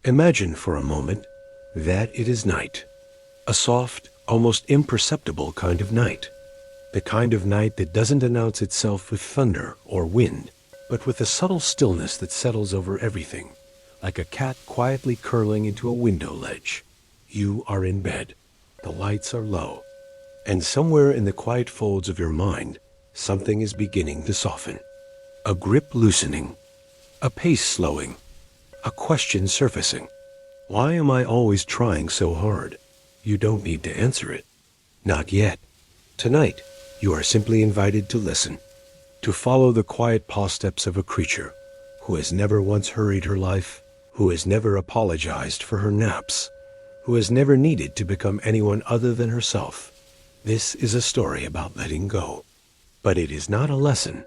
Imagine for a moment that it is night, a soft, almost imperceptible kind of night. The kind of night that doesn't announce itself with thunder or wind, but with a subtle stillness that settles over everything, like a cat quietly curling into a window ledge. You are in bed. The lights are low. And somewhere in the quiet folds of your mind, something is beginning to soften. A grip loosening, a pace slowing, a question surfacing. Why am I always trying so hard? You don't need to answer it. Not yet. Tonight, you are simply invited to listen, to follow the quiet paw steps of a creature who has never once hurried her life, who has never apologized for her naps, who has never needed to become anyone other than herself. This is a story about letting go. But it is not a lesson.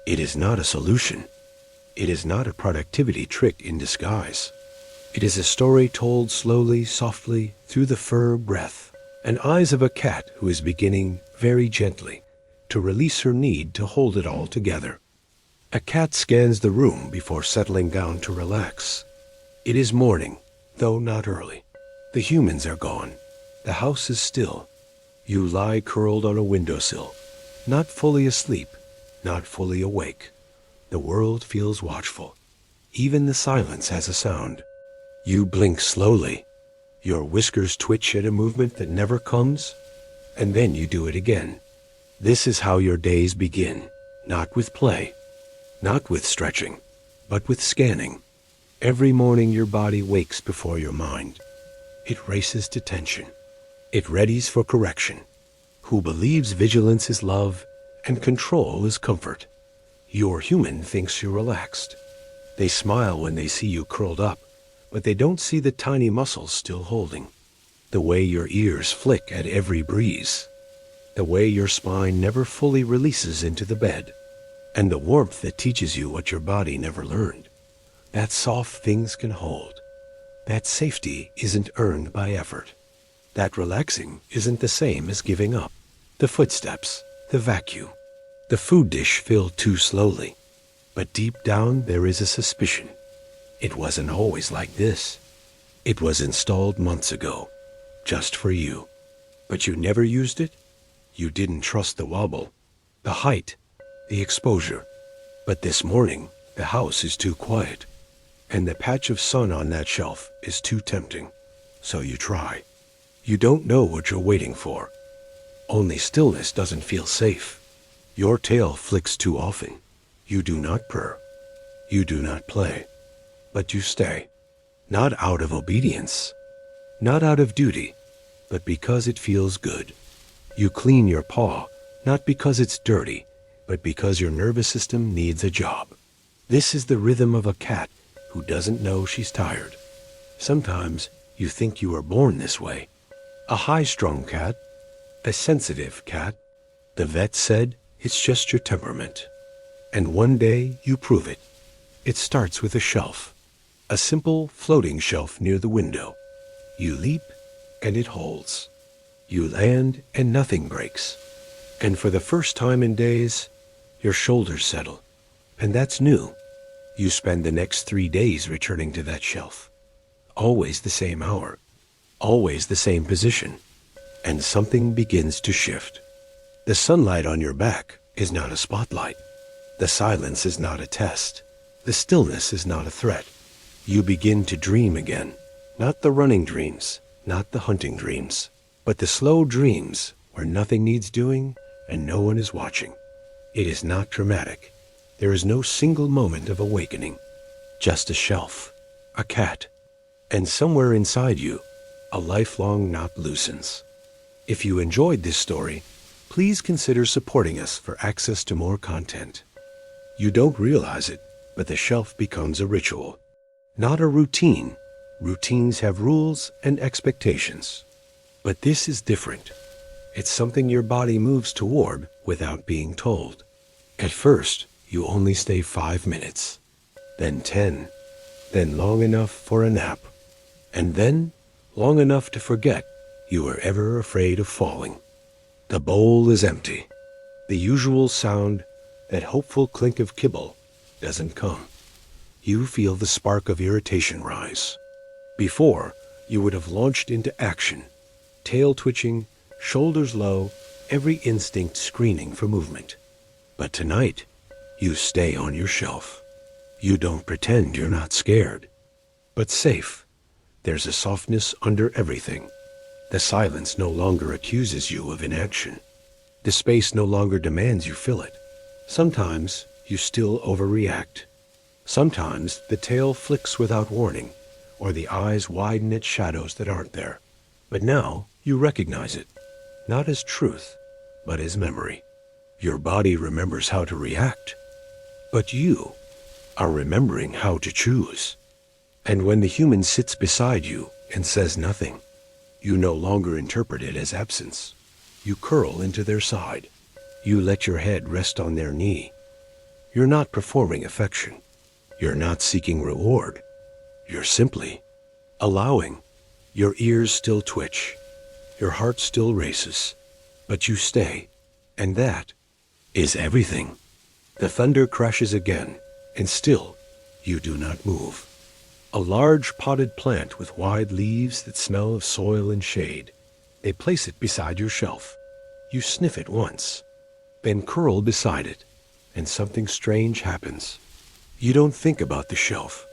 It is not a solution. It is not a productivity trick in disguise. It is a story told slowly, softly, through the fur breath and eyes of a cat who is beginning, very gently, to release her need to hold it all together. A cat scans the room before settling down to relax. It is morning, though not early. The humans are gone. The house is still. You lie curled on a windowsill, not fully asleep, not fully awake. The world feels watchful. Even the silence has a sound. You blink slowly. Your whiskers twitch at a movement that never comes, and then you do it again. This is how your days begin, not with play, not with stretching, but with scanning. Every morning your body wakes before your mind. It races to tension. It readies for correction. Who believes vigilance is love and control is comfort. Your human thinks you're relaxed. They smile when they see you curled up, but they don't see the tiny muscles still holding. The way your ears flick at every breeze. The way your spine never fully releases into the bed. And the warmth that teaches you what your body never learned. That soft things can hold. That safety isn't earned by effort. That relaxing isn't the same as giving up. The footsteps, the vacuum, the food dish filled too slowly. But deep down there is a suspicion. It wasn't always like this. It was installed months ago, just for you. But you never used it? You didn't trust the wobble, the height, the exposure. But this morning, the house is too quiet, and the patch of sun on that shelf is too tempting. So you try. You don't know what you're waiting for. Only stillness doesn't feel safe. Your tail flicks too often. You do not purr. You do not play. But you stay. Not out of obedience. Not out of duty. But because it feels good. You clean your paw, not because it's dirty, but because your nervous system needs a job. This is the rhythm of a cat who doesn't know she's tired. Sometimes you think you were born this way. A high-strung cat, a sensitive cat. The vet said it's just your temperament. And one day you prove it. It starts with a shelf, a simple floating shelf near the window. You leap and it holds. You land and nothing breaks. And for the first time in days, your shoulders settle. And that's new. You spend the next 3 days returning to that shelf. Always the same hour. Always the same position. And something begins to shift. The sunlight on your back is not a spotlight. The silence is not a test. The stillness is not a threat. You begin to dream again. Not the running dreams, not the hunting dreams, but the slow dreams where nothing needs doing and no one is watching. It is not dramatic. There is no single moment of awakening. Just a shelf, a cat, and somewhere inside you, a lifelong knot loosens. If you enjoyed this story, please consider supporting us for access to more content. You don't realize it, but the shelf becomes a ritual, not a routine. Routines have rules and expectations. But this is different. It's something your body moves toward without being told. At first, you only stay 5 minutes, then 10, then long enough for a nap, and then long enough to forget you were ever afraid of falling. The bowl is empty. The usual sound, that hopeful clink of kibble, doesn't come. You feel the spark of irritation rise. Before, you would have launched into action, tail twitching, shoulders low, every instinct screening for movement. But tonight, you stay on your shelf. You don't pretend you're not scared, but safe. There's a softness under everything. The silence no longer accuses you of inaction. The space no longer demands you fill it. Sometimes you still overreact. Sometimes the tail flicks without warning, or the eyes widen at shadows that aren't there. But now you recognize it, not as truth, but as memory. Your body remembers how to react, but you are remembering how to choose. And when the human sits beside you and says nothing, you no longer interpret it as absence. You curl into their side. You let your head rest on their knee. You're not performing affection. You're not seeking reward. You're simply allowing. Your ears still twitch. Your heart still races. But you stay. And that is everything. The thunder crashes again, and still you do not move. A large potted plant with wide leaves that smell of soil and shade. They place it beside your shelf. You sniff it once, then curl beside it, and something strange happens. You don't think about the shelf.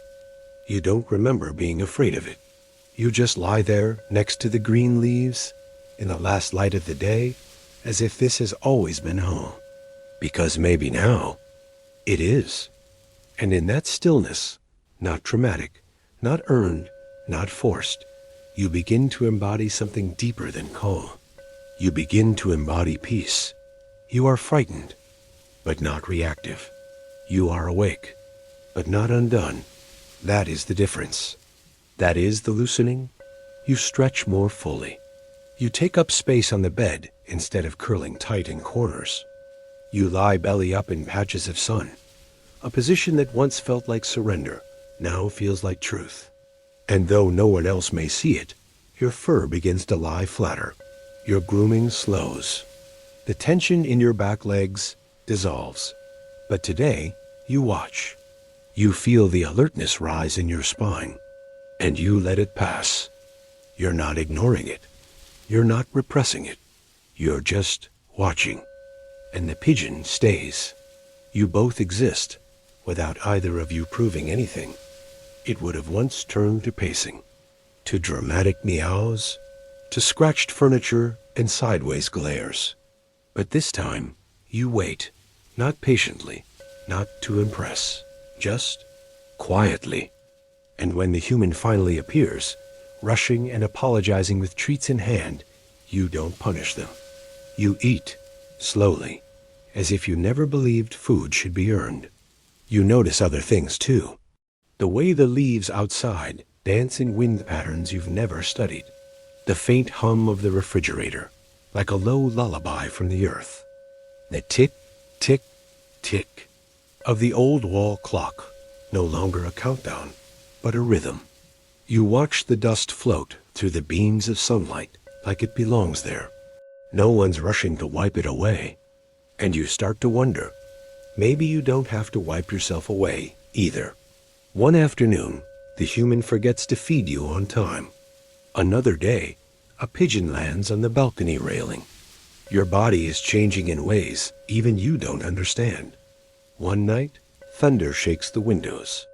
You don't remember being afraid of it. You just lie there next to the green leaves in the last light of the day, as if this has always been home. Because maybe now it is. And in that stillness, not dramatic, not earned, not forced, you begin to embody something deeper than calm. You begin to embody peace. You are frightened, but not reactive. You are awake, but not undone. That is the difference. That is the loosening. You stretch more fully. You take up space on the bed instead of curling tight in corners. You lie belly up in patches of sun. A position that once felt like surrender now feels like truth. And though no one else may see it, your fur begins to lie flatter. Your grooming slows. The tension in your back legs dissolves. But today, you watch. You feel the alertness rise in your spine, and you let it pass. You're not ignoring it. You're not repressing it. You're just watching. And the pigeon stays. You both exist, without either of you proving anything. It would have once turned to pacing, to dramatic meows, to scratched furniture and sideways glares. But this time, you wait, not patiently, not to impress, just quietly. And when the human finally appears, rushing and apologizing with treats in hand, you don't punish them. You eat, slowly, as if you never believed food should be earned. You notice other things too. The way the leaves outside dance in wind patterns you've never studied. The faint hum of the refrigerator, like a low lullaby from the earth. The tick, tick, tick of the old wall clock, no longer a countdown, but a rhythm. You watch the dust float through the beams of sunlight like it belongs there. No one's rushing to wipe it away. And you start to wonder, maybe you don't have to wipe yourself away either. One afternoon, the human forgets to feed you on time. Another day, a pigeon lands on the balcony railing. Your body is changing in ways even you don't understand. One night, thunder shakes the windows.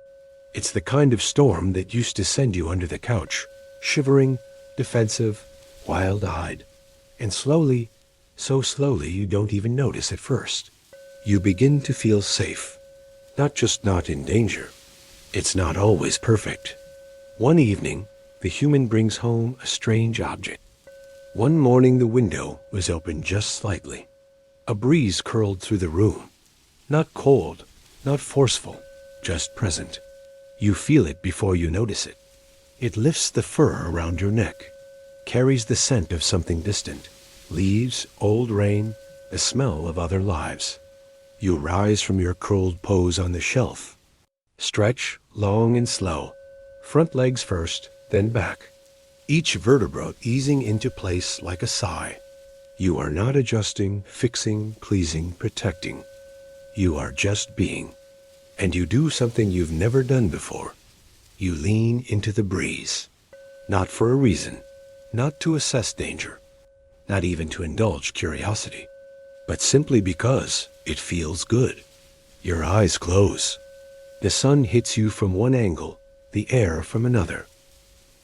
It's the kind of storm that used to send you under the couch, shivering, defensive, wild-eyed. And slowly, so slowly you don't even notice at first, you begin to feel safe. Not just not in danger. It's not always perfect. One evening, the human brings home a strange object. One morning the window was open just slightly. A breeze curled through the room. Not cold, not forceful, just present. You feel it before you notice it. It lifts the fur around your neck, carries the scent of something distant. Leaves, old rain, the smell of other lives. You rise from your curled pose on the shelf. Stretch, long and slow. Front legs first, then back. Each vertebra easing into place like a sigh. You are not adjusting, fixing, pleasing, protecting. You are just being. And you do something you've never done before. You lean into the breeze. Not for a reason, not to assess danger, not even to indulge curiosity, but simply because it feels good. Your eyes close. The sun hits you from one angle, the air from another.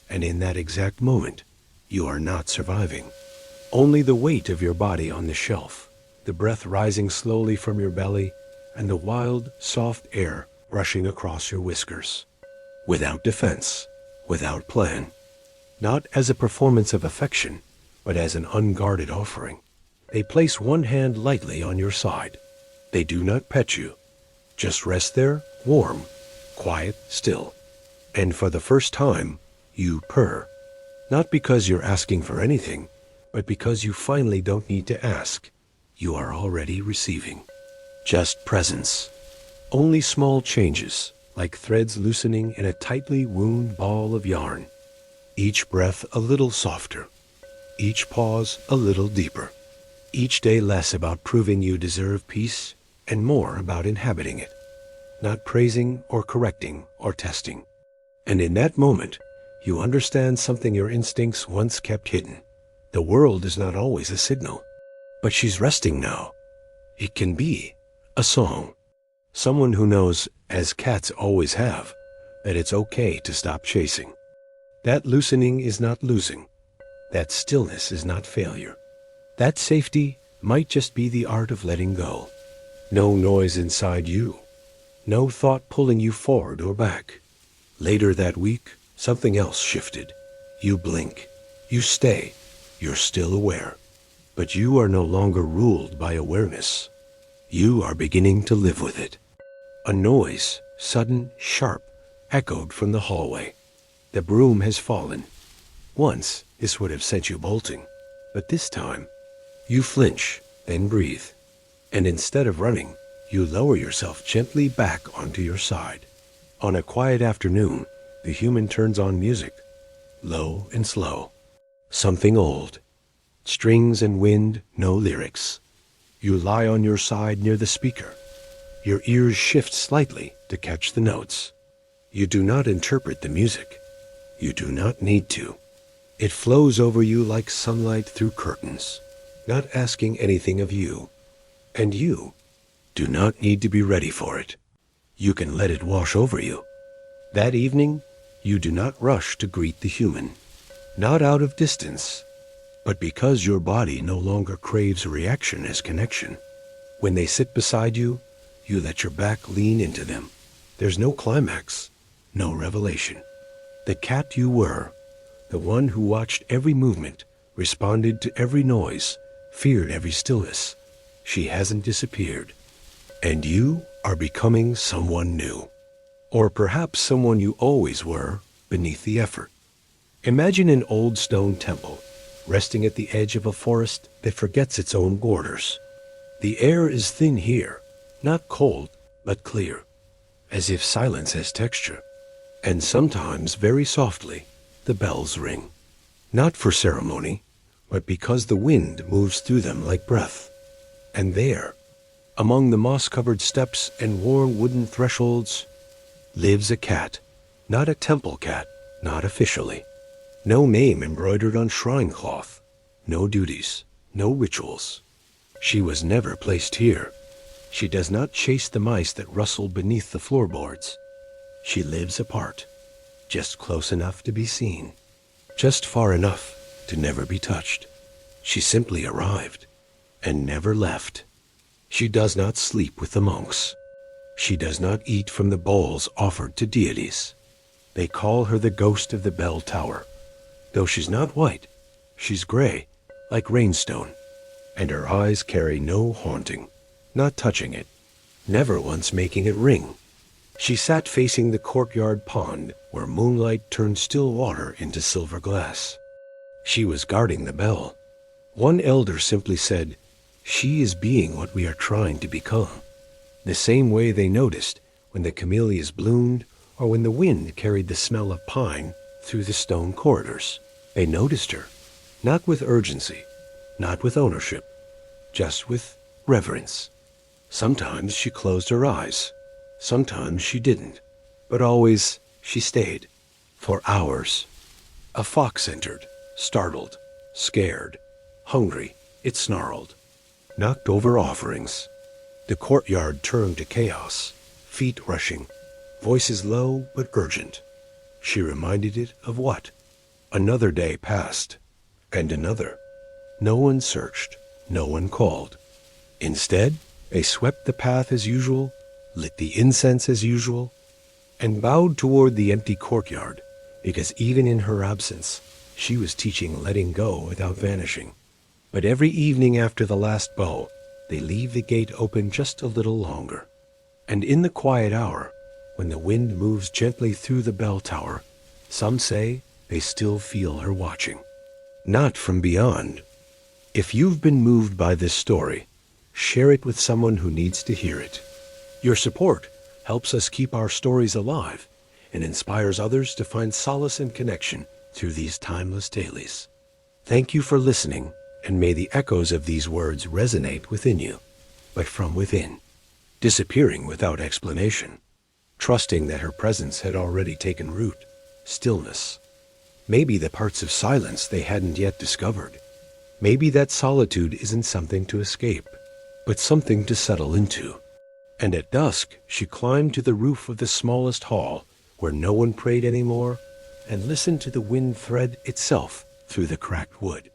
And in that exact moment, you are not surviving. Only the weight of your body on the shelf, the breath rising slowly from your belly, and the wild, soft air rushing across your whiskers. Without defense, without plan. Not as a performance of affection, but as an unguarded offering. They place one hand lightly on your side. They do not pet you. Just rest there, warm, quiet, still. And for the first time, you purr. Not because you're asking for anything, but because you finally don't need to ask. You are already receiving. Just presence. Only small changes, like threads loosening in a tightly wound ball of yarn. Each breath a little softer. Each pause a little deeper. Each day less about proving you deserve peace and more about inhabiting it. Not praising or correcting or testing. And in that moment, you understand something your instincts once kept hidden. The world is not always a signal. But she's resting now. It can be a song. Someone who knows, as cats always have, that it's okay to stop chasing. That loosening is not losing. That stillness is not failure. That safety might just be the art of letting go. No noise inside you. No thought pulling you forward or back. Later that week, something else shifted. You blink. You stay. You're still aware. But you are no longer ruled by awareness. You are beginning to live with it. A noise, sudden, sharp, echoed from the hallway. The broom has fallen. Once, this would have sent you bolting. But this time, you flinch, then breathe. And instead of running, you lower yourself gently back onto your side. On a quiet afternoon, the human turns on music, low and slow. Something old. Strings and wind, no lyrics. You lie on your side near the speaker. Your ears shift slightly to catch the notes. You do not interpret the music. You do not need to. It flows over you like sunlight through curtains, not asking anything of you. And you do not need to be ready for it. You can let it wash over you. That evening, you do not rush to greet the human, not out of distance, but because your body no longer craves reaction as connection. When they sit beside you, you let your back lean into them. There's no climax, no revelation. The cat you were, the one who watched every movement, responded to every noise, feared every stillness. She hasn't disappeared. And you are becoming someone new. Or perhaps someone you always were beneath the effort. Imagine an old stone temple, resting at the edge of a forest that forgets its own borders. The air is thin here, not cold, but clear, as if silence has texture. And sometimes, very softly, the bells ring. Not for ceremony, but because the wind moves through them like breath. And there, among the moss-covered steps and worn wooden thresholds, lives a cat. Not a temple cat, not officially. No name embroidered on shrine cloth. No duties, no rituals. She was never placed here. She does not chase the mice that rustle beneath the floorboards. She lives apart, just close enough to be seen, just far enough to never be touched. She simply arrived and never left. She does not sleep with the monks. She does not eat from the bowls offered to deities. They call her the ghost of the bell tower. Though she's not white, she's gray, like rainstone, and her eyes carry no haunting, not touching it, never once making it ring. She sat facing the courtyard pond where moonlight turned still water into silver glass. She was guarding the bell. One elder simply said, "She is being what we are trying to become." The same way they noticed when the camellias bloomed or when the wind carried the smell of pine through the stone corridors. They noticed her, not with urgency, not with ownership, just with reverence. Sometimes she closed her eyes. Sometimes she didn't. But always she stayed. For hours. A fox entered, startled, scared, hungry. It snarled, knocked over offerings. The courtyard turned to chaos, feet rushing, voices low but urgent. She reminded it of what? Another day passed, and another. No one searched, no one called. Instead, they swept the path as usual, lit the incense as usual, and bowed toward the empty courtyard, because even in her absence, she was teaching letting go without vanishing. But every evening after the last bow, they leave the gate open just a little longer. And in the quiet hour, when the wind moves gently through the bell tower, some say they still feel her watching. Not from beyond. If you've been moved by this story, share it with someone who needs to hear it. Your support helps us keep our stories alive and inspires others to find solace and connection through these timeless dailies. Thank you for listening, and may the echoes of these words resonate within you, but from within, disappearing without explanation, trusting that her presence had already taken root, stillness. Maybe the parts of silence they hadn't yet discovered. Maybe that solitude isn't something to escape, but something to settle into. And at dusk, she climbed to the roof of the smallest hall, where no one prayed anymore, and listened to the wind thread itself through the cracked wood.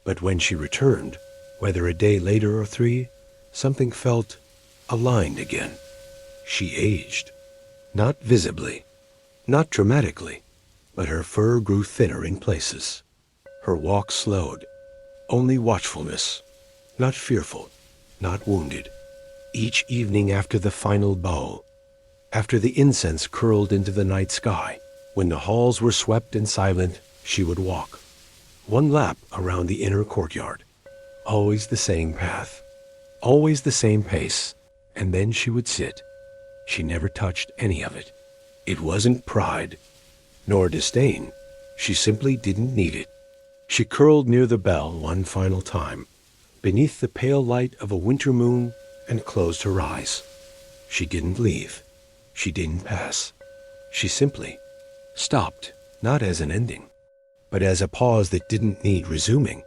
But when she returned, whether a day later or 3, something felt aligned again. She aged. Not visibly, not dramatically, but her fur grew thinner in places. Her walk slowed. Only watchfulness, not fearful, not wounded. Each evening after the final bow, after the incense curled into the night sky, when the halls were swept and silent, she would walk. One lap around the inner courtyard. Always the same path. Always the same pace. And then she would sit. She never touched any of it. It wasn't pride, nor disdain. She simply didn't need it. She curled near the bell one final time, beneath the pale light of a winter moon, and closed her eyes. She didn't leave. She didn't pass. She simply stopped, not as an ending, but as a pause that didn't need resuming.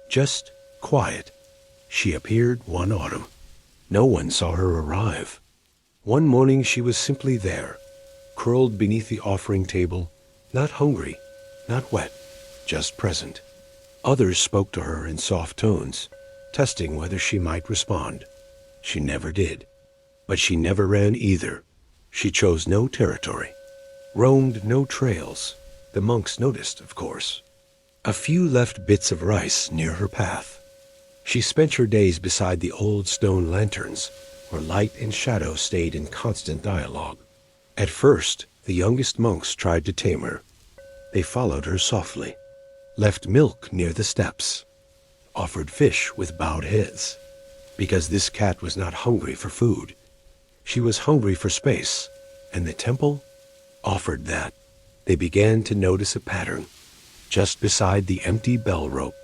Just quiet. She appeared one autumn. No one saw her arrive. One morning she was simply there, curled beneath the offering table, not hungry, not wet, just present. Others spoke to her in soft tones, testing whether she might respond. She never did. But she never ran either. She chose no territory, roamed no trails. The monks noticed, of course. A few left bits of rice near her path. She spent her days beside the old stone lanterns, where light and shadow stayed in constant dialogue. At first, the youngest monks tried to tame her. They followed her softly, left milk near the steps, offered fish with bowed heads, because this cat was not hungry for food. She was hungry for space, and the temple offered that. They began to notice a pattern. Just beside the empty bell rope,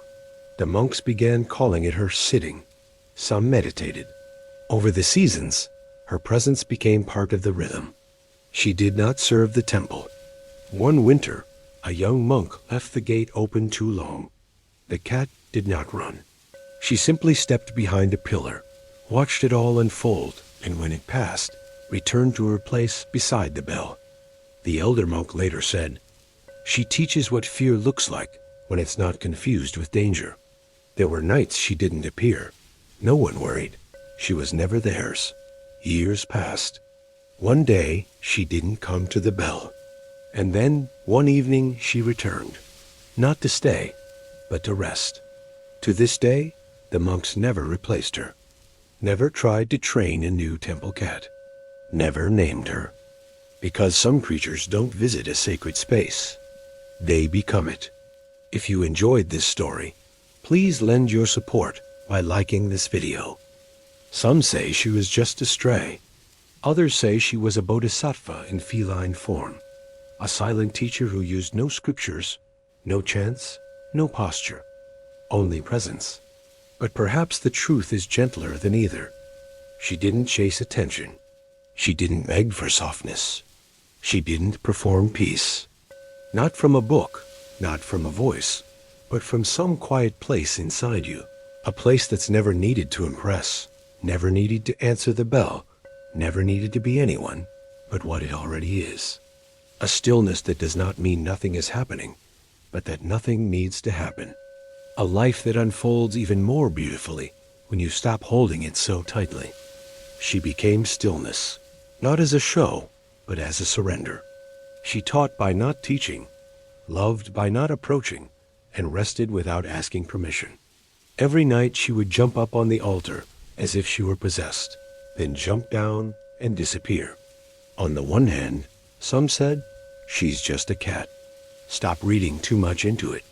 the monks began calling it her sitting. Some meditated. Over the seasons, her presence became part of the rhythm. She did not serve the temple. One winter, a young monk left the gate open too long. The cat did not run. She simply stepped behind a pillar, watched it all unfold, and when it passed, returned to her place beside the bell. The elder monk later said, "She teaches what fear looks like when it's not confused with danger." There were nights she didn't appear. No one worried. She was never theirs. Years passed. One day, she didn't come to the bell. And then, one evening, she returned. Not to stay, but to rest. To this day, the monks never replaced her. Never tried to train a new temple cat. Never named her. Because some creatures don't visit a sacred space. They become it. If you enjoyed this story, please lend your support by liking this video. Some say she was just a stray. Others say she was a bodhisattva in feline form, a silent teacher who used no scriptures, no chants, no posture, only presence. But perhaps the truth is gentler than either. She didn't chase attention. She didn't beg for softness. She didn't perform peace. Not from a book, not from a voice, but from some quiet place inside you, a place that's never needed to impress, never needed to answer the bell, never needed to be anyone but what it already is. A stillness that does not mean nothing is happening, but that nothing needs to happen. A life that unfolds even more beautifully when you stop holding it so tightly. She became stillness, not as a show, but as a surrender. She taught by not teaching, loved by not approaching, and rested without asking permission. Every night she would jump up on the altar as if she were possessed, then jump down and disappear. On the one hand, some said, she's just a cat. Stop reading too much into it.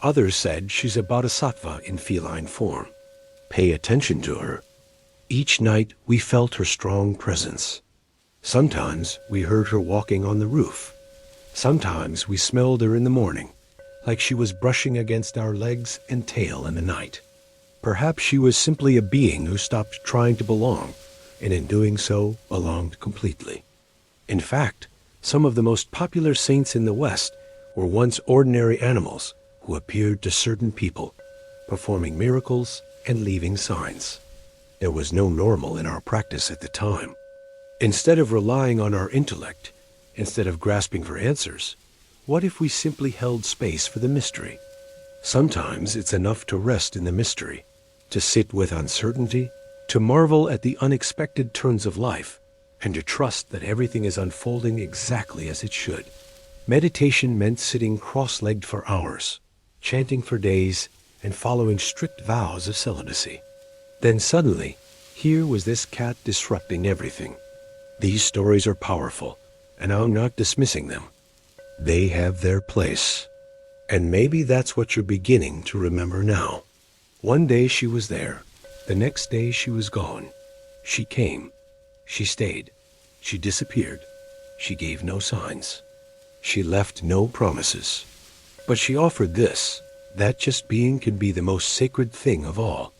Others said she's a bodhisattva in feline form. Pay attention to her. Each night we felt her strong presence. Sometimes we heard her walking on the roof. Sometimes we smelled her in the morning, like she was brushing against our legs and tail in the night. Perhaps she was simply a being who stopped trying to belong, and in doing so belonged completely. In fact, some of the most popular saints in the West were once ordinary animals who appeared to certain people, performing miracles and leaving signs. There was no normal in our practice at the time. Instead of relying on our intellect, instead of grasping for answers, what if we simply held space for the mystery? Sometimes it's enough to rest in the mystery, to sit with uncertainty, to marvel at the unexpected turns of life, and to trust that everything is unfolding exactly as it should. Meditation meant sitting cross-legged for hours, chanting for days, and following strict vows of celibacy. Then suddenly, here was this cat disrupting everything. These stories are powerful, and I'm not dismissing them. They have their place. And maybe that's what you're beginning to remember now. One day she was there. The next day she was gone. She came. She stayed. She disappeared. She gave no signs. She left no promises. But she offered this, that just being can be the most sacred thing of all.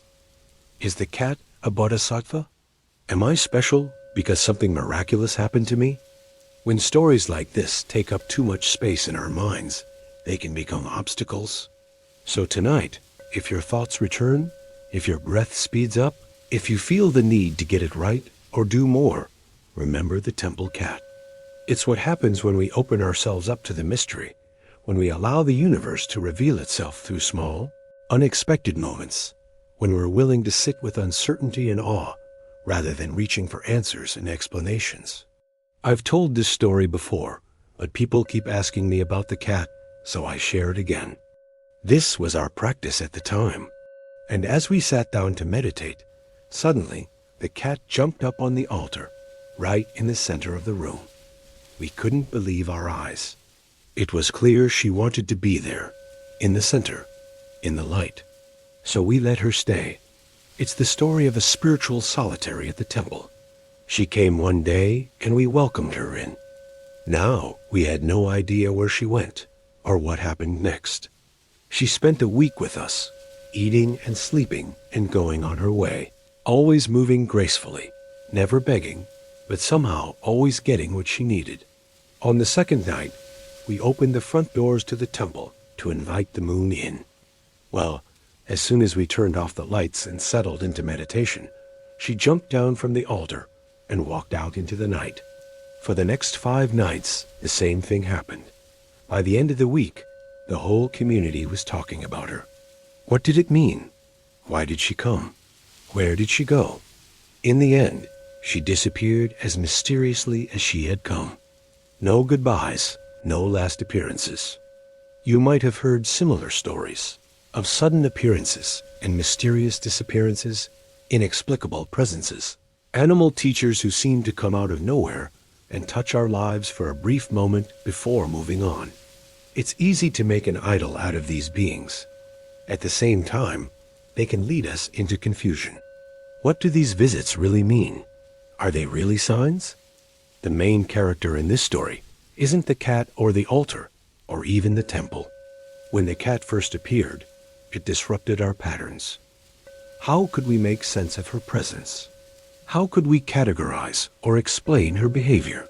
Is the cat a bodhisattva? Am I special because something miraculous happened to me? When stories like this take up too much space in our minds, they can become obstacles. So tonight, if your thoughts return, if your breath speeds up, if you feel the need to get it right or do more, remember the temple cat. It's what happens when we open ourselves up to the mystery, when we allow the universe to reveal itself through small, unexpected moments, when we're willing to sit with uncertainty and awe, rather than reaching for answers and explanations. I've told this story before, but people keep asking me about the cat, so I share it again. This was our practice at the time, and as we sat down to meditate, suddenly the cat jumped up on the altar, right in the center of the room. We couldn't believe our eyes. It was clear she wanted to be there, in the center, in the light. So we let her stay. It's the story of a spiritual solitary at the temple. She came one day and we welcomed her in. Now we had no idea where she went or what happened next. She spent a week with us, eating and sleeping and going on her way, always moving gracefully, never begging, but somehow always getting what she needed. On the second night, we opened the front doors to the temple to invite the moon in. Well, as soon as we turned off the lights and settled into meditation, she jumped down from the altar and walked out into the night. For the next 5 nights, the same thing happened. By the end of the week, the whole community was talking about her. What did it mean? Why did she come? Where did she go? In the end, she disappeared as mysteriously as she had come. No goodbyes, no last appearances. You might have heard similar stories of sudden appearances and mysterious disappearances, inexplicable presences, animal teachers who seem to come out of nowhere and touch our lives for a brief moment before moving on. It's easy to make an idol out of these beings. At the same time, they can lead us into confusion. What do these visits really mean? Are they really signs? The main character in this story isn't the cat or the altar, or even the temple. When the cat first appeared, it disrupted our patterns. How could we make sense of her presence? How could we categorize or explain her behavior?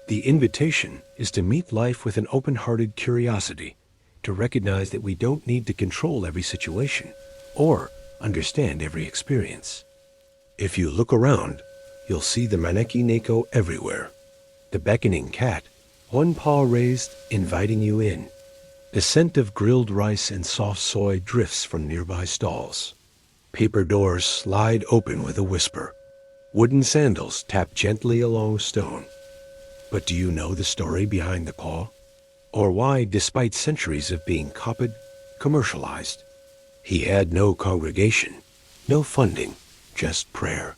The invitation is to meet life with an open-hearted curiosity, to recognize that we don't need to control every situation or understand every experience. If you look around, you'll see the Maneki Neko everywhere. The beckoning cat, one paw raised, inviting you in. The scent of grilled rice and soft soy drifts from nearby stalls. Paper doors slide open with a whisper. Wooden sandals tap gently along stone. But do you know the story behind the paw? Or why, despite centuries of being copied, commercialized, he had no congregation, no funding, just prayer,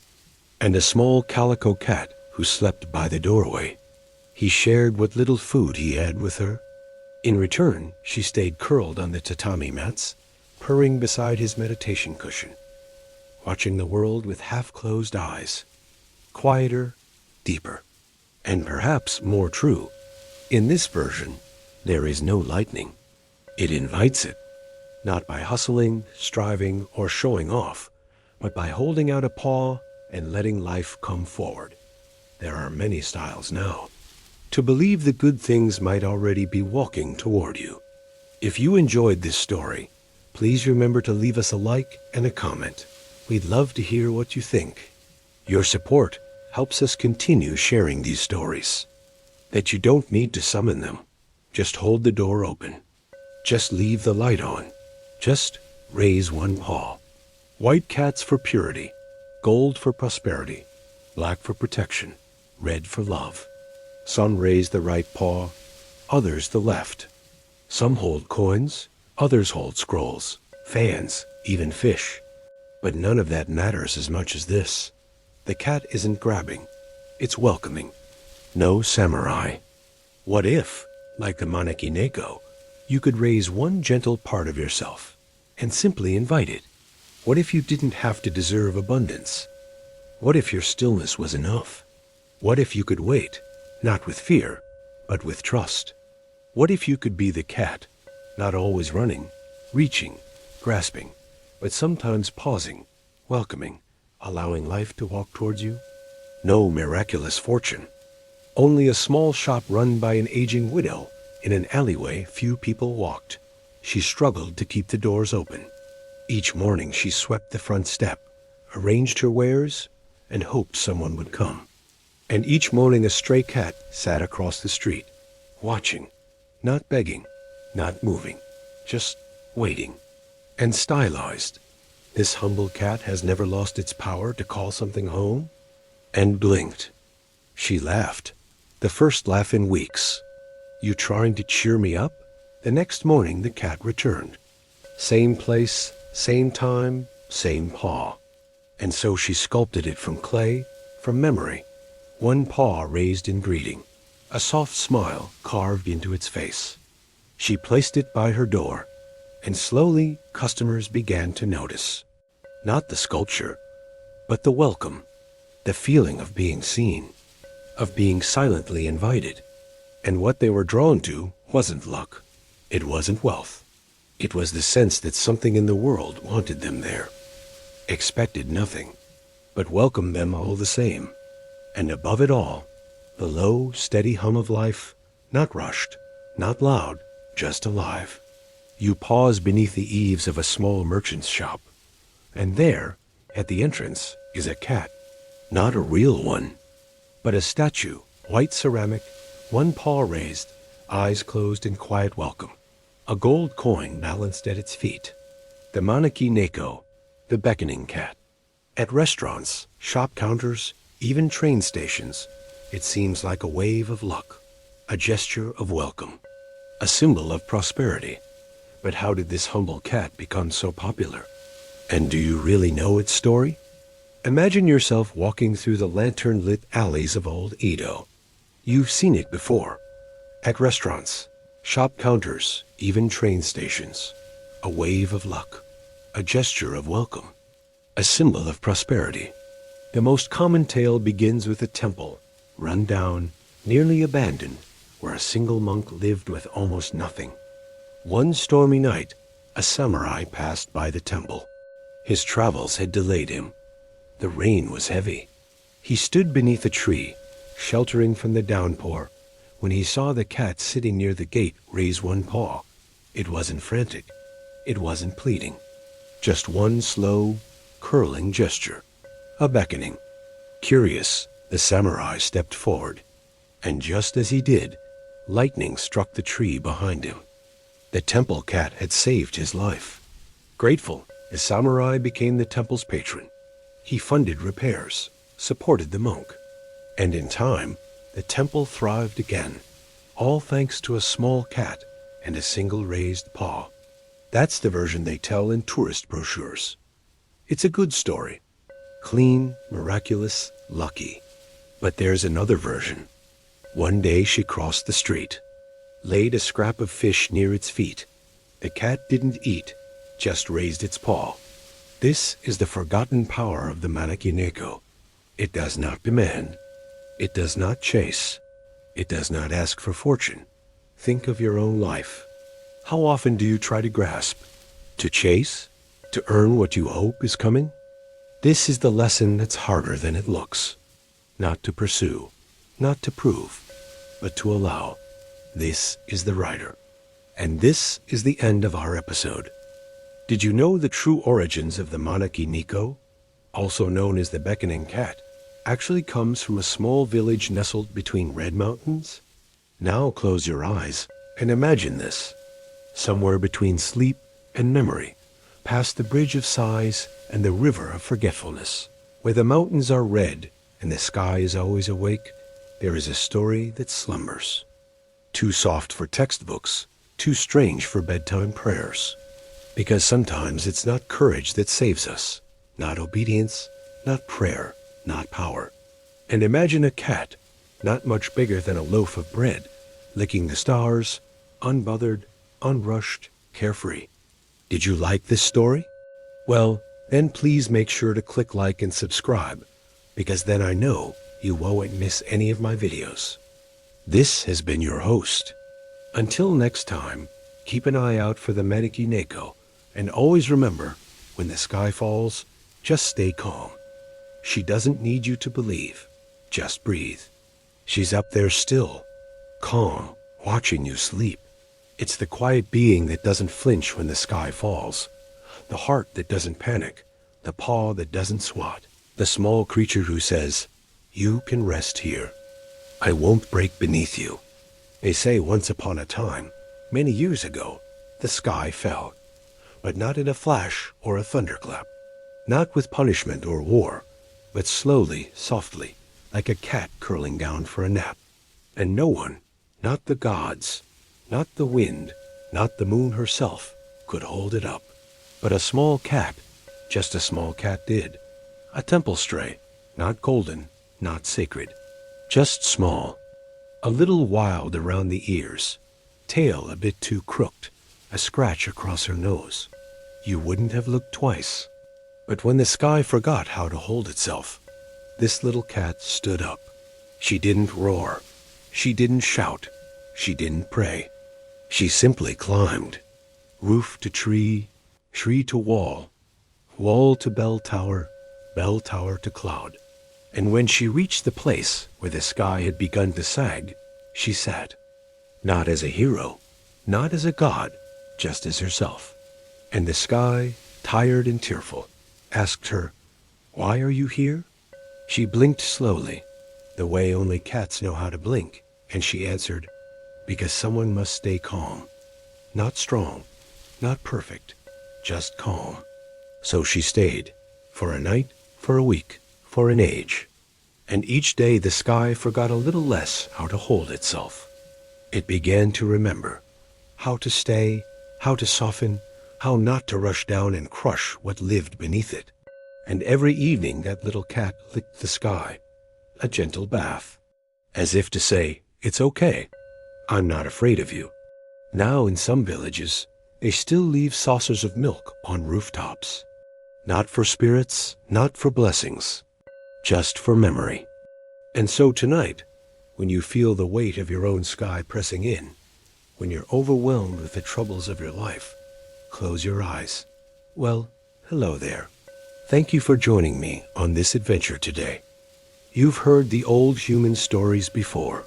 and a small calico cat who slept by the doorway. He shared what little food he had with her. In return, she stayed curled on the tatami mats, purring beside his meditation cushion, watching the world with half-closed eyes, quieter, deeper, and perhaps more true. In this version, there is no lightning. It invites it, not by hustling, striving, or showing off, but by holding out a paw and letting life come forward. There are many styles now. To believe the good things might already be walking toward you. If you enjoyed this story, please remember to leave us a like and a comment. We'd love to hear what you think. Your support helps us continue sharing these stories. That you don't need to summon them. Just hold the door open. Just leave the light on. Just raise one paw. White cats for purity, gold for prosperity, black for protection, red for love. Some raise the right paw, others the left. Some hold coins, others hold scrolls, fans, even fish. But none of that matters as much as this. The cat isn't grabbing, it's welcoming. No samurai. What if, like the Maneki Neko, you could raise one gentle part of yourself and simply invite it? What if you didn't have to deserve abundance? What if your stillness was enough? What if you could wait, not with fear, but with trust? What if you could be the cat, not always running, reaching, grasping, but sometimes pausing, welcoming, allowing life to walk towards you? No miraculous fortune. Only a small shop run by an aging widow in an alleyway few people walked. She struggled to keep the doors open. Each morning she swept the front step, arranged her wares, and hoped someone would come. And each morning a stray cat sat across the street, watching, not begging, not moving, just waiting. And stylized, this humble cat has never lost its power to call something home? And blinked. She laughed, the first laugh in weeks. You trying to cheer me up? The next morning the cat returned. Same place, same time, same paw. And so she sculpted it from clay, from memory. One paw raised in greeting, a soft smile carved into its face. She placed it by her door, and slowly customers began to notice. Not the sculpture, but the welcome, the feeling of being seen, of being silently invited. And what they were drawn to wasn't luck. It wasn't wealth. It was the sense that something in the world wanted them there, expected nothing, but welcomed them all the same. And above it all, the low, steady hum of life, not rushed, not loud, just alive. You pause beneath the eaves of a small merchant's shop, and there, at the entrance, is a cat. Not a real one, but a statue, white ceramic, one paw raised, eyes closed in quiet welcome. A gold coin balanced at its feet. The Maneki Neko, the beckoning cat. At restaurants, shop counters, even train stations, it seems like a wave of luck, a gesture of welcome, a symbol of prosperity. But how did this humble cat become so popular? And do you really know its story? Imagine yourself walking through the lantern-lit alleys of old Edo. You've seen it before. At restaurants, shop counters, even train stations. A wave of luck, a gesture of welcome, a symbol of prosperity. The most common tale begins with a temple, run down, nearly abandoned, where a single monk lived with almost nothing. One stormy night, a samurai passed by the temple. His travels had delayed him. The rain was heavy. He stood beneath a tree, sheltering from the downpour, when he saw the cat sitting near the gate raise one paw. It wasn't frantic. It wasn't pleading. Just one slow, curling gesture. A beckoning. Curious, the samurai stepped forward. And just as he did, lightning struck the tree behind him. The temple cat had saved his life. Grateful, the samurai became the temple's patron. He funded repairs, supported the monk. And in time, the temple thrived again, all thanks to a small cat and a single raised paw. That's the version they tell in tourist brochures. It's a good story. Clean, miraculous, lucky. But there's another version. One day she crossed the street, laid a scrap of fish near its feet. The cat didn't eat, just raised its paw. This is the forgotten power of the Maneki Neko. It does not demand. It does not chase. It does not ask for fortune. Think of your own life. How often do you try to grasp? To chase? To earn what you hope is coming? This is the lesson that's harder than it looks. Not to pursue, not to prove, but to allow. This is the writer. And this is the end of our episode. Did you know the true origins of the Maneki Neko, also known as the beckoning cat, actually comes from a small village nestled between red mountains? Now close your eyes and imagine this. Somewhere between sleep and memory, past the bridge of sighs and the river of forgetfulness, where the mountains are red and the sky is always awake, there is a story that slumbers. Too soft for textbooks, too strange for bedtime prayers. Because sometimes it's not courage that saves us, not obedience, not prayer, not power. And imagine a cat, not much bigger than a loaf of bread, licking the stars, unbothered, unrushed, carefree. Did you like this story? Well, then please make sure to click like and subscribe, because then I know you won't miss any of my videos. This has been your host. Until next time, keep an eye out for the Maneki Neko, and always remember, when the sky falls, just stay calm. She doesn't need you to believe. Just breathe. She's up there still, calm, watching you sleep. It's the quiet being that doesn't flinch when the sky falls, the heart that doesn't panic, the paw that doesn't swat, the small creature who says, "You can rest here. I won't break beneath you." They say once upon a time, many years ago, the sky fell, but not in a flash or a thunderclap, not with punishment or war, but slowly, softly, like a cat curling down for a nap. And no one, not the gods, not the wind, not the moon herself, could hold it up. But a small cat, just a small cat did. A temple stray, not golden, not sacred, just small. A little wild around the ears, tail a bit too crooked, a scratch across her nose. You wouldn't have looked twice. But when the sky forgot how to hold itself, this little cat stood up. She didn't roar. She didn't shout. She didn't pray. She simply climbed. Roof to tree, tree to wall, wall to bell tower to cloud. And when she reached the place where the sky had begun to sag, she sat. Not as a hero, not as a god, just as herself. And the sky, tired and tearful, asked her, "Why are you here?" She blinked slowly, the way only cats know how to blink, and she answered, "Because someone must stay calm. Not strong, not perfect, just calm." So she stayed, for a night, for a week, for an age. And each day the sky forgot a little less how to hold itself. It began to remember how to stay, how to soften, how not to rush down and crush what lived beneath it. And every evening that little cat licked the sky, a gentle bath, as if to say, "It's okay. I'm not afraid of you." Now in some villages, they still leave saucers of milk on rooftops. Not for spirits, not for blessings, just for memory. And so tonight, when you feel the weight of your own sky pressing in, when you're overwhelmed with the troubles of your life, close your eyes. Well, hello there. Thank you for joining me on this adventure today. You've heard the old human stories before,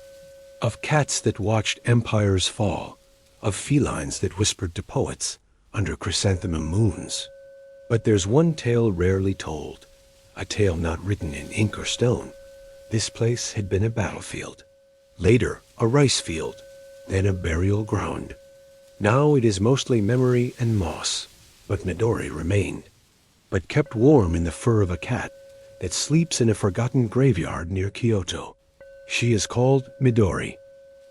of cats that watched empires fall, of felines that whispered to poets under chrysanthemum moons. But there's one tale rarely told, a tale not written in ink or stone. This place had been a battlefield, later a rice field, then a burial ground. Now it is mostly memory and moss, but Midori remained, but kept warm in the fur of a cat that sleeps in a forgotten graveyard near Kyoto. She is called Midori,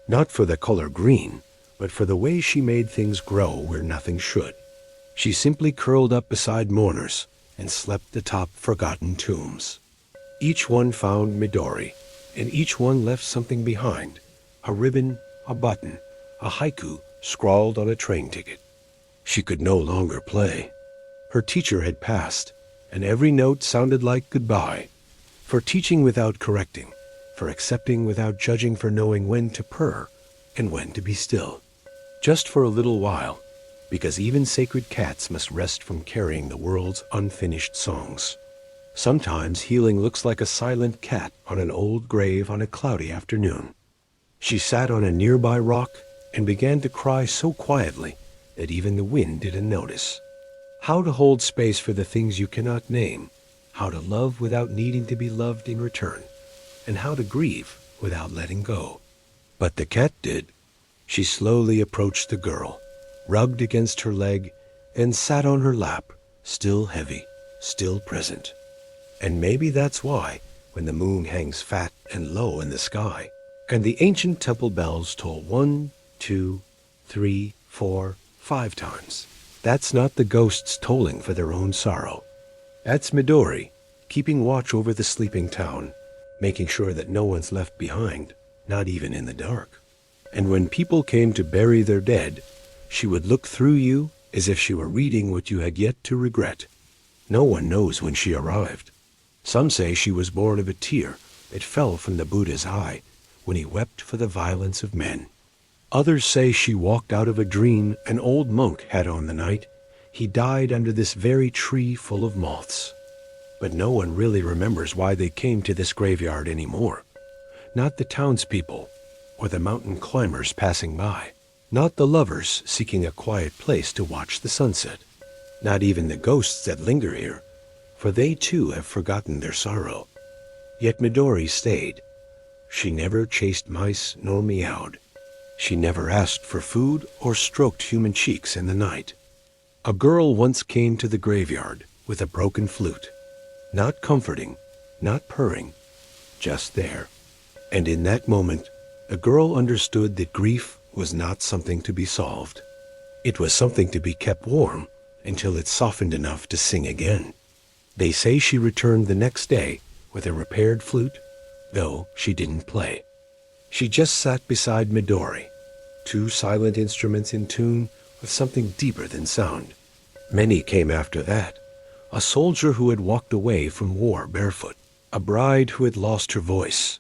not for the color green, but for the way she made things grow where nothing should. She simply curled up beside mourners and slept atop forgotten tombs. Each one found Midori, and each one left something behind, a ribbon, a button, a haiku scrawled on a train ticket. She could no longer play. Her teacher had passed, and every note sounded like goodbye, for teaching without correcting, for accepting without judging, for knowing when to purr and when to be still. Just for a little while, because even sacred cats must rest from carrying the world's unfinished songs. Sometimes healing looks like a silent cat on an old grave on a cloudy afternoon. She sat on a nearby rock and began to cry so quietly that even the wind didn't notice. How to hold space for the things you cannot name, how to love without needing to be loved in return, and how to grieve without letting go. But the cat did. She slowly approached the girl, rubbed against her leg, and sat on her lap, still heavy, still present. And maybe that's why, when the moon hangs fat and low in the sky, and the ancient temple bells toll 1, 2, 3, 4, 5 times, that's not the ghosts tolling for their own sorrow. That's Midori, keeping watch over the sleeping town, making sure that no one's left behind, not even in the dark. And when people came to bury their dead, she would look through you as if she were reading what you had yet to regret. No one knows when she arrived. Some say she was born of a tear that fell from the Buddha's eye when he wept for the violence of men. Others say she walked out of a dream an old monk had on the night he died under this very tree full of moths. But no one really remembers why they came to this graveyard anymore. Not the townspeople or the mountain climbers passing by. Not the lovers seeking a quiet place to watch the sunset. Not even the ghosts that linger here, for they too have forgotten their sorrow. Yet Midori stayed. She never chased mice nor meowed. She never asked for food or stroked human cheeks in the night. A girl once came to the graveyard with a broken flute, not comforting, not purring, just there. And in that moment, the girl understood that grief was not something to be solved. It was something to be kept warm until it softened enough to sing again. They say she returned the next day with a repaired flute, though she didn't play. She just sat beside Midori, two silent instruments in tune with something deeper than sound. Many came after that. A soldier who had walked away from war barefoot, a bride who had lost her voice,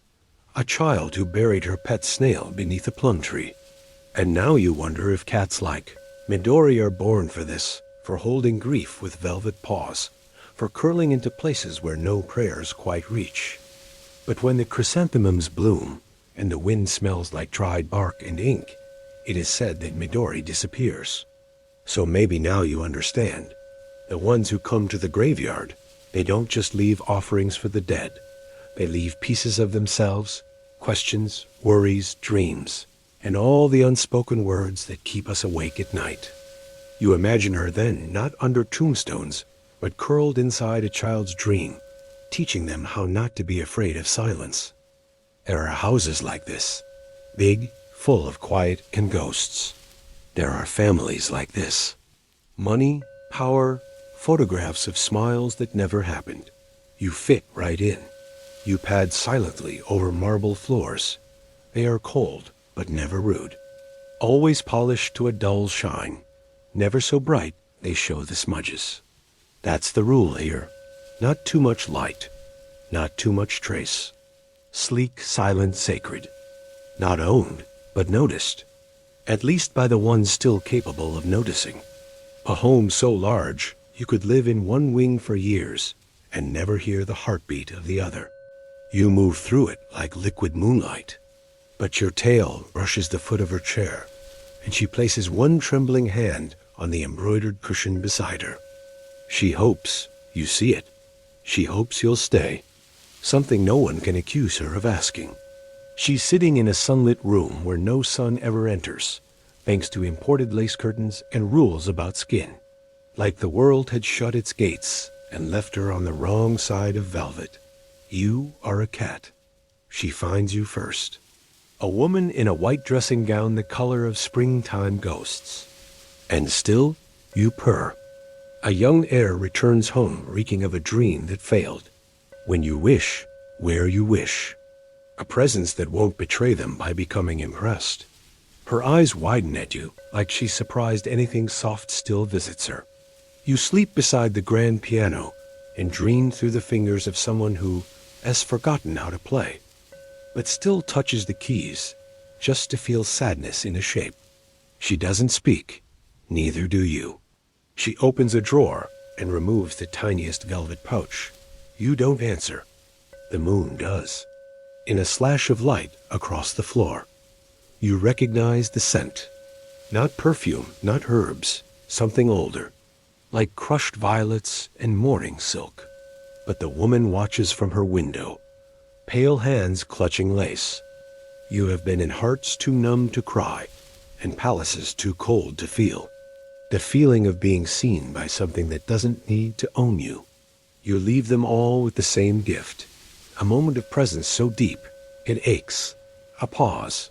a child who buried her pet snail beneath a plum tree. And now you wonder if cats like Midori are born for this, for holding grief with velvet paws, for curling into places where no prayers quite reach. But when the chrysanthemums bloom, and the wind smells like dried bark and ink, it is said that Midori disappears. So maybe now you understand. The ones who come to the graveyard, they don't just leave offerings for the dead. They leave pieces of themselves, questions, worries, dreams, and all the unspoken words that keep us awake at night. You imagine her then not under tombstones, but curled inside a child's dream, teaching them how not to be afraid of silence. There are houses like this, big, full of quiet and ghosts. There are families like this. Money, power, photographs of smiles that never happened. You fit right in. You pad silently over marble floors. They are cold, but never rude. Always polished to a dull shine. Never so bright they show the smudges. That's the rule here. Not too much light. Not too much trace. Sleek, silent, sacred. Not owned, but noticed. At least by the ones still capable of noticing. A home so large, you could live in one wing for years and never hear the heartbeat of the other. You move through it like liquid moonlight. But your tail brushes the foot of her chair, and she places one trembling hand on the embroidered cushion beside her. She hopes, you see it, she hopes you'll stay, something no one can accuse her of asking. She's sitting in a sunlit room where no sun ever enters, thanks to imported lace curtains and rules about skin. Like the world had shut its gates and left her on the wrong side of velvet. You are a cat. She finds you first. A woman in a white dressing gown the color of springtime ghosts. And still, you purr. A young heir returns home reeking of a dream that failed. When you wish, where you wish. A presence that won't betray them by becoming impressed. Her eyes widen at you, like she's surprised anything soft still visits her. You sleep beside the grand piano and dream through the fingers of someone who has forgotten how to play, but still touches the keys just to feel sadness in a shape. She doesn't speak, neither do you. She opens a drawer and removes the tiniest velvet pouch. You don't answer. The moon does. In a slash of light across the floor, you recognize the scent. Not perfume, not herbs, something older, like crushed violets and morning silk. But the woman watches from her window, pale hands clutching lace. You have been in hearts too numb to cry, and palaces too cold to feel. The feeling of being seen by something that doesn't need to own you. You leave them all with the same gift, a moment of presence so deep, it aches, a pause,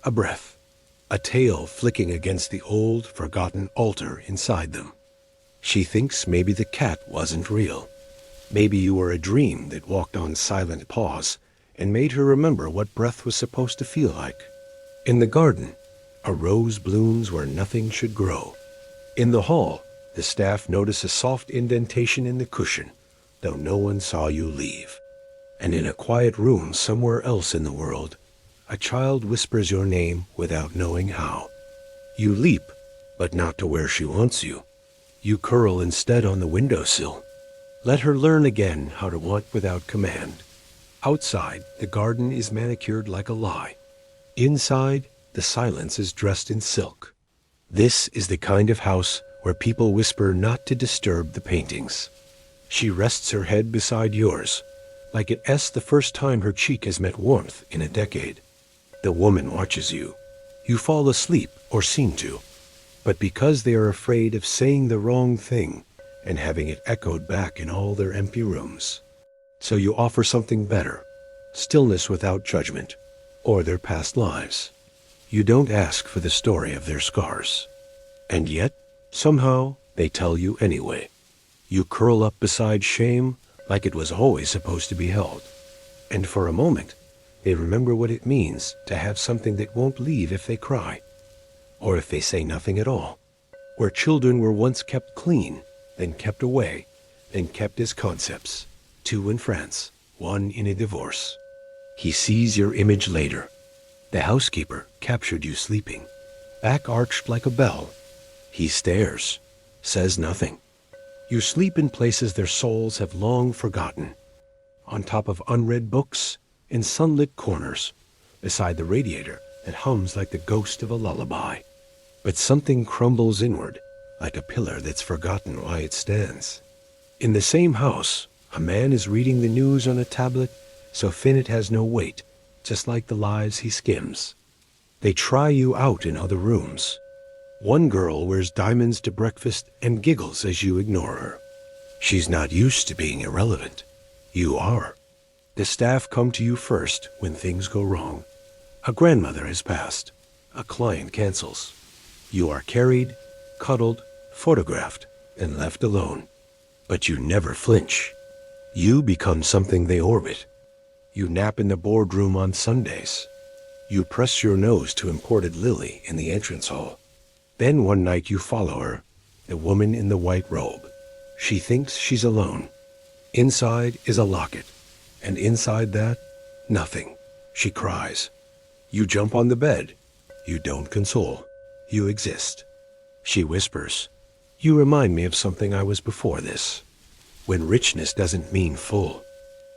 a breath, a tail flicking against the old, forgotten altar inside them. She thinks maybe the cat wasn't real. Maybe you were a dream that walked on silent paws and made her remember what breath was supposed to feel like. In the garden, a rose blooms where nothing should grow. In the hall, the staff notice a soft indentation in the cushion, though no one saw you leave. And in a quiet room somewhere else in the world, a child whispers your name without knowing how. You leap, but not to where she wants you. You curl instead on the windowsill. Let her learn again how to want without command. Outside, the garden is manicured like a lie. Inside, the silence is dressed in silk. This is the kind of house where people whisper not to disturb the paintings. She rests her head beside yours, like it is the first time her cheek has met warmth in a decade. The woman watches you. You fall asleep, or seem to. But because they are afraid of saying the wrong thing and having it echoed back in all their empty rooms. So you offer something better, stillness without judgment, or their past lives. You don't ask for the story of their scars. And yet, somehow, they tell you anyway. You curl up beside shame like it was always supposed to be held. And for a moment, they remember what it means to have something that won't leave if they cry, or if they say nothing at all. Where children were once kept clean, then kept away, then kept as concepts. 2 in France, 1 in a divorce. He sees your image later. The housekeeper captured you sleeping, back arched like a bell. He stares, says nothing. You sleep in places their souls have long forgotten, on top of unread books, in sunlit corners, beside the radiator that hums like the ghost of a lullaby. But something crumbles inward, like a pillar that's forgotten why it stands. In the same house, a man is reading the news on a tablet so thin it has no weight, just like the lives he skims. They try you out in other rooms. One girl wears diamonds to breakfast and giggles as you ignore her. She's not used to being irrelevant. You are. The staff come to you first when things go wrong. A grandmother has passed. A client cancels. You are carried, cuddled, photographed, and left alone. But you never flinch. You become something they orbit. You nap in the boardroom on Sundays. You press your nose to imported lily in the entrance hall. Then one night you follow her, the woman in the white robe. She thinks she's alone. Inside is a locket, and inside that, nothing. She cries. You jump on the bed. You don't console. You exist. She whispers, "You remind me of something I was before this." When richness doesn't mean full,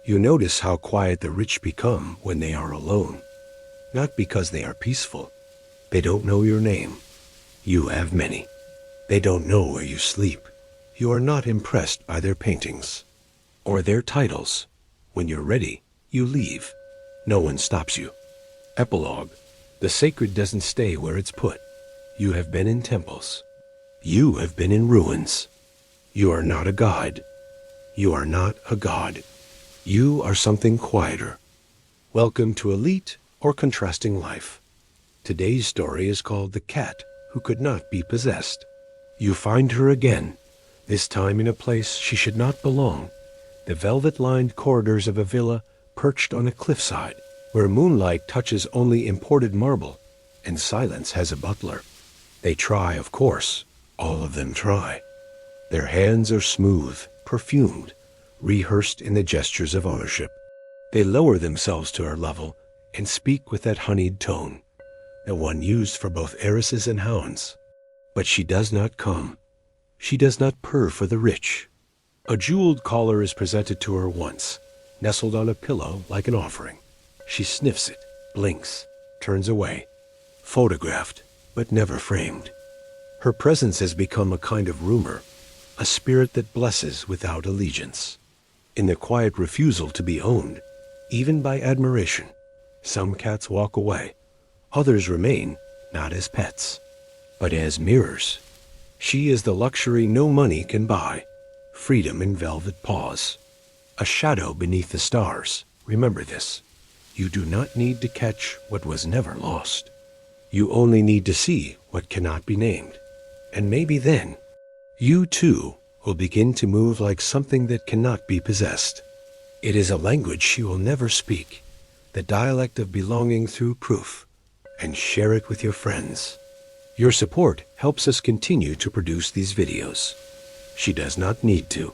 you notice how quiet the rich become when they are alone. Not because they are peaceful. They don't know your name. You have many. They don't know where you sleep. You are not impressed by their paintings or their titles. When you're ready, you leave. No one stops you. Epilogue. The sacred doesn't stay where it's put. You have been in temples. You have been in ruins. You are not a god. You are not a god. You are something quieter. Welcome to Elite or Contrasting Life. Today's story is called The Cat Who Could Not Be Possessed. You find her again, this time in a place she should not belong, the velvet-lined corridors of a villa perched on a cliffside, where moonlight touches only imported marble, and silence has a butler. They try, of course. All of them try. Their hands are smooth, perfumed, rehearsed in the gestures of ownership. They lower themselves to her level and speak with that honeyed tone, the one used for both heiresses and hounds. But she does not come. She does not purr for the rich. A jeweled collar is presented to her once, nestled on a pillow like an offering. She sniffs it, blinks, turns away. Photographed, but never framed. Her presence has become a kind of rumor, a spirit that blesses without allegiance. In the quiet refusal to be owned, even by admiration, some cats walk away. Others remain, not as pets, but as mirrors. She is the luxury no money can buy, freedom in velvet paws. A shadow beneath the stars. Remember this. You do not need to catch what was never lost. You only need to see what cannot be named. And maybe then, you too will begin to move like something that cannot be possessed. It is a language she will never speak, the dialect of belonging through proof, and share it with your friends. Your support helps us continue to produce these videos. She does not need to.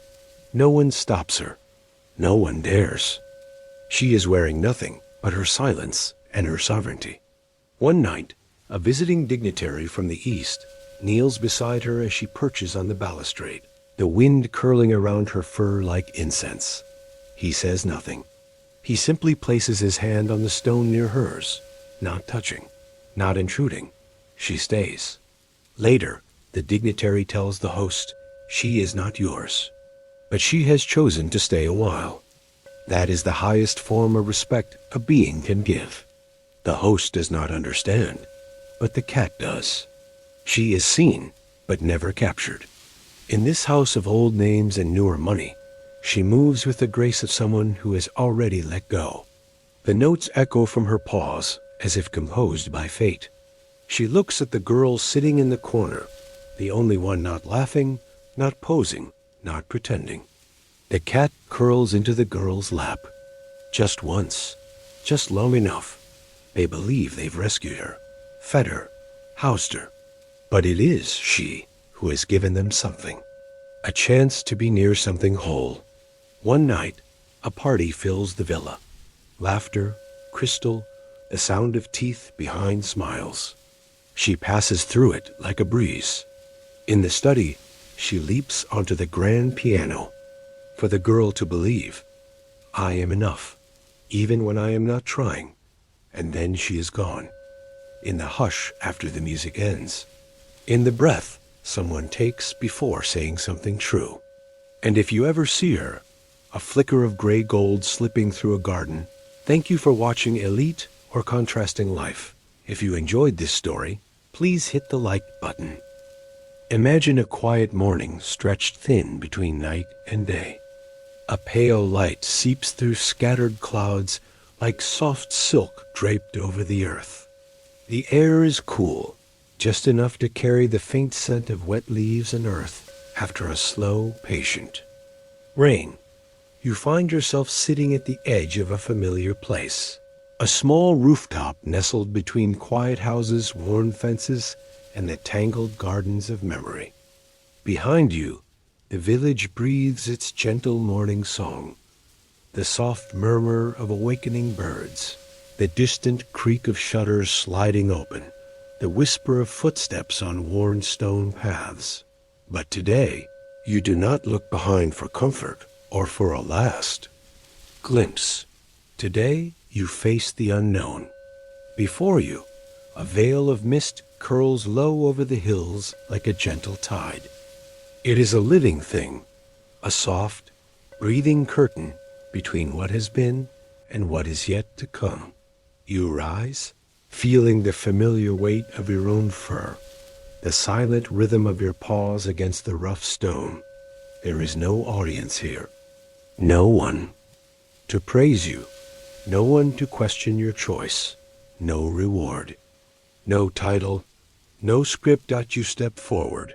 No one stops her. No one dares. She is wearing nothing but her silence and her sovereignty. One night, a visiting dignitary from the east kneels beside her as she perches on the balustrade, the wind curling around her fur like incense. He says nothing. He simply places his hand on the stone near hers, not touching, not intruding. She stays. Later, the dignitary tells the host, she is not yours, but she has chosen to stay a while. That is the highest form of respect a being can give. The host does not understand, but the cat does. She is seen, but never captured. In this house of old names and newer money, she moves with the grace of someone who has already let go. The notes echo from her paws, as if composed by fate. She looks at the girl sitting in the corner, the only one not laughing, not posing, not pretending. The cat curls into the girl's lap. Just once, just long enough. They believe they've rescued her, fed her, housed her. But it is she who has given them something, a chance to be near something whole. One night, a party fills the villa. Laughter, crystal, the sound of teeth behind smiles. She passes through it like a breeze. In the study, she leaps onto the grand piano for the girl to believe, I am enough, even when I am not trying. And then she is gone. In the hush after the music ends. In the breath someone takes before saying something true. And if you ever see her, a flicker of gray gold slipping through a garden, thank you for watching Elite or Contrasting Life. If you enjoyed this story, please hit the like button. Imagine a quiet morning stretched thin between night and day. A pale light seeps through scattered clouds like soft silk draped over the earth. The air is cool, just enough to carry the faint scent of wet leaves and earth after a slow, patient rain. You find yourself sitting at the edge of a familiar place. A small rooftop nestled between quiet houses, worn fences, and the tangled gardens of memory. Behind you, the village breathes its gentle morning song, the soft murmur of awakening birds, the distant creak of shutters sliding open, the whisper of footsteps on worn stone paths. But today, you do not look behind for comfort or for a last glimpse. Today, you face the unknown. Before you, A veil of mist curls low over the hills like a gentle tide. It is a living thing, a soft, breathing curtain between what has been and what is yet to come. You rise, feeling the familiar weight of your own fur, the silent rhythm of your paws against the rough stone. There is no audience here, no one to praise you, no one to question your choice, no reward, no title, no script. You step forward,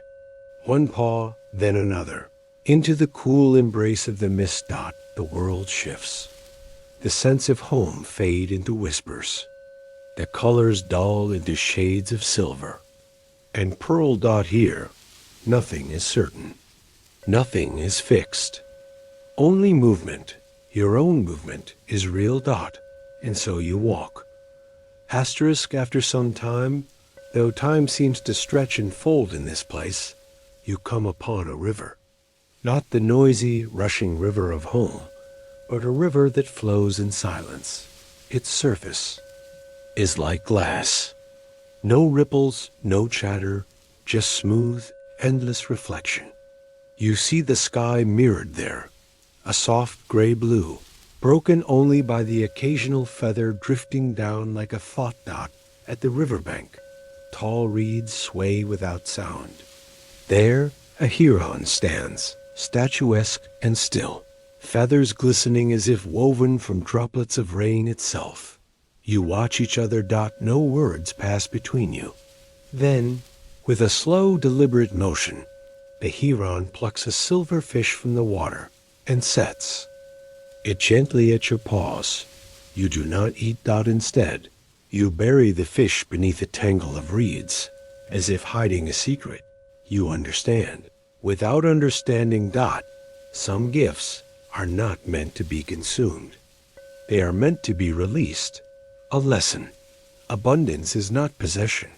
one paw, then another. Into the cool embrace of the mist. The world shifts. The sense of home fade into whispers. The colors dull into shades of silver. And pearl. Here, nothing is certain. Nothing is fixed. Only movement, your own movement, is real. And so you walk. Asterisk. After some time, though time seems to stretch and fold in this place, you come upon a river. Not the noisy, rushing river of home, but a river that flows in silence. Its surface is like glass. No ripples, no chatter, just smooth, endless reflection. You see the sky mirrored there, a soft gray blue, broken only by the occasional feather drifting down like a thought. At the riverbank, tall reeds sway without sound. There, a heron stands, statuesque and still, feathers glistening as if woven from droplets of rain itself. You watch each other. No words pass between you. Then, with a slow, deliberate motion, the heron plucks a silver fish from the water and sets it gently at your paws. You do not eat. Instead, you bury the fish beneath a tangle of reeds, as if hiding a secret. You understand. Without understanding. Some gifts are not meant to be consumed. They are meant to be released. A lesson. Abundance is not possession.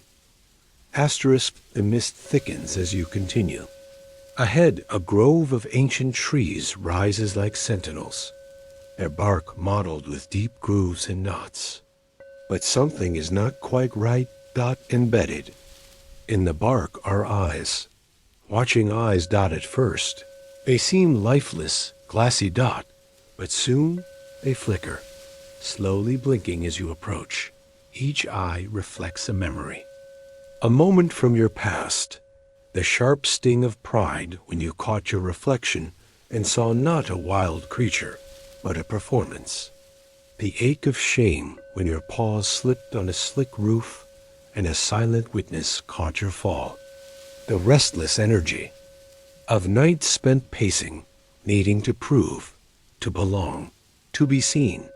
Asterisk. The mist thickens as you continue. Ahead, a grove of ancient trees rises like sentinels, their bark mottled with deep grooves and knots. But something is not quite right. Embedded in the bark are eyes. Watching eyes. At first, they seem lifeless, glassy. But soon they flicker, slowly blinking as you approach. Each eye reflects a memory. A moment from your past. The sharp sting of pride when you caught your reflection and saw not a wild creature, but a performance. The ache of shame when your paws slipped on a slick roof and a silent witness caught your fall. The restless energy of nights spent pacing, needing to prove, to belong, to be seen.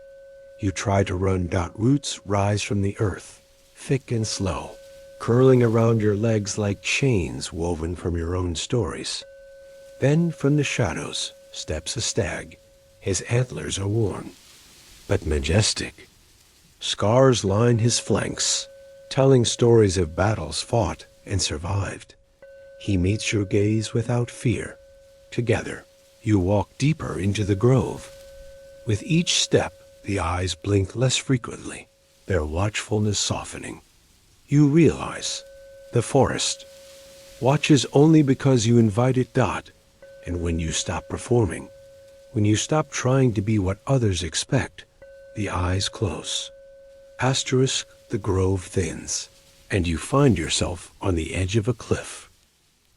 You try to run. Roots rise from the earth, thick and slow, curling around your legs like chains woven from your own stories. Then from the shadows steps a stag. His antlers are worn, but majestic. Scars line his flanks, telling stories of battles fought and survived. He meets your gaze without fear. Together, you walk deeper into the grove. With each step, the eyes blink less frequently, their watchfulness softening. You realize the forest watches only because you invite it. And when you stop performing, when you stop trying to be what others expect, the eyes close. Asterisk. The grove thins, and you find yourself on the edge of a cliff.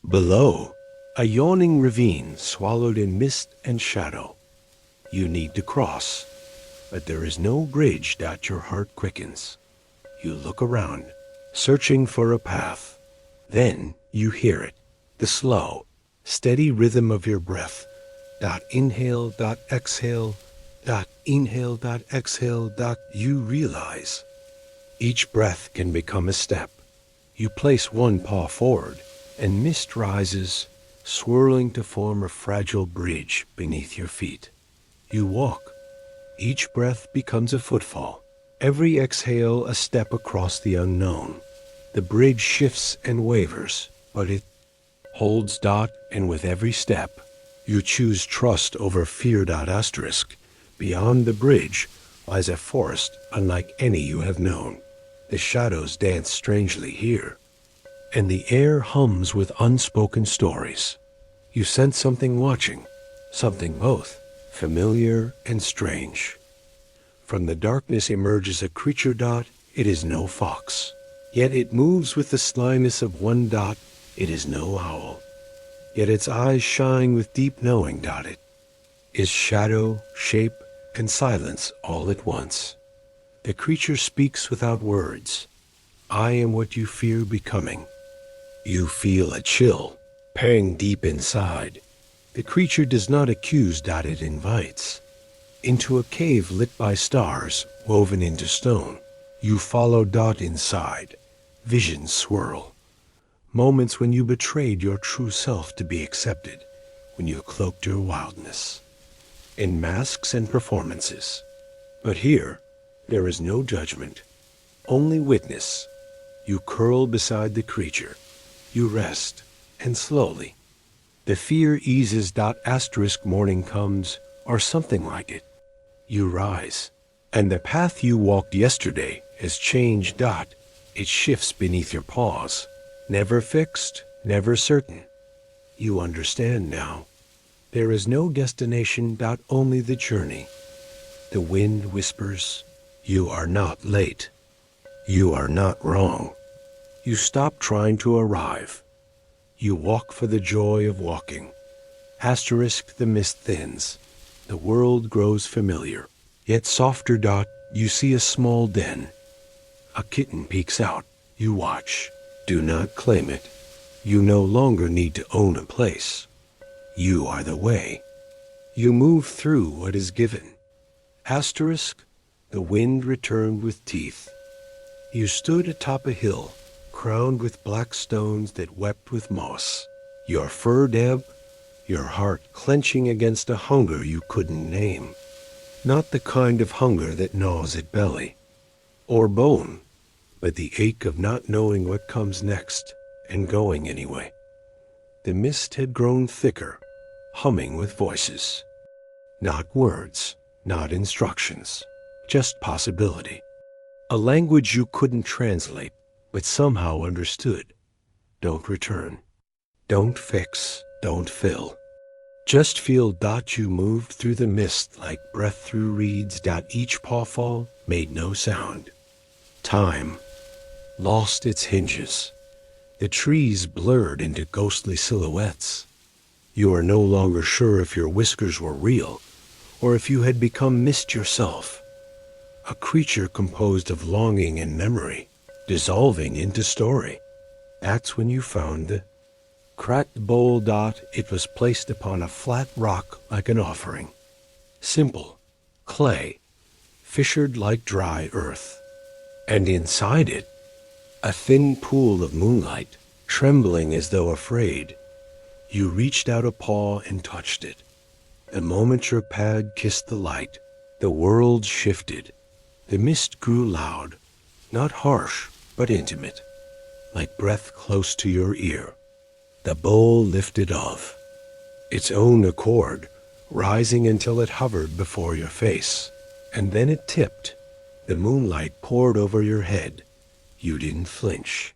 Below, a yawning ravine swallowed in mist and shadow. You need to cross, but there is no bridge. Your heart quickens. You look around, searching for a path. Then you hear it, the slow, steady rhythm of your breath. Inhale. Exhale. Inhale. Exhale. You realize each breath can become a step. You place one paw forward, and mist rises, swirling to form a fragile bridge beneath your feet. You walk. Each breath becomes a footfall. Every exhale a step across the unknown. The bridge shifts and wavers, but it holds. And with every step, you choose trust over fear. Asterisk. Beyond the bridge lies a forest unlike any you have known. The shadows dance strangely here, and the air hums with unspoken stories. You sense something watching, something both familiar and strange. From the darkness emerges a creature. It is no fox, yet it moves with the slyness of one. It is no owl, yet its eyes shine with deep knowing. It is shadow, shape, and silence all at once. The creature speaks without words. I am what you fear becoming. You feel a chill, pang deep inside. The creature does not accuse. It invites. Into a cave lit by stars, woven into stone. You follow. Inside. Visions swirl. Moments when you betrayed your true self to be accepted, when you cloaked your wildness in masks and performances. But here, there is no judgment, only witness. You curl beside the creature. You rest, and slowly, the fear eases. Morning comes, or something like it. You rise, and the path you walked yesterday has changed. It shifts beneath your paws, never fixed, never certain. You understand now. There is no destination. Only the journey. The wind whispers, you are not late. You are not wrong. You stop trying to arrive. You walk for the joy of walking. The mist thins. The world grows familiar, yet softer. You see a small den. A kitten peeks out. You watch. Do not claim it. You no longer need to own a place. You are the way. You move through what is given. The wind returned with teeth. You stood atop a hill, crowned with black stones that wept with moss. Your fur ebb, your heart clenching against a hunger you couldn't name. Not the kind of hunger that gnaws at belly or bone, but the ache of not knowing what comes next and going anyway. The mist had grown thicker, humming with voices. Not words, not instructions, just possibility. A language you couldn't translate, but somehow understood. Don't return. Don't fix. Don't fill. Just feel. You moved through the mist like breath through reeds. Each pawfall made no sound. Time lost its hinges. The trees blurred into ghostly silhouettes. You are no longer sure if your whiskers were real, or if you had become mist yourself. A creature composed of longing and memory, dissolving into story. That's when you found the cracked bowl. It was placed upon a flat rock like an offering. Simple, clay, fissured like dry earth. And inside it, a thin pool of moonlight, trembling as though afraid. You reached out a paw and touched it. The moment your pad kissed the light, the world shifted. The mist grew loud, not harsh, but intimate, like breath close to your ear. The bowl lifted of its own accord, rising until it hovered before your face. And then it tipped. The moonlight poured over your head. You didn't flinch.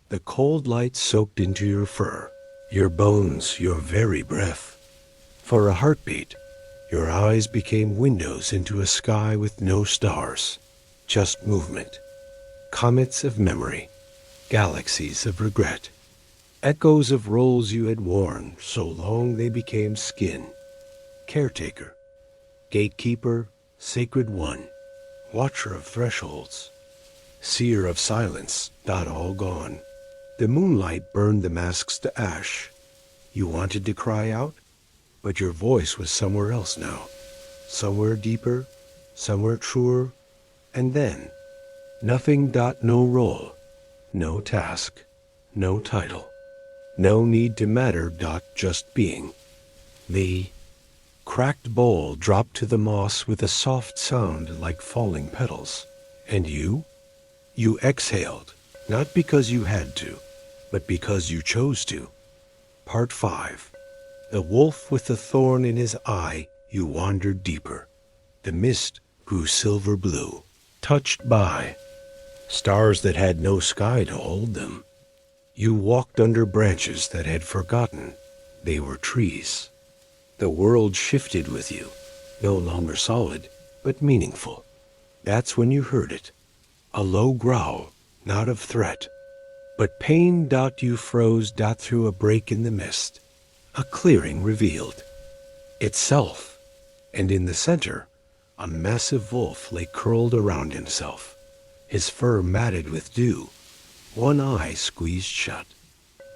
The cold light soaked into your fur, your bones, your very breath. For a heartbeat, your eyes became windows into a sky with no stars, just movement. Comets of memory, galaxies of regret, echoes of roles you had worn so long they became skin. Caretaker, gatekeeper, sacred one, watcher of thresholds, seer of silence, all gone. The moonlight burned the masks to ash. You wanted to cry out, but your voice was somewhere else now, somewhere deeper, somewhere truer. And then, nothing. No role, no task, no title, no need to matter. Just being. The cracked bowl dropped to the moss with a soft sound like falling petals. And you? You exhaled, not because you had to, but because you chose to. Part 5. The wolf with the thorn in his eye. You wandered deeper. The mist grew silver blue, touched by stars that had no sky to hold them. You walked under branches that had forgotten they were trees. The world shifted with you, no longer solid, but meaningful. That's when you heard it. A low growl, not of threat, but pain. You froze. Through a break in the mist. A clearing revealed itself, and in the center, a massive wolf lay curled around himself, his fur matted with dew, one eye squeezed shut.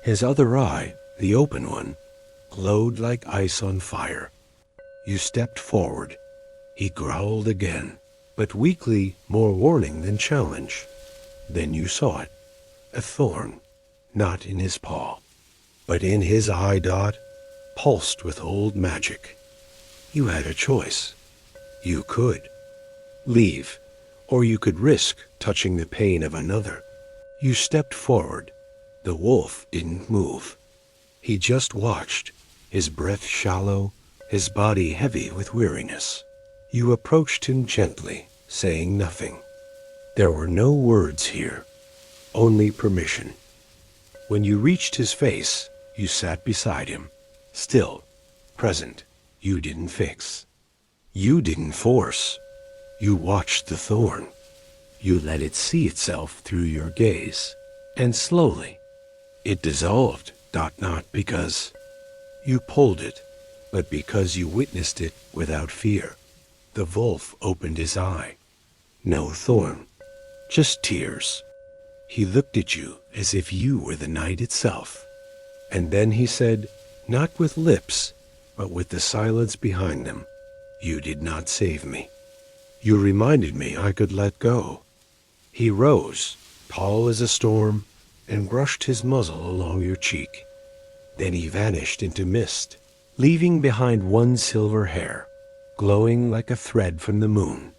His other eye, the open one, glowed like ice on fire. You stepped forward. He growled again, but weakly, more warning than challenge. Then you saw it, a thorn, not in his paw, but in his eye. Pulsed with old magic. You had a choice. You could leave, or you could risk touching the pain of another. You stepped forward. The wolf didn't move. He just watched, his breath shallow, his body heavy with weariness. You approached him gently, saying nothing. There were no words here, only permission. When you reached his face, you sat beside him, still, present. You didn't fix. You didn't force. You watched the thorn. You let it see itself through your gaze, and slowly, it dissolved. Not because you pulled it, but because you witnessed it without fear. The wolf opened his eye. No thorn, just tears. He looked at you as if you were the night itself. And then he said, not with lips, but with the silence behind them, you did not save me. You reminded me I could let go. He rose, tall as a storm, and brushed his muzzle along your cheek. Then he vanished into mist, leaving behind one silver hair, glowing like a thread from the moon.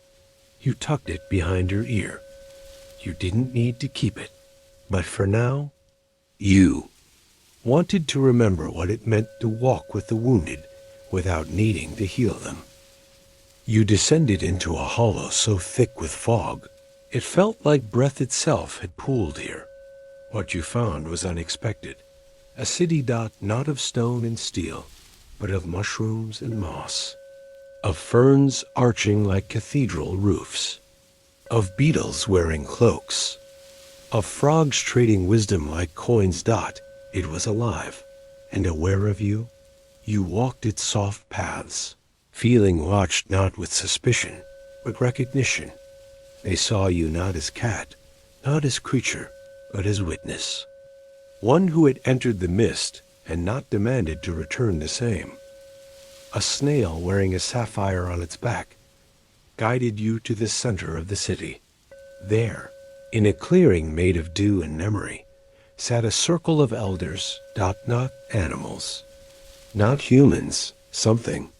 You tucked it behind your ear. You didn't need to keep it, but for now, you wanted to remember what it meant to walk with the wounded without needing to heal them. You descended into a hollow so thick with fog, it felt like breath itself had pooled here. What you found was unexpected. A city. Not of stone and steel, but of mushrooms and moss, of ferns arching like cathedral roofs, of beetles wearing cloaks, of frogs trading wisdom like coins. It was alive, and aware of you. You walked its soft paths, feeling watched not with suspicion, but recognition. They saw you not as cat, not as creature, but as witness. One who had entered the mist and not demanded to return the same. A snail wearing a sapphire on its back guided you to the center of the city. There, in a clearing made of dew and memory, sat a circle of elders. Not animals, not humans, something.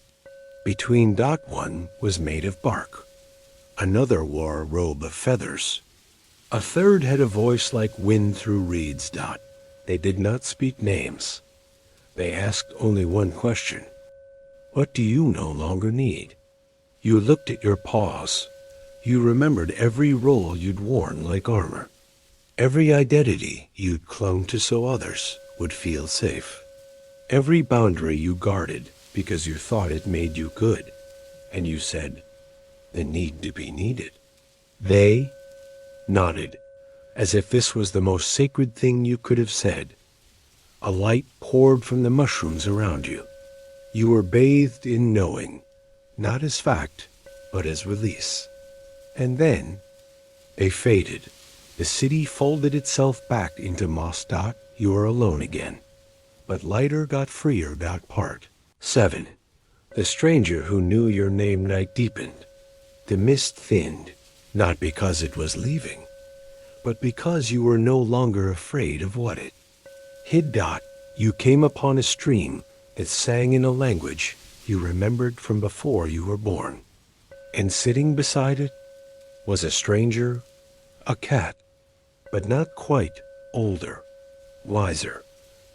Between. One was made of bark. Another wore a robe of feathers. A third had a voice like wind through reeds. They did not speak names. They asked only one question. What do you no longer need? You looked at your paws. You remembered every role you'd worn like armor. Every identity you'd clung to so others would feel safe. Every boundary you guarded because you thought it made you good. And you said, the need to be needed. They nodded, as if this was the most sacred thing you could have said. A light poured from the mushrooms around you. You were bathed in knowing, not as fact, but as release. And then they faded. The city folded itself back into moss. You were alone again, but lighter. Freer. Part 7. The stranger who knew your name. Night deepened. The mist thinned, not because it was leaving, but because you were no longer afraid of what it hid. You came upon a stream that sang in a language you remembered from before you were born. And sitting beside it was a stranger, a cat, but not quite, older, wiser,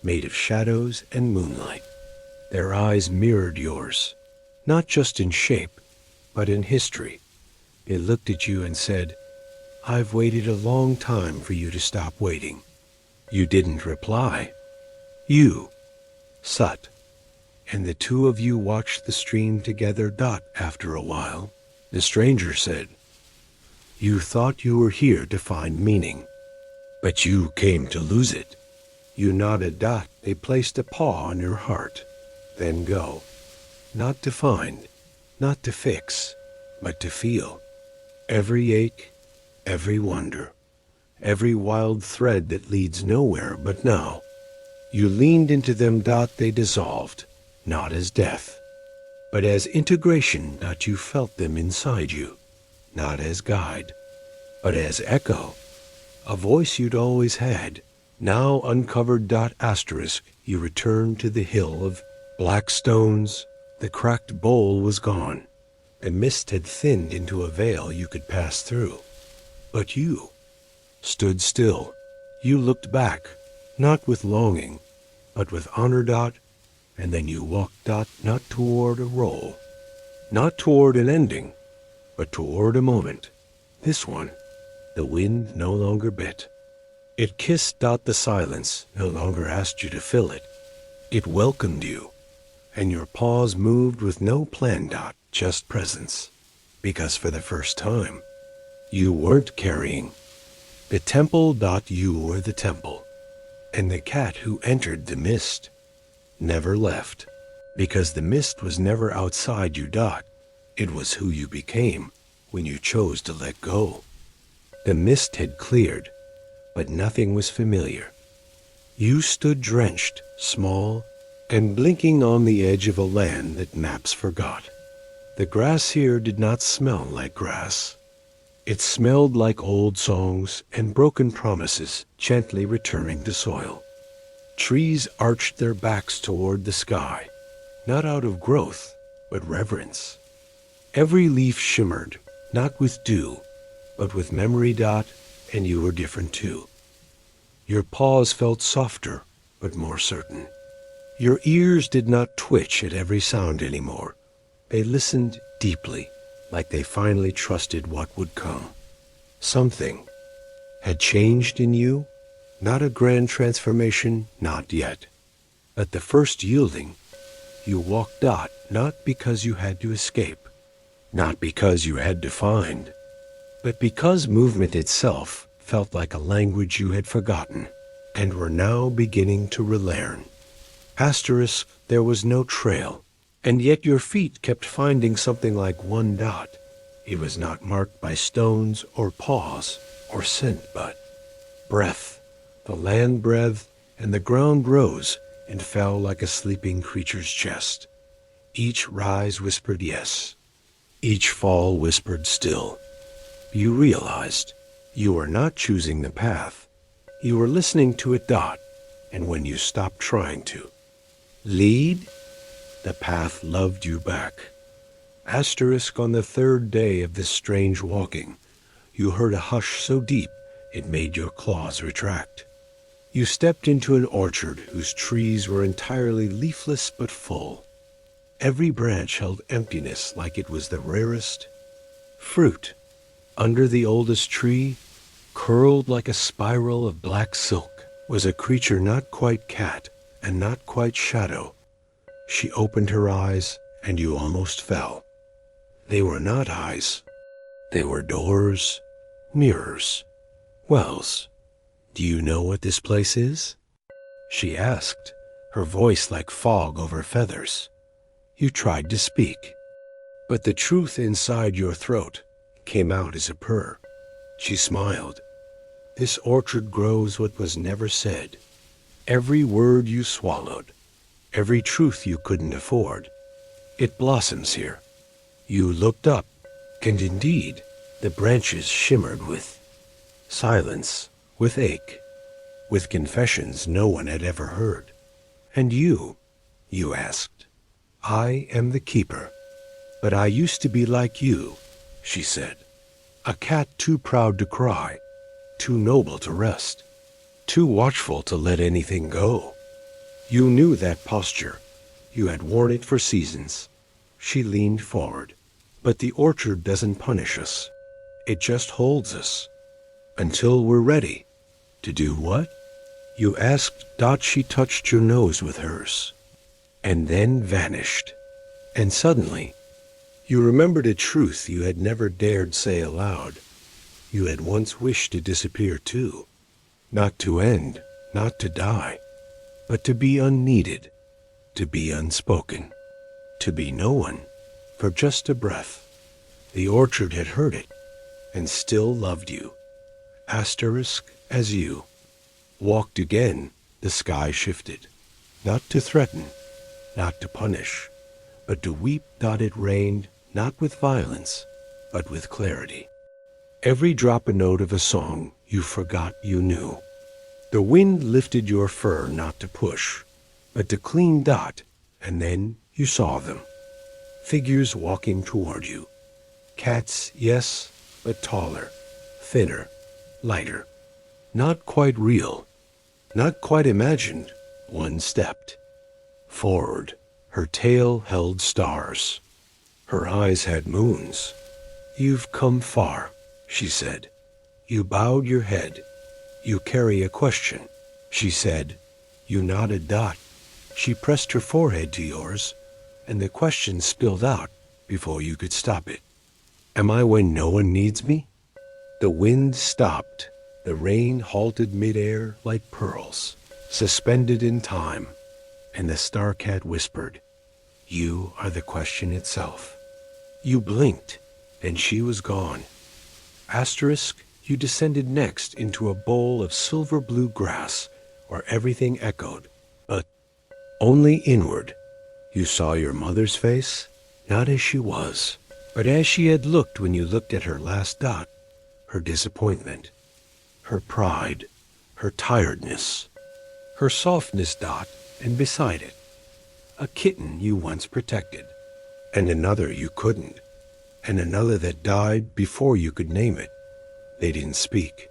made of shadows and moonlight. Their eyes mirrored yours, not just in shape, but in history. It looked at you and said, I've waited a long time for you to stop waiting. You didn't reply. You, Sut, and the two of you watched the stream together. After a while, the stranger said, you thought you were here to find meaning, but you came to lose it. You nodded. They placed a paw on your heart. Then go. Not to find, not to fix, but to feel. Every ache, every wonder, every wild thread that leads nowhere but now. You leaned into them. They dissolved, not as death, but as integration. You felt them inside you, not as guide, but as echo, a voice you'd always had, now uncovered. Asterisk, you returned to the hill of black stones. The cracked bowl was gone. The mist had thinned into a veil you could pass through. But you stood still. You looked back, not with longing, but with honor. And then you walked. Not toward a role, not toward an ending, but toward a moment. This one, the wind no longer bit. It kissed. The silence no longer asked you to fill it. It welcomed you, and your paws moved with no plan. Just presence, because for the first time, you weren't carrying the temple. You were the temple, and the cat who entered the mist never left, because the mist was never outside you. It was who you became when you chose to let go. The mist had cleared, but nothing was familiar. You stood drenched, small, and blinking on the edge of a land that maps forgot. The grass here did not smell like grass. It smelled like old songs and broken promises gently returning to soil. Trees arched their backs toward the sky, not out of growth, but reverence. Every leaf shimmered, not with dew, but with memory. And you were different too. Your paws felt softer, but more certain. Your ears did not twitch at every sound anymore. They listened deeply, like they finally trusted what would come. Something had changed in you, not a grand transformation, not yet. At the first yielding, you walked. Not because you had to escape, not because you had to find, but because movement itself felt like a language you had forgotten and were now beginning to relearn. Asterisk, there was no trail, and yet your feet kept finding something like one. It was not marked by stones or paws or scent, but breath. The land breathed, and the ground rose and fell like a sleeping creature's chest. Each rise whispered yes. Each fall whispered still. You realized you were not choosing the path. You were listening to it. And when you stopped trying to lead, the path loved you back. Asterisk, on the third day of this strange walking, you heard a hush so deep it made your claws retract. You stepped into an orchard whose trees were entirely leafless but full. Every branch held emptiness like it was the rarest fruit. Under the oldest tree, curled like a spiral of black silk, was a creature not quite cat and not quite shadow. She opened her eyes, and you almost fell. They were not eyes. They were doors, mirrors, wells. Do you know what this place is? She asked, her voice like fog over feathers. You tried to speak, but the truth inside your throat came out as a purr. She smiled. This orchard grows what was never said. Every word you swallowed, every truth you couldn't afford, it blossoms here. You looked up, and indeed, the branches shimmered with silence, with ache, with confessions no one had ever heard. And you asked. I am the keeper, but I used to be like you, she said. A cat too proud to cry, too noble to rest, too watchful to let anything go. You knew that posture. You had worn it for seasons. She leaned forward. But the orchard doesn't punish us. It just holds us. Until we're ready. To do what? You asked. She touched your nose with hers, and then vanished. And suddenly, you remembered a truth you had never dared say aloud. You had once wished to disappear too. Not to end, not to die, but to be unneeded, to be unspoken, to be no one, for just a breath. The orchard had heard it, and still loved you. Asterisk as you walked again, the sky shifted, not to threaten, not to punish, but to weep. It rained, not with violence, but with clarity. Every drop a note of a song you forgot you knew. The wind lifted your fur not to push, but to clean. And then you saw them. Figures walking toward you. Cats, yes, but taller, thinner, lighter. Not quite real, not quite imagined. One stepped forward. Her tail held stars. Her eyes had moons. You've come far, she said. You bowed your head. You carry a question, she said. You nodded. She pressed her forehead to yours, and the question spilled out before you could stop it. Am I when no one needs me? The wind stopped. The rain halted midair like pearls, suspended in time, and the starcat whispered, you are the question itself. You blinked, and she was gone. Asterisk, you descended next into a bowl of silver blue grass where everything echoed, but only inward. You saw your mother's face, not as she was, but as she had looked when you looked at her last. Her disappointment, her pride, her tiredness, her softness. And beside it, a kitten you once protected, and another you couldn't, and another that died before you could name it. They didn't speak.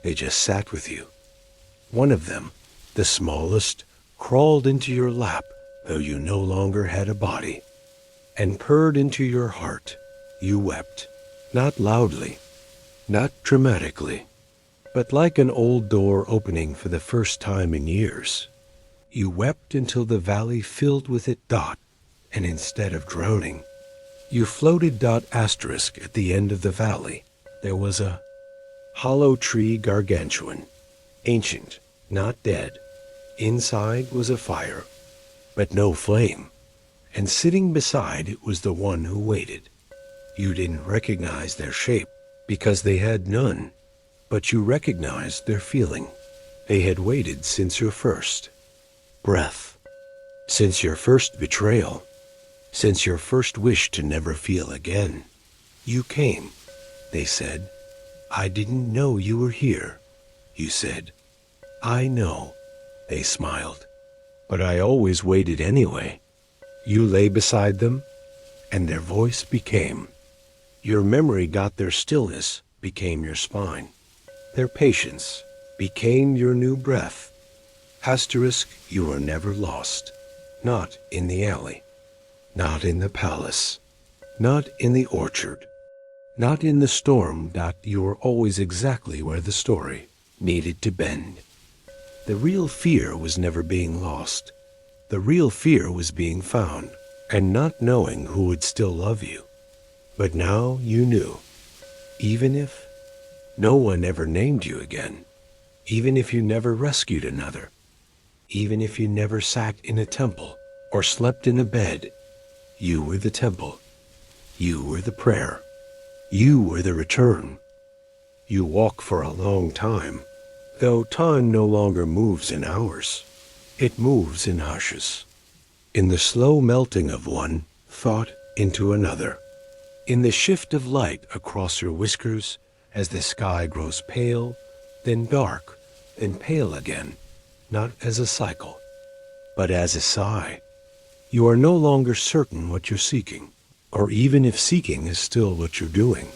They just sat with you. One of them, the smallest, crawled into your lap, though you no longer had a body, and purred into your heart. You wept, not loudly, not dramatically, but like an old door opening for the first time in years. You wept until the valley filled with it. And instead of drowning, you floated. Asterisk at the end of the valley, there was a hollow tree, gargantuan, ancient, not dead. Inside was a fire, but no flame, and sitting beside it was the one who waited. You didn't recognize their shape because they had none, but you recognized their feeling. They had waited since your first breath, since your first betrayal, since your first wish to never feel again. You came, they said. I didn't know you were here, you said. I know, they smiled, but I always waited anyway. You lay beside them, and their voice became. Your memory. Their stillness became your spine. Their patience became your new breath. Asterisk, you were never lost. Not in the alley. Not in the palace. Not in the orchard. Not in the storm. You were always exactly where the story needed to bend. The real fear was never being lost. The real fear was being found, and not knowing who would still love you. But now you knew. Even if no one ever named you again, even if you never rescued another, even if you never sat in a temple or slept in a bed, you were the temple. You were the prayer. You were the return. You walk for a long time, though time no longer moves in hours. It moves in hushes, in the slow melting of one thought into another, in the shift of light across your whiskers as the sky grows pale, then dark, then pale again, not as a cycle, but as a sigh. You are no longer certain what you're seeking, or even if seeking is still what you're doing.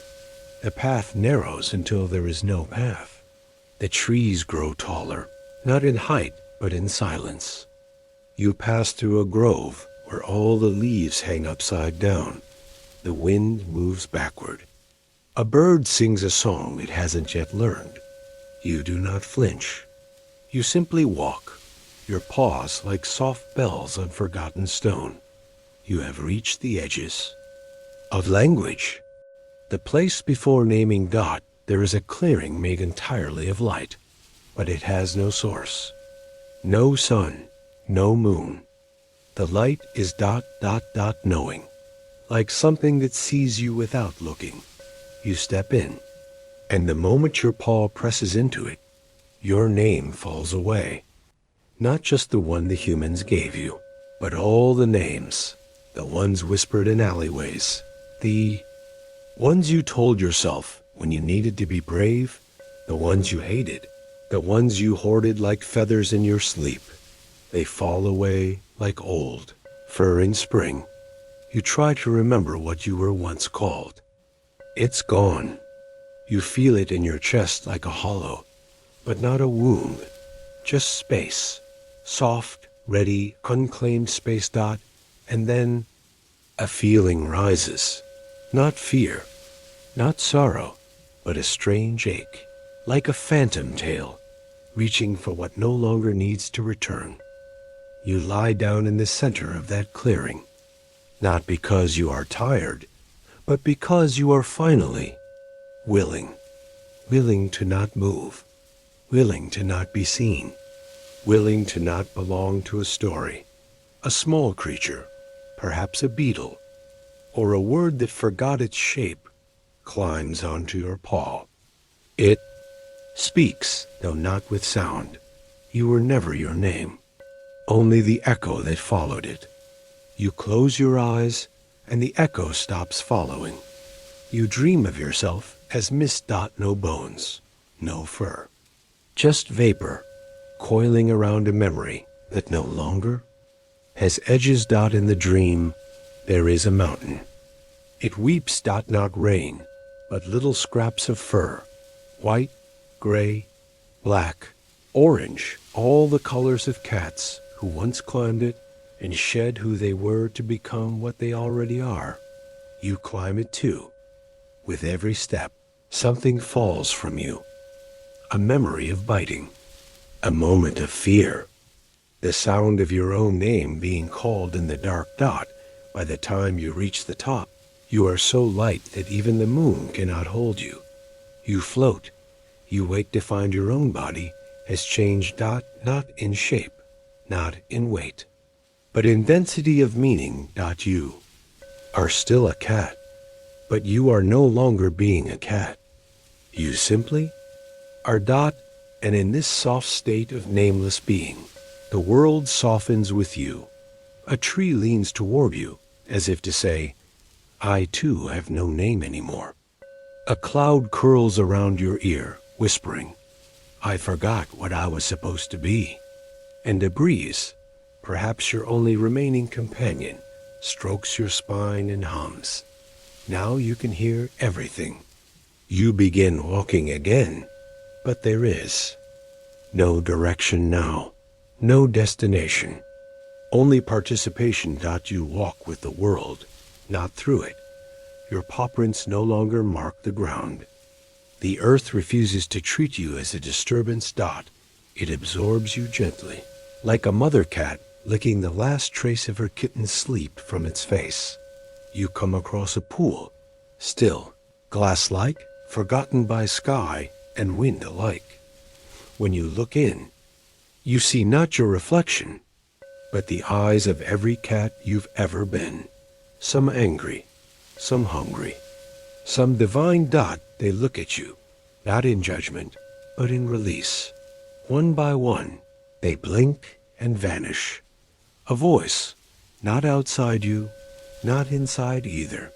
The path narrows until there is no path. The trees grow taller, not in height, but in silence. You pass through a grove where all the leaves hang upside down. The wind moves backward. A bird sings a song it hasn't yet learned. You do not flinch. You simply walk, your paws like soft bells on forgotten stone. You have reached the edges of language. The place before naming Dot, there is a clearing made entirely of light, but it has no source. No sun, no moon. The light is ... knowing, like something that sees you without looking. You step in, and the moment your paw presses into it, your name falls away. Not just the one the humans gave you, but all the names, the ones whispered in alleyways, the ones you told yourself when you needed to be brave, the ones you hated, the ones you hoarded like feathers in your sleep. They fall away like old fur in spring. You try to remember what you were once called. It's gone. You feel it in your chest like a hollow, but not a wound, just space. Soft, ready, unclaimed space. And then a feeling rises. Not fear, not sorrow, but a strange ache, like a phantom tale, reaching for what no longer needs to return. You lie down in the center of that clearing, not because you are tired, but because you are finally willing to not move, willing to not be seen, willing to not belong to a story, a small creature, perhaps a beetle, or a word that forgot its shape, climbs onto your paw. It speaks, though not with sound. You were never your name, only the echo that followed it. You close your eyes, and the echo stops following. You dream of yourself as Miss Dot No Bones, no fur. Just vapor, coiling around a memory that no longer has edges. In the dream, there is a mountain. It weeps. Not rain, but little scraps of fur, white, gray, black, orange, all the colors of cats who once climbed it and shed who they were to become what they already are. You climb it too. With every step, something falls from you. A memory of biting, a moment of fear, the sound of your own name being called in the dark. By the time you reach the top, you are so light that even the moon cannot hold you. You float. You wake to find your own body has changed. Not in shape, not in weight, but in density of meaning. You are still a cat, but you are no longer being a cat. You simply are. And in this soft state of nameless being, the world softens with you. A tree leans toward you, as if to say, I too have no name anymore. A cloud curls around your ear, whispering, I forgot what I was supposed to be. And a breeze, perhaps your only remaining companion, strokes your spine and hums. Now you can hear everything. You begin walking again, but there is no direction now, no destination, only participation. You walk with the world, not through it. Your paw prints no longer mark the ground. The earth refuses to treat you as a disturbance. It absorbs you gently, like a mother cat licking the last trace of her kitten's sleep from its face. You come across a pool, still, glass-like, forgotten by sky and wind alike. When you look in, you see not your reflection, but the eyes of every cat you've ever been. Some angry, some hungry, some divine. They look at you, not in judgment, but in release. One by one, they blink and vanish. A voice, not outside you, not inside either,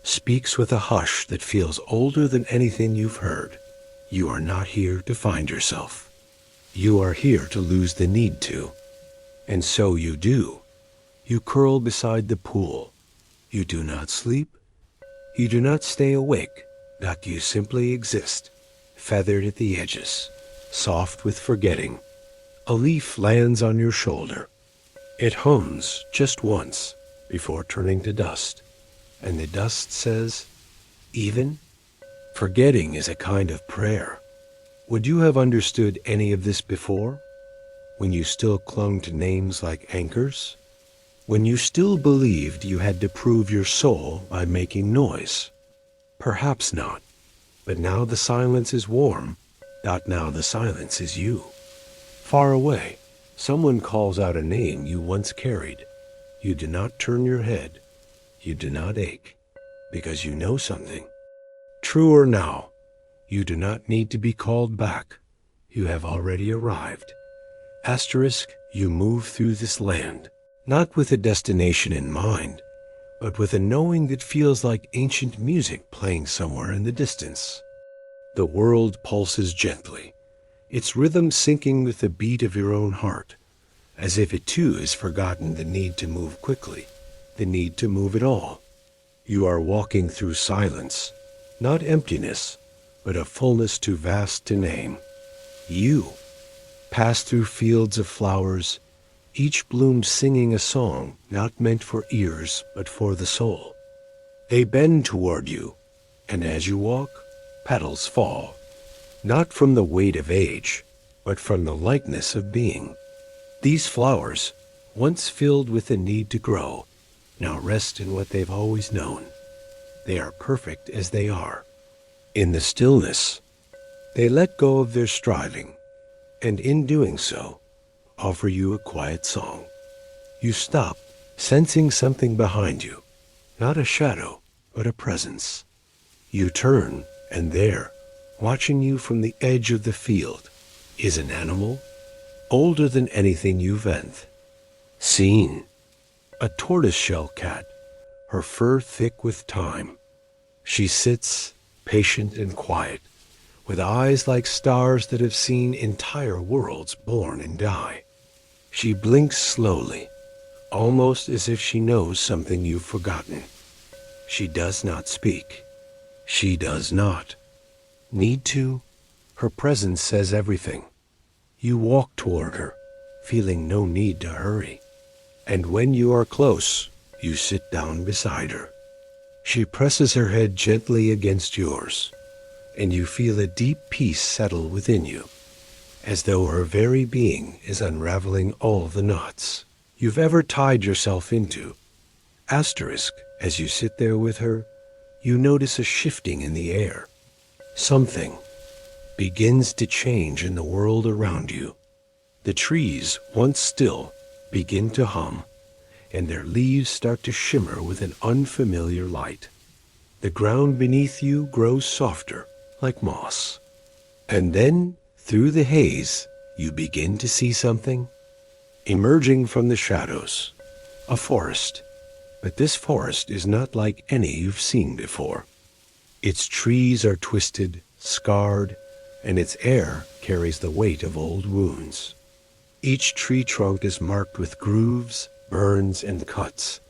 speaks with a hush that feels older than anything you've heard. You are not here to find yourself. You are here to lose the need to. And so you do. You curl beside the pool. You do not sleep. You do not stay awake. You simply exist, feathered at the edges, soft with forgetting. A leaf lands on your shoulder. It hums just once before turning to dust. And the dust says, even? Forgetting is a kind of prayer. Would you have understood any of this before? When you still clung to names like anchors? When you still believed you had to prove your soul by making noise? Perhaps not. But now the silence is warm. Not now the silence is you. Far away, someone calls out a name you once carried. You do not turn your head. You do not ache, because you know something. True or now, you do not need to be called back. You have already arrived. Asterisk, you move through this land, not with a destination in mind, but with a knowing that feels like ancient music playing somewhere in the distance. The world pulses gently, its rhythm syncing with the beat of your own heart, as if it too has forgotten the need to move quickly, the need to move at all. You are walking through silence, not emptiness, but a fullness too vast to name. You pass through fields of flowers, each bloom singing a song not meant for ears but for the soul. They bend toward you, and as you walk, petals fall, not from the weight of age, but from the lightness of being. These flowers, once filled with the need to grow, now rest in what they've always known. They are perfect as they are. In the stillness, they let go of their striving, and in doing so, offer you a quiet song. You stop, sensing something behind you, not a shadow, but a presence. You turn, and there, watching you from the edge of the field, is an animal older than anything you've seen. A tortoiseshell cat, her fur thick with time. She sits, patient and quiet, with eyes like stars that have seen entire worlds born and die. She blinks slowly, almost as if she knows something you've forgotten. She does not speak. She does not need to. Her presence says everything. You walk toward her, feeling no need to hurry. And when you are close, you sit down beside her. She presses her head gently against yours, and you feel a deep peace settle within you, as though her very being is unraveling all the knots you've ever tied yourself into. Asterisk, as you sit there with her, you notice a shifting in the air. Something begins to change in the world around you. The trees, once still, begin to hum, and their leaves start to shimmer with an unfamiliar light. The ground beneath you grows softer, like moss. And then, through the haze, you begin to see something emerging from the shadows. A forest. But this forest is not like any you've seen before. Its trees are twisted, scarred, and its air carries the weight of old wounds. Each tree trunk is marked with grooves, burns, and cuts,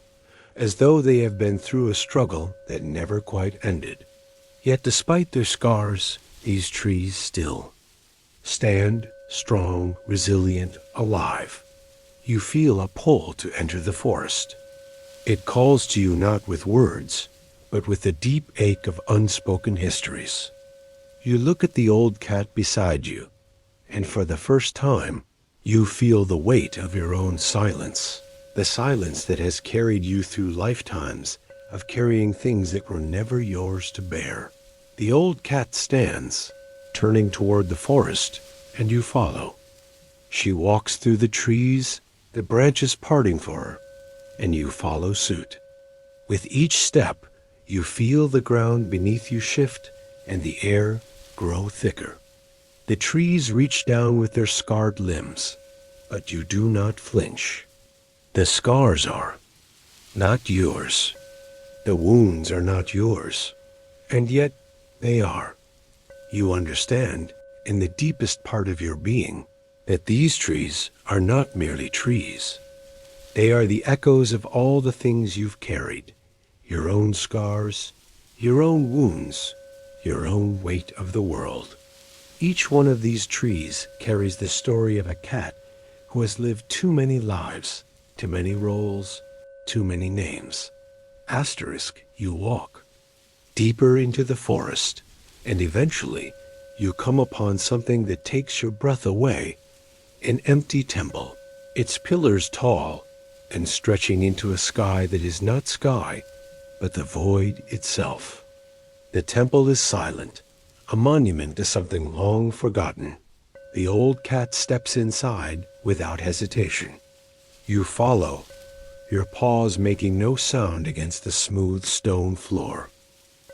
as though they have been through a struggle that never quite ended. Yet despite their scars, these trees still stand, strong, resilient, alive. You feel a pull to enter the forest. It calls to you not with words, but with the deep ache of unspoken histories. You look at the old cat beside you, and for the first time, you feel the weight of your own silence, the silence that has carried you through lifetimes of carrying things that were never yours to bear. The old cat stands, turning toward the forest, and you follow. She walks through the trees, the branches parting for her, and you follow suit. With each step, you feel the ground beneath you shift and the air grow thicker. The trees reach down with their scarred limbs, but you do not flinch. The scars are not yours. The wounds are not yours, and yet they are. You understand, in the deepest part of your being, that these trees are not merely trees. They are the echoes of all the things you've carried, your own scars, your own wounds, your own weight of the world. Each one of these trees carries the story of a cat who has lived too many lives, too many roles, too many names. Asterisk, you walk deeper into the forest, and eventually you come upon something that takes your breath away. An empty temple, its pillars tall and stretching into a sky that is not sky, but the void itself. The temple is silent, a monument to something long forgotten. The old cat steps inside without hesitation. You follow, your paws making no sound against the smooth stone floor.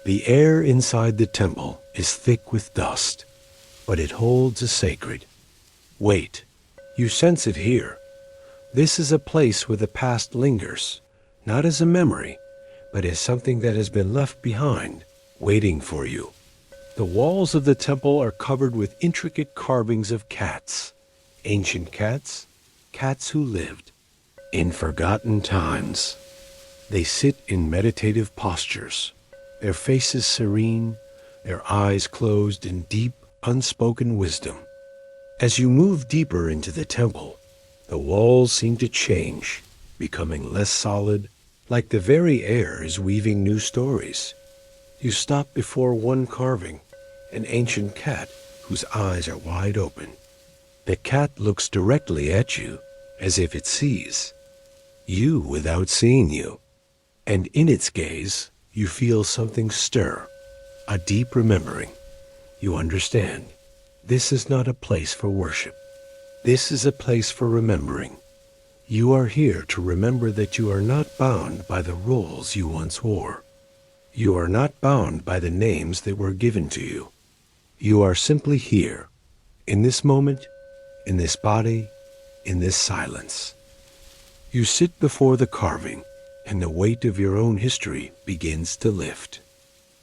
The air inside the temple is thick with dust, but it holds a sacred. Wait, you sense it here. This is a place where the past lingers, not as a memory, but as something that has been left behind, waiting for you. The walls of the temple are covered with intricate carvings of cats, ancient cats, cats who lived in forgotten times. They sit in meditative postures, their faces serene, their eyes closed in deep, unspoken wisdom. As you move deeper into the temple, the walls seem to change, becoming less solid, like the very air is weaving new stories. You stop before one carving, an ancient cat whose eyes are wide open. The cat looks directly at you, as if it sees you without seeing you. And in its gaze, you feel something stir, a deep remembering. You understand, this is not a place for worship. This is a place for remembering. You are here to remember that you are not bound by the roles you once wore. You are not bound by the names that were given to you. You are simply here, in this moment, in this body, in this silence. You sit before the carving, and the weight of your own history begins to lift.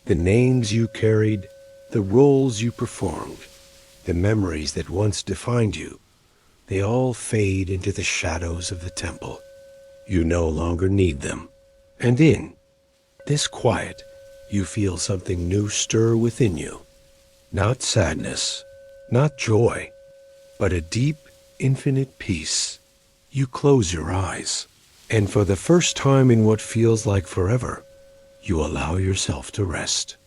The names you carried, the roles you performed, the memories that once defined you, they all fade into the shadows of the temple. You no longer need them. And in this quiet, you feel something new stir within you. Not sadness, not joy, but a deep, infinite peace. You close your eyes, and for the first time in what feels like forever, you allow yourself to rest.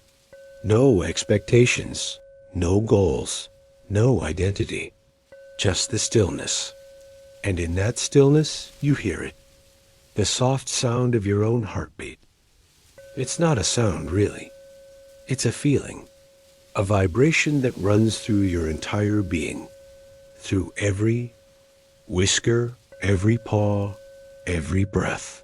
No expectations, no goals, no identity, just the stillness. And in that stillness, you hear it, the soft sound of your own heartbeat. It's not a sound, really. It's a feeling, a vibration that runs through your entire being, through every whisker, every paw, every breath.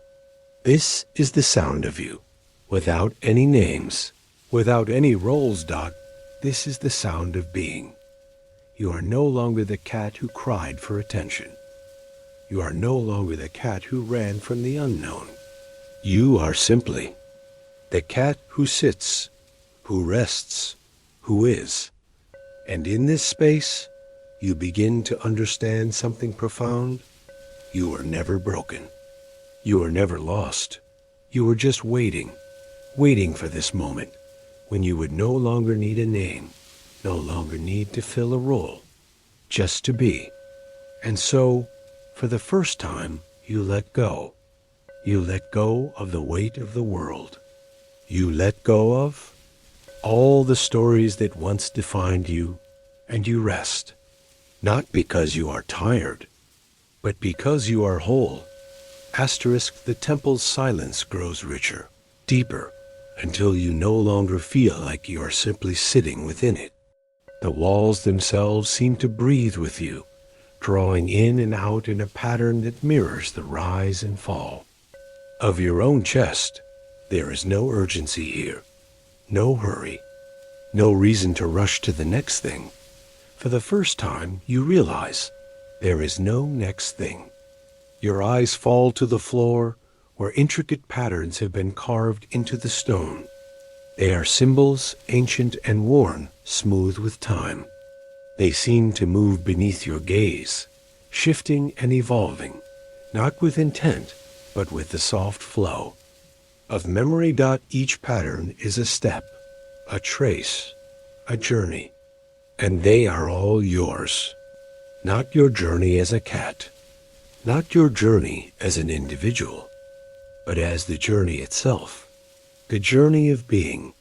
This is the sound of you, without any names, without any roles, Doc. This is the sound of being. You are no longer the cat who cried for attention. You are no longer the cat who ran from the unknown. You are simply the cat who sits, who rests, who is. And in this space, you begin to understand something profound. You were never broken. You were never lost. You were just waiting for this moment when you would no longer need a name, no longer need to fill a role, just to be. And so, for the first time, you let go. You let go of the weight of the world. You let go of all the stories that once defined you, and you rest. Not because you are tired, but because you are whole. Asterisk, the temple's silence grows richer, deeper, until you no longer feel like you are simply sitting within it. The walls themselves seem to breathe with you, drawing in and out in a pattern that mirrors the rise and fall of your own chest. There is no urgency here, no hurry, no reason to rush to the next thing. For the first time, you realize there is no next thing. Your eyes fall to the floor where intricate patterns have been carved into the stone. They are symbols, ancient and worn, smooth with time. They seem to move beneath your gaze, shifting and evolving, not with intent, but with the soft flow of memory. Each pattern is a step, a trace, a journey, and they are all yours. Not your journey as a cat, not your journey as an individual, but as the journey itself, the journey of being.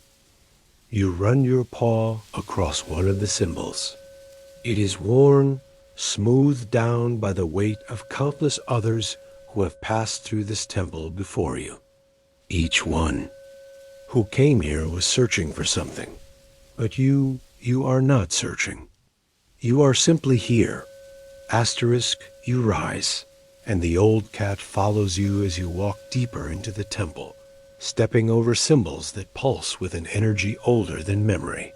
You run your paw across one of the symbols. It is worn, smoothed down by the weight of countless others who have passed through this temple before you. Each one who came here was searching for something. But you are not searching. You are simply here. Asterisk, you rise, and the old cat follows you as you walk deeper into the temple, stepping over symbols that pulse with an energy older than memory.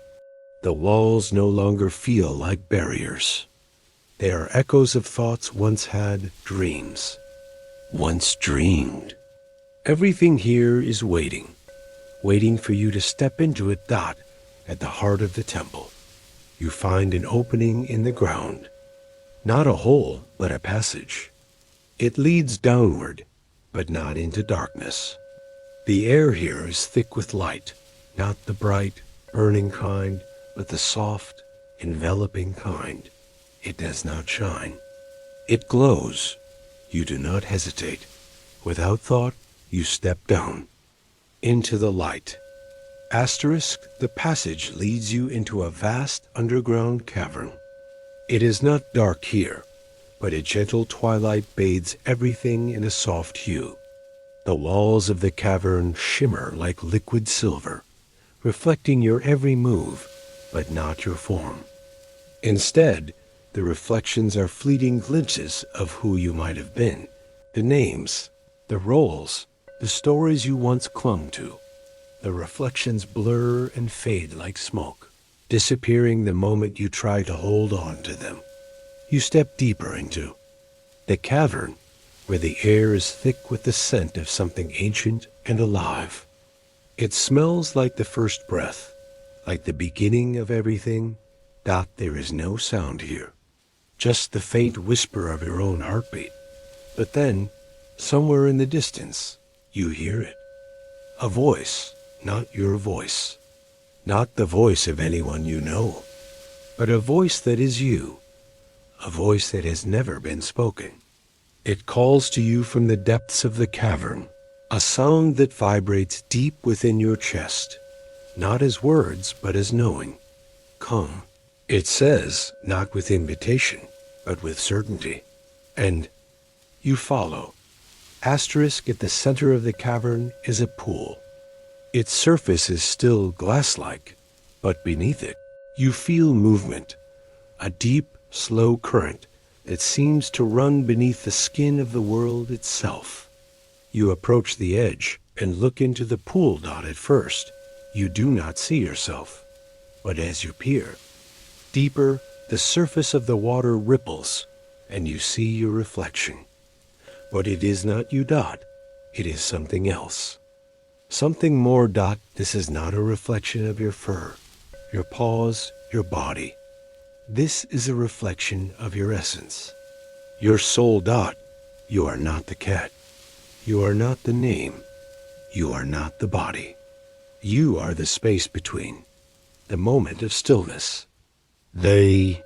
The walls no longer feel like barriers. They are echoes of thoughts once had, dreams. Once dreamed. Everything here is waiting for you to step into it. At the heart of the temple, you find an opening in the ground. Not a hole, but a passage. It leads downward, but not into darkness. The air here is thick with light, not the bright, burning kind, but the soft, enveloping kind. It does not shine. It glows. You do not hesitate. Without thought, you step down into the light. Asterisk, the passage leads you into a vast underground cavern. It is not dark here, but a gentle twilight bathes everything in a soft hue. The walls of the cavern shimmer like liquid silver, reflecting your every move, but not your form. Instead, the reflections are fleeting glimpses of who you might have been, the names, the roles, the stories you once clung to. The reflections blur and fade like smoke, disappearing the moment you try to hold on to them. You step deeper into the cavern, where the air is thick with the scent of something ancient and alive. It smells like the first breath, like the beginning of everything. There is no sound here, just the faint whisper of your own heartbeat. But then, somewhere in the distance, you hear it. A voice, not your voice. Not the voice of anyone you know, but a voice that is you. A voice that has never been spoken. It calls to you from the depths of the cavern, a sound that vibrates deep within your chest, not as words, but as knowing. Come. It says, not with invitation, but with certainty. And you follow. Asterisk, at the center of the cavern is a pool. Its surface is still glass-like, but beneath it, you feel movement, a deep, slow current that seems to run beneath the skin of the world itself. You approach the edge and look into the pool. At first, you do not see yourself, but as you peer deeper, the surface of the water ripples, and you see your reflection. But it is not you. It is something else. Something more. This is not a reflection of your fur, your paws, your body. This is a reflection of your essence. Your soul. You are not the cat. You are not the name. You are not the body. You are the space between, the moment of stillness. The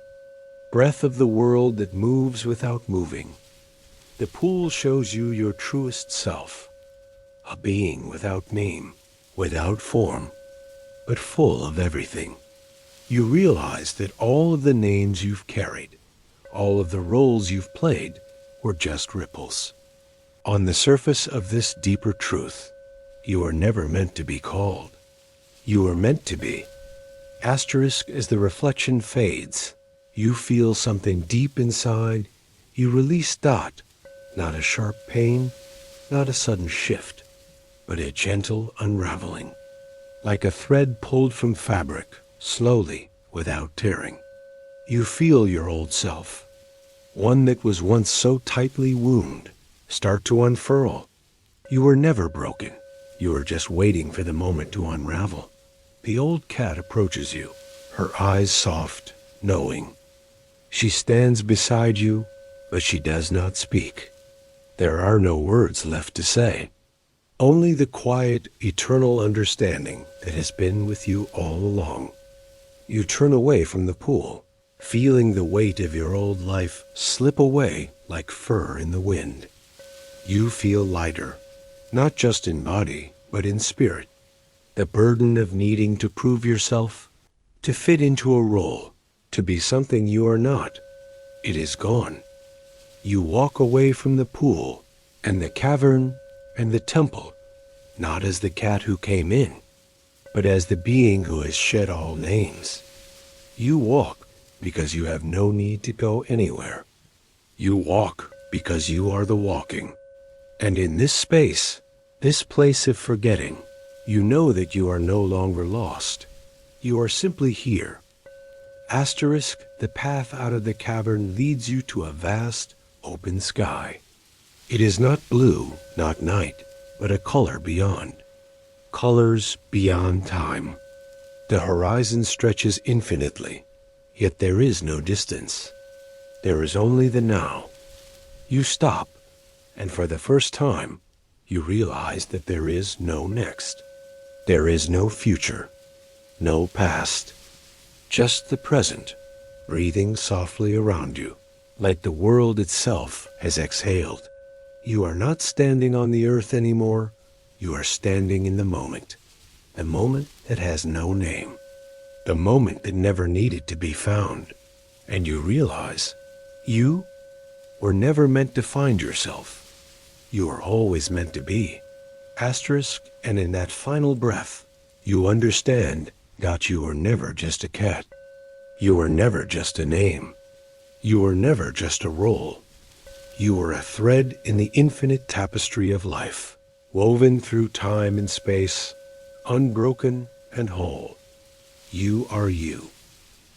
breath of the world that moves without moving. The pool shows you your truest self, a being without name, without form, but full of everything. You realize that all of the names you've carried, all of the roles you've played, were just ripples. On the surface of this deeper truth, you are never meant to be called. You are meant to be. Asterisk, as the reflection fades, you feel something deep inside. You release. Not a sharp pain, not a sudden shift, but a gentle unraveling, like a thread pulled from fabric, slowly, without tearing. You feel your old self, one that was once so tightly wound, start to unfurl. You were never broken. You were just waiting for the moment to unravel. The old cat approaches you, her eyes soft, knowing. She stands beside you, but she does not speak. There are no words left to say. Only the quiet, eternal understanding that has been with you all along. You turn away from the pool, feeling the weight of your old life slip away like fur in the wind. You feel lighter, not just in body, but in spirit. The burden of needing to prove yourself, to fit into a role, to be something you are not, it is gone. You walk away from the pool and the cavern and the temple, not as the cat who came in, but as the being who has shed all names. You walk because you have no need to go anywhere. You walk because you are the walking. And in this space, this place of forgetting, you know that you are no longer lost. You are simply here. Asterisk, the path out of the cavern leads you to a vast, open sky. It is not blue, not night, but a color beyond. Colors beyond time. The horizon stretches infinitely, yet there is no distance. There is only the now. You stop, and for the first time, you realize that there is no next. There is no future, no past, just the present, breathing softly around you, like the world itself has exhaled. You are not standing on the earth anymore. You are standing in the moment that has no name, the moment that never needed to be found. And you realize you were never meant to find yourself. You are always meant to be. Asterisk, and in that final breath, you understand that you were never just a cat. You were never just a name. You were never just a role. You were a thread in the infinite tapestry of life, woven through time and space, unbroken and whole. You are you,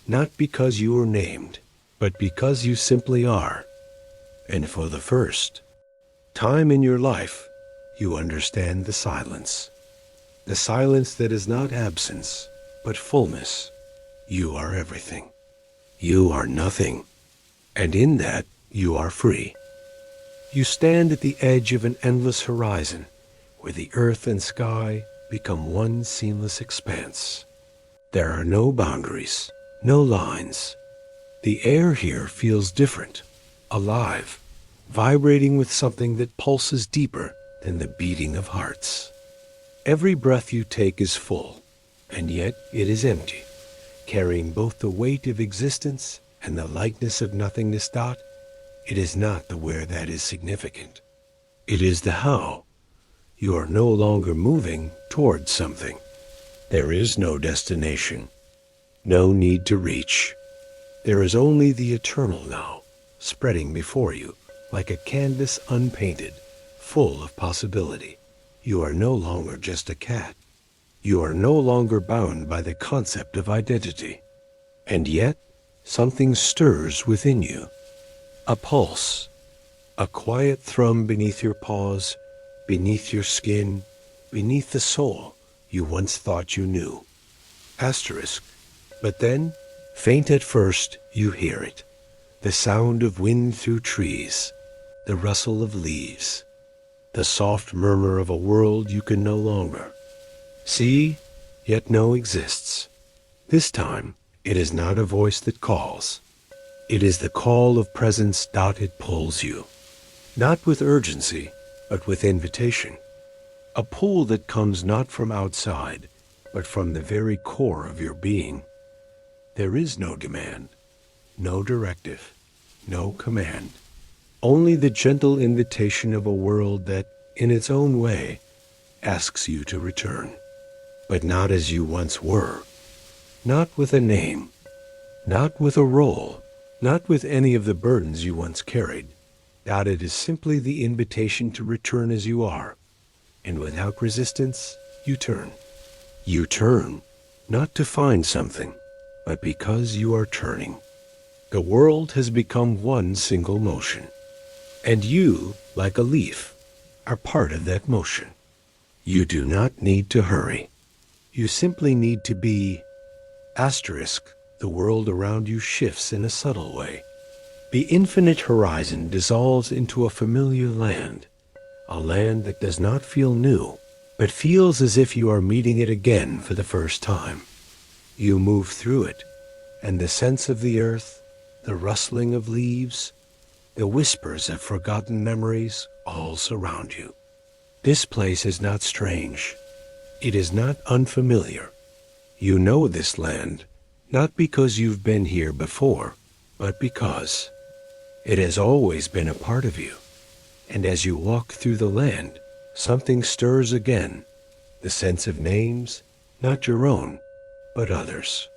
not because you were named, but because you simply are. And for the first time in your life, you understand the silence that is not absence, but fullness. You are everything. You are nothing. And in that, you are free. You stand at the edge of an endless horizon, where the earth and sky become one seamless expanse. There are no boundaries, no lines. The air here feels different, alive, vibrating with something that pulses deeper than the beating of hearts. Every breath you take is full, and yet it is empty, carrying both the weight of existence and the lightness of nothingness. It is not the where that is significant. It is the how. You are no longer moving towards something. There is no destination, no need to reach. There is only the eternal now, spreading before you like a canvas unpainted, full of possibility. You are no longer just a cat. You are no longer bound by the concept of identity. And yet, something stirs within you. A pulse, a quiet thrum beneath your paws, beneath your skin, beneath the soul you once thought you knew. Asterisk. But then, faint at first, you hear it. The sound of wind through trees, the rustle of leaves, the soft murmur of a world you can no longer see, yet know exists. This time, it is not a voice that calls. It is the call of presence. It pulls you, not with urgency, but with invitation. A pull that comes not from outside, but from the very core of your being. There is no demand, no directive, no command. Only the gentle invitation of a world that, in its own way, asks you to return. But not as you once were. Not with a name. Not with a role. Not with any of the burdens you once carried. It is simply the invitation to return as you are. And without resistance, you turn. You turn, not to find something, but because you are turning. The world has become one single motion. And you, like a leaf, are part of that motion. You do not need to hurry. You simply need to be. Asterisk, the world around you shifts in a subtle way. The infinite horizon dissolves into a familiar land, a land that does not feel new, but feels as if you are meeting it again for the first time. You move through it, and the sense of the earth, the rustling of leaves, the whispers of forgotten memories all surround you. This place is not strange. It is not unfamiliar. You know this land, not because you've been here before, but because it has always been a part of you. And as you walk through the land, something stirs again, the sense of names, not your own, but others.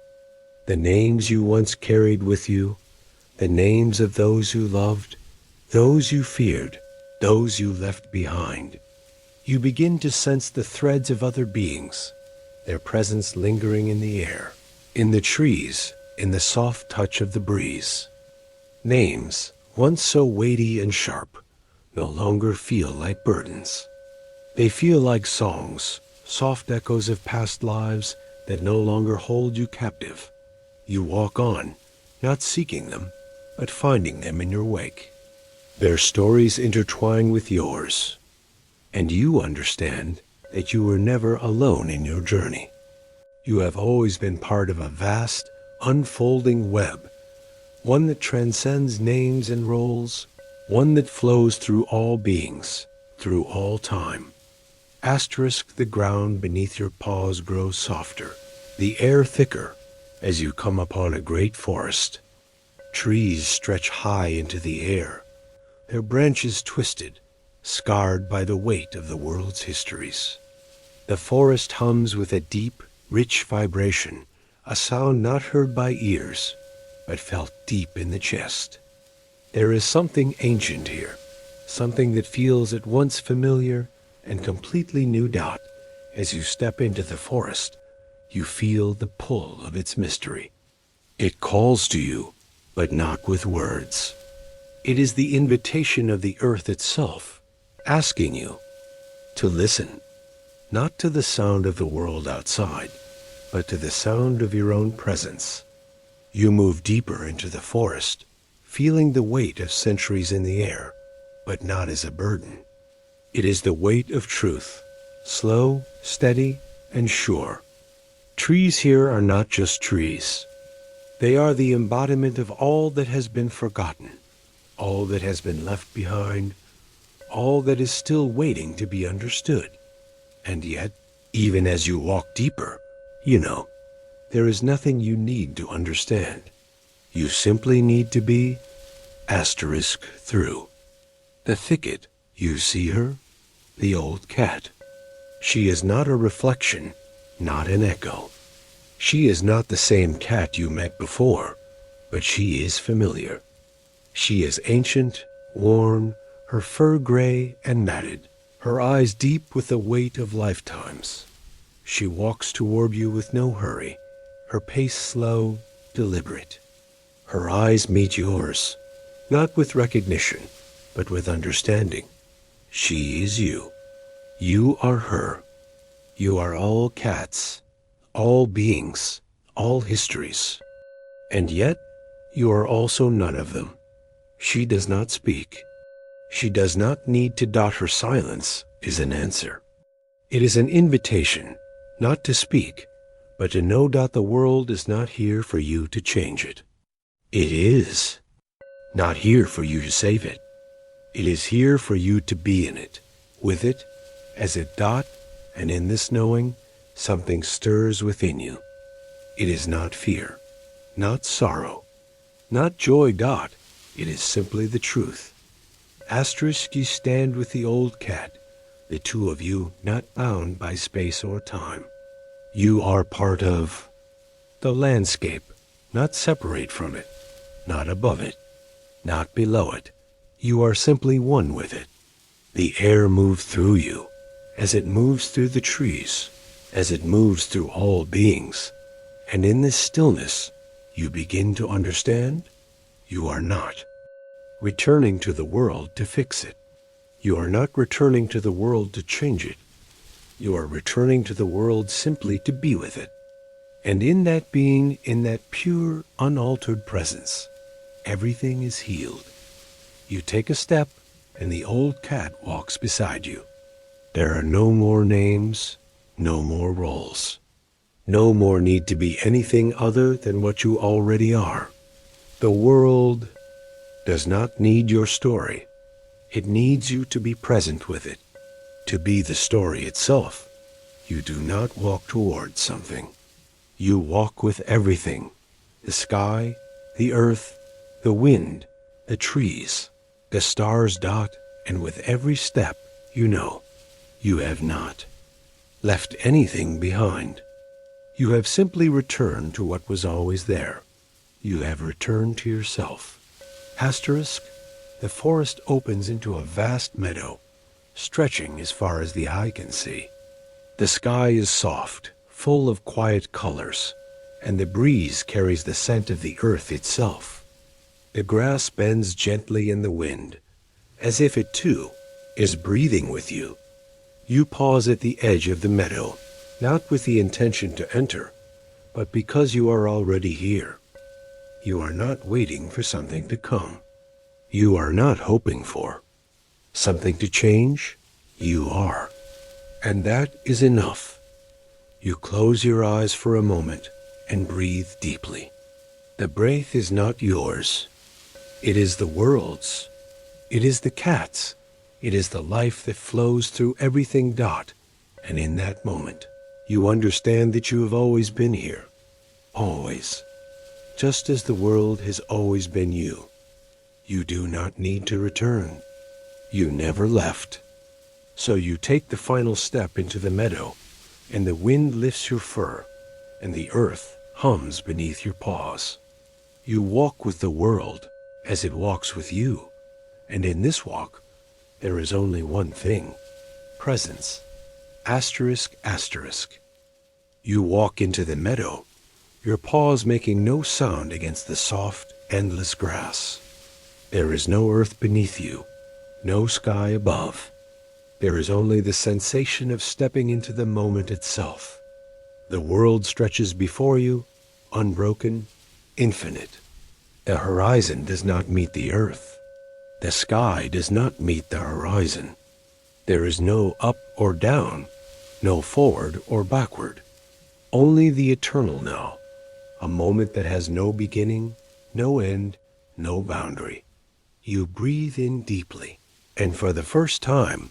The names you once carried with you, the names of those you loved, those you feared, those you left behind. You begin to sense the threads of other beings, their presence lingering in the air, in the trees, in the soft touch of the breeze. Names, once so weighty and sharp, no longer feel like burdens. They feel like songs, soft echoes of past lives that no longer hold you captive. You walk on, not seeking them, but finding them in your wake. Their stories intertwine with yours, and you understand that you were never alone in your journey. You have always been part of a vast, unfolding web, one that transcends names and roles, one that flows through all beings, through all time. Asterisk, the ground beneath your paws grows softer, the air thicker, as you come upon a great forest. Trees stretch high into the air, their branches twisted, scarred by the weight of the world's histories. The forest hums with a deep, rich vibration, a sound not heard by ears, but felt deep in the chest. There is something ancient here, something that feels at once familiar and completely new doubt. As you step into the forest, you feel the pull of its mystery. It calls to you, but not with words. It is the invitation of the earth itself, asking you to listen, not to the sound of the world outside, but to the sound of your own presence. You move deeper into the forest, feeling the weight of centuries in the air, but not as a burden. It is the weight of truth, slow, steady, and sure. Trees here are not just trees. They are the embodiment of all that has been forgotten, all that has been left behind, all that is still waiting to be understood. And yet, even as you walk deeper, you know, there is nothing you need to understand. You simply need to be through. The thicket, you see her, the old cat. She is not a reflection, not an echo. She is not the same cat you met before, but she is familiar. She is ancient, worn, her fur gray and matted, her eyes deep with the weight of lifetimes. She walks toward you with no hurry, her pace slow, deliberate. Her eyes meet yours, not with recognition, but with understanding. She is you. You are her. You are all cats, all beings, all histories. And yet, you are also none of them. She does not speak. She does not need to dot her silence is an answer. It is an invitation, not to speak, but to know that the world is not here for you to change it. It is not here for you to save it. It is here for you to be in it, with it, as it dot, and in this knowing, something stirs within you. It is not fear, not sorrow, not joy dot. It is simply the truth. Asterisk, you stand with the old cat, the two of you not bound by space or time. You are part of the landscape, not separate from it, not above it, not below it. You are simply one with it. The air moves through you, as it moves through the trees, as it moves through all beings. And in this stillness, you begin to understand you are not returning to the world to fix it. You are not returning to the world to change it. You are returning to the world simply to be with it. And in that being, in that pure, unaltered presence, everything is healed. You take a step, and the old cat walks beside you. There are no more names, no more roles. No more need to be anything other than what you already are. The world does not need your story. It needs you to be present with it, to be the story itself. You do not walk towards something. You walk with everything. The sky, the earth, the wind, the trees, the stars dot, and with every step, you know, you have not left anything behind. You have simply returned to what was always there. You have returned to yourself. Asterisk, the forest opens into a vast meadow, stretching as far as the eye can see. The sky is soft, full of quiet colors, and the breeze carries the scent of the earth itself. The grass bends gently in the wind, as if it too is breathing with you. You pause at the edge of the meadow, not with the intention to enter, but because you are already here. You are not waiting for something to come. You are not hoping for something to change. You are. And that is enough. You close your eyes for a moment and breathe deeply. The breath is not yours. It is the world's. It is the cat's. It is the life that flows through everything dot. And in that moment, you understand that you have always been here. Always. Just as the world has always been you. You do not need to return. You never left. So you take the final step into the meadow, and the wind lifts your fur, and the earth hums beneath your paws. You walk with the world as it walks with you, and in this walk, there is only one thing: presence. Asterisk, asterisk. You walk into the meadow, your paws making no sound against the soft, endless grass. There is no earth beneath you, no sky above. There is only the sensation of stepping into the moment itself. The world stretches before you, unbroken, infinite. The horizon does not meet the earth. The sky does not meet the horizon. There is no up or down, no forward or backward. Only the eternal now, a moment that has no beginning, no end, no boundary. You breathe in deeply, and for the first time,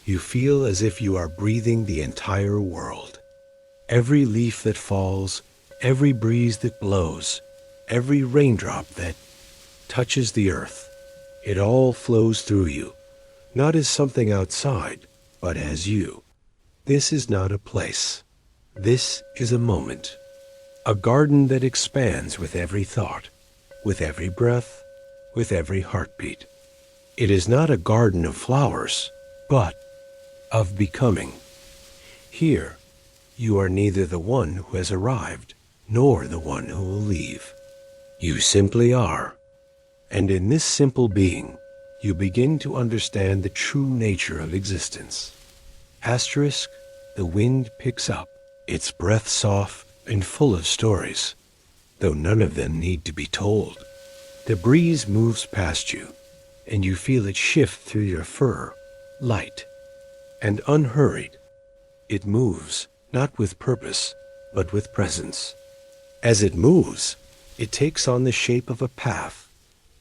you feel as if you are breathing the entire world. Every leaf that falls, every breeze that blows, every raindrop that touches the earth, it all flows through you, not as something outside, but as you. This is not a place. This is a moment. A garden that expands with every thought, with every breath, with every heartbeat. It is not a garden of flowers, but of becoming. Here, you are neither the one who has arrived, nor the one who will leave. You simply are. And in this simple being, you begin to understand the true nature of existence. Asterisk, the wind picks up, its breath soft and full of stories, though none of them need to be told. The breeze moves past you, and you feel it shift through your fur, light and unhurried. It moves, not with purpose, but with presence. As it moves, it takes on the shape of a path,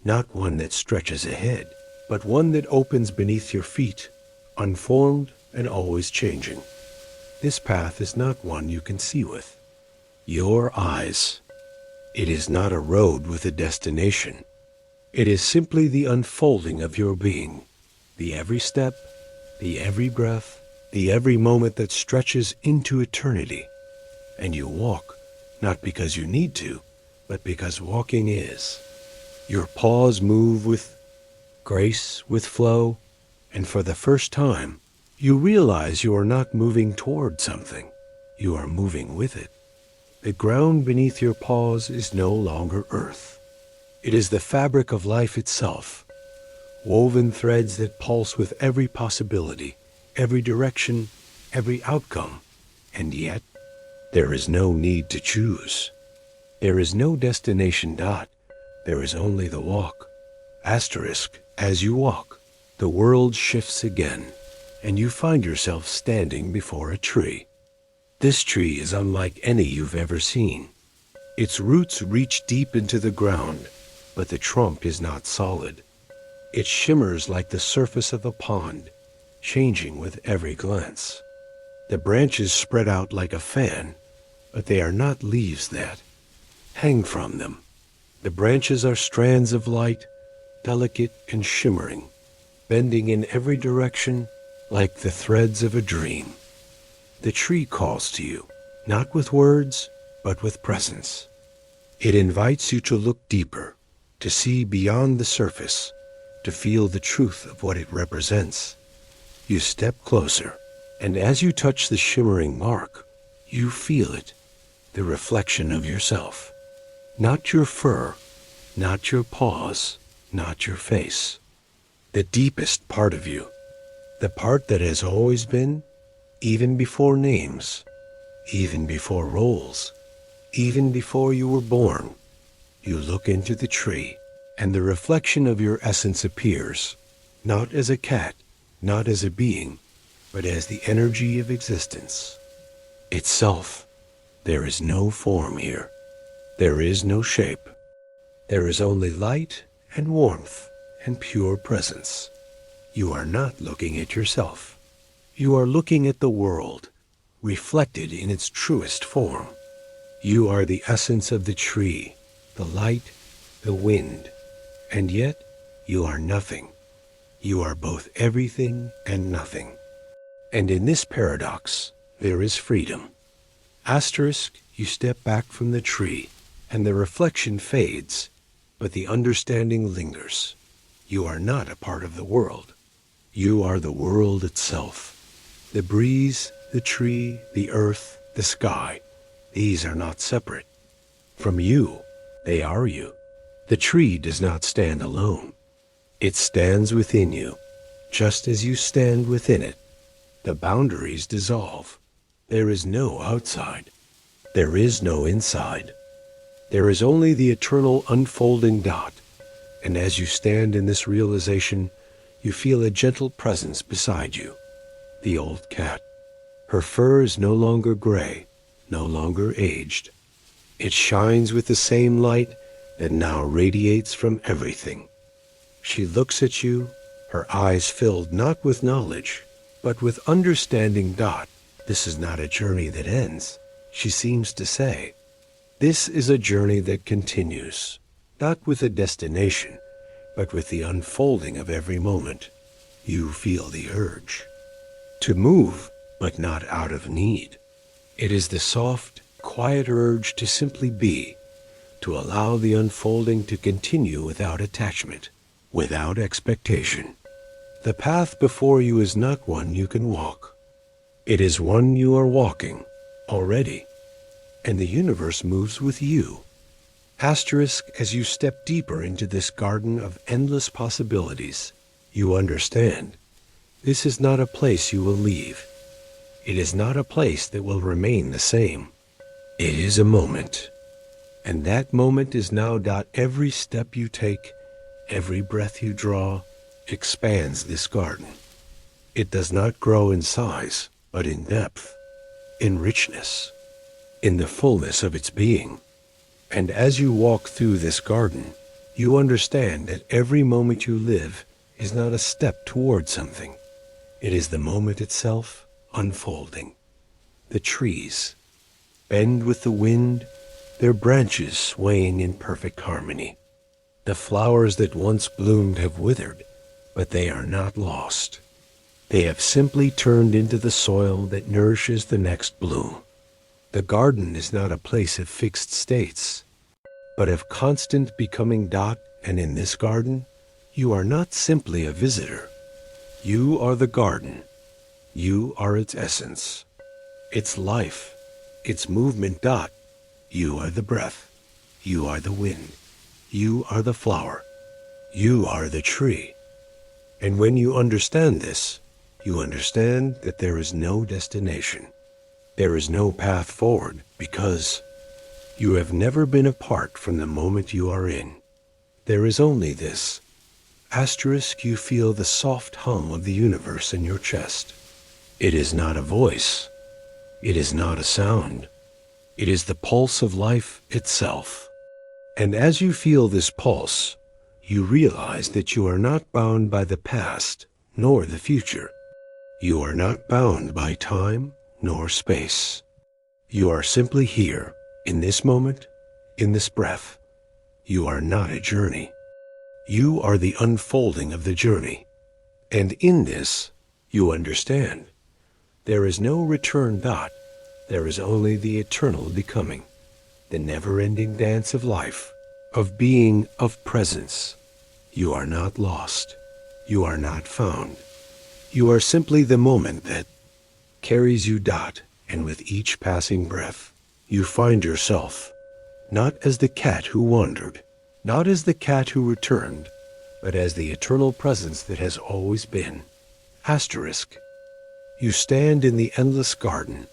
not one that stretches ahead, but one that opens beneath your feet, unformed and always changing. This path is not one you can see with your eyes. It is not a road with a destination. It is simply the unfolding of your being, the every step, the every breath, the every moment that stretches into eternity. And you walk, not because you need to, but because walking is. Your paws move with grace, with flow, and for the first time, you realize you are not moving toward something. You are moving with it. The ground beneath your paws is no longer earth. It is the fabric of life itself, woven threads that pulse with every possibility, every direction, every outcome. And yet, there is no need to choose. There is no destination dot. There is only the walk. Asterisk, as you walk, the world shifts again, and you find yourself standing before a tree. This tree is unlike any you've ever seen. Its roots reach deep into the ground, but the trunk is not solid. It shimmers like the surface of a pond, changing with every glance. The branches spread out like a fan, but they are not leaves that hang from them. The branches are strands of light, delicate and shimmering, bending in every direction like the threads of a dream. The tree calls to you, not with words, but with presence. It invites you to look deeper, to see beyond the surface, to feel the truth of what it represents. You step closer, and as you touch the shimmering bark, you feel it, the reflection of yourself. Not your fur, not your paws, not your face. The deepest part of you, the part that has always been, even before names, even before roles, even before you were born. You look into the tree, and the reflection of your essence appears, not as a cat, not as a being, but as the energy of existence itself. There is no form here. There is no shape. There is only light and warmth and pure presence. You are not looking at yourself. You are looking at the world, reflected in its truest form. You are the essence of the tree, the light, the wind, and yet you are nothing. You are both everything and nothing. And in this paradox, there is freedom. Asterisk, you step back from the tree, and the reflection fades, but the understanding lingers. You are not a part of the world. You are the world itself. The breeze, the tree, the earth, the sky, these are not separate. From you, they are you. The tree does not stand alone. It stands within you, just as you stand within it. The boundaries dissolve. There is no outside. There is no inside. There is only the eternal unfolding dot. And as you stand in this realization, you feel a gentle presence beside you. The old cat. Her fur is no longer gray, no longer aged. It shines with the same light that now radiates from everything. She looks at you, her eyes filled not with knowledge, but with understanding. This is not a journey that ends, she seems to say. This is a journey that continues, not with a destination, but with the unfolding of every moment. You feel the urge to move, but not out of need. It is the soft, quiet urge to simply be, to allow the unfolding to continue without attachment, without expectation. The path before you is not one you can walk. It is one you are walking already, and the universe moves with you. Asterisk, as you step deeper into this garden of endless possibilities, you understand. This is not a place you will leave. It is not a place that will remain the same. It is a moment. And that moment is now. Every step you take, every breath you draw, expands this garden. It does not grow in size, but in depth, in richness, in the fullness of its being. And as you walk through this garden, you understand that every moment you live is not a step toward something. It is the moment itself unfolding. The trees bend with the wind, their branches swaying in perfect harmony. The flowers that once bloomed have withered, but they are not lost. They have simply turned into the soil that nourishes the next bloom. The garden is not a place of fixed states, but of constant becoming. And in this garden, you are not simply a visitor. You are the garden. You are its essence, its life, its movement. You are the breath. You are the wind. You are the flower. You are the tree. And when you understand this, you understand that there is no destination. There is no path forward, because you have never been apart from the moment you are in. There is only this. Asterisk, you feel the soft hum of the universe in your chest. It is not a voice. It is not a sound. It is the pulse of life itself. And as you feel this pulse, you realize that you are not bound by the past nor the future. You are not bound by time nor space. You are simply here, in this moment, in this breath. You are not a journey. You are the unfolding of the journey. And in this, you understand. There is no return dot. There is only the eternal becoming, the never-ending dance of life, of being, of presence. You are not lost. You are not found. You are simply the moment that carries you dot, and with each passing breath, you find yourself, not as the cat who wandered, not as the cat who returned, but as the eternal presence that has always been. Asterisk. You stand in the endless garden,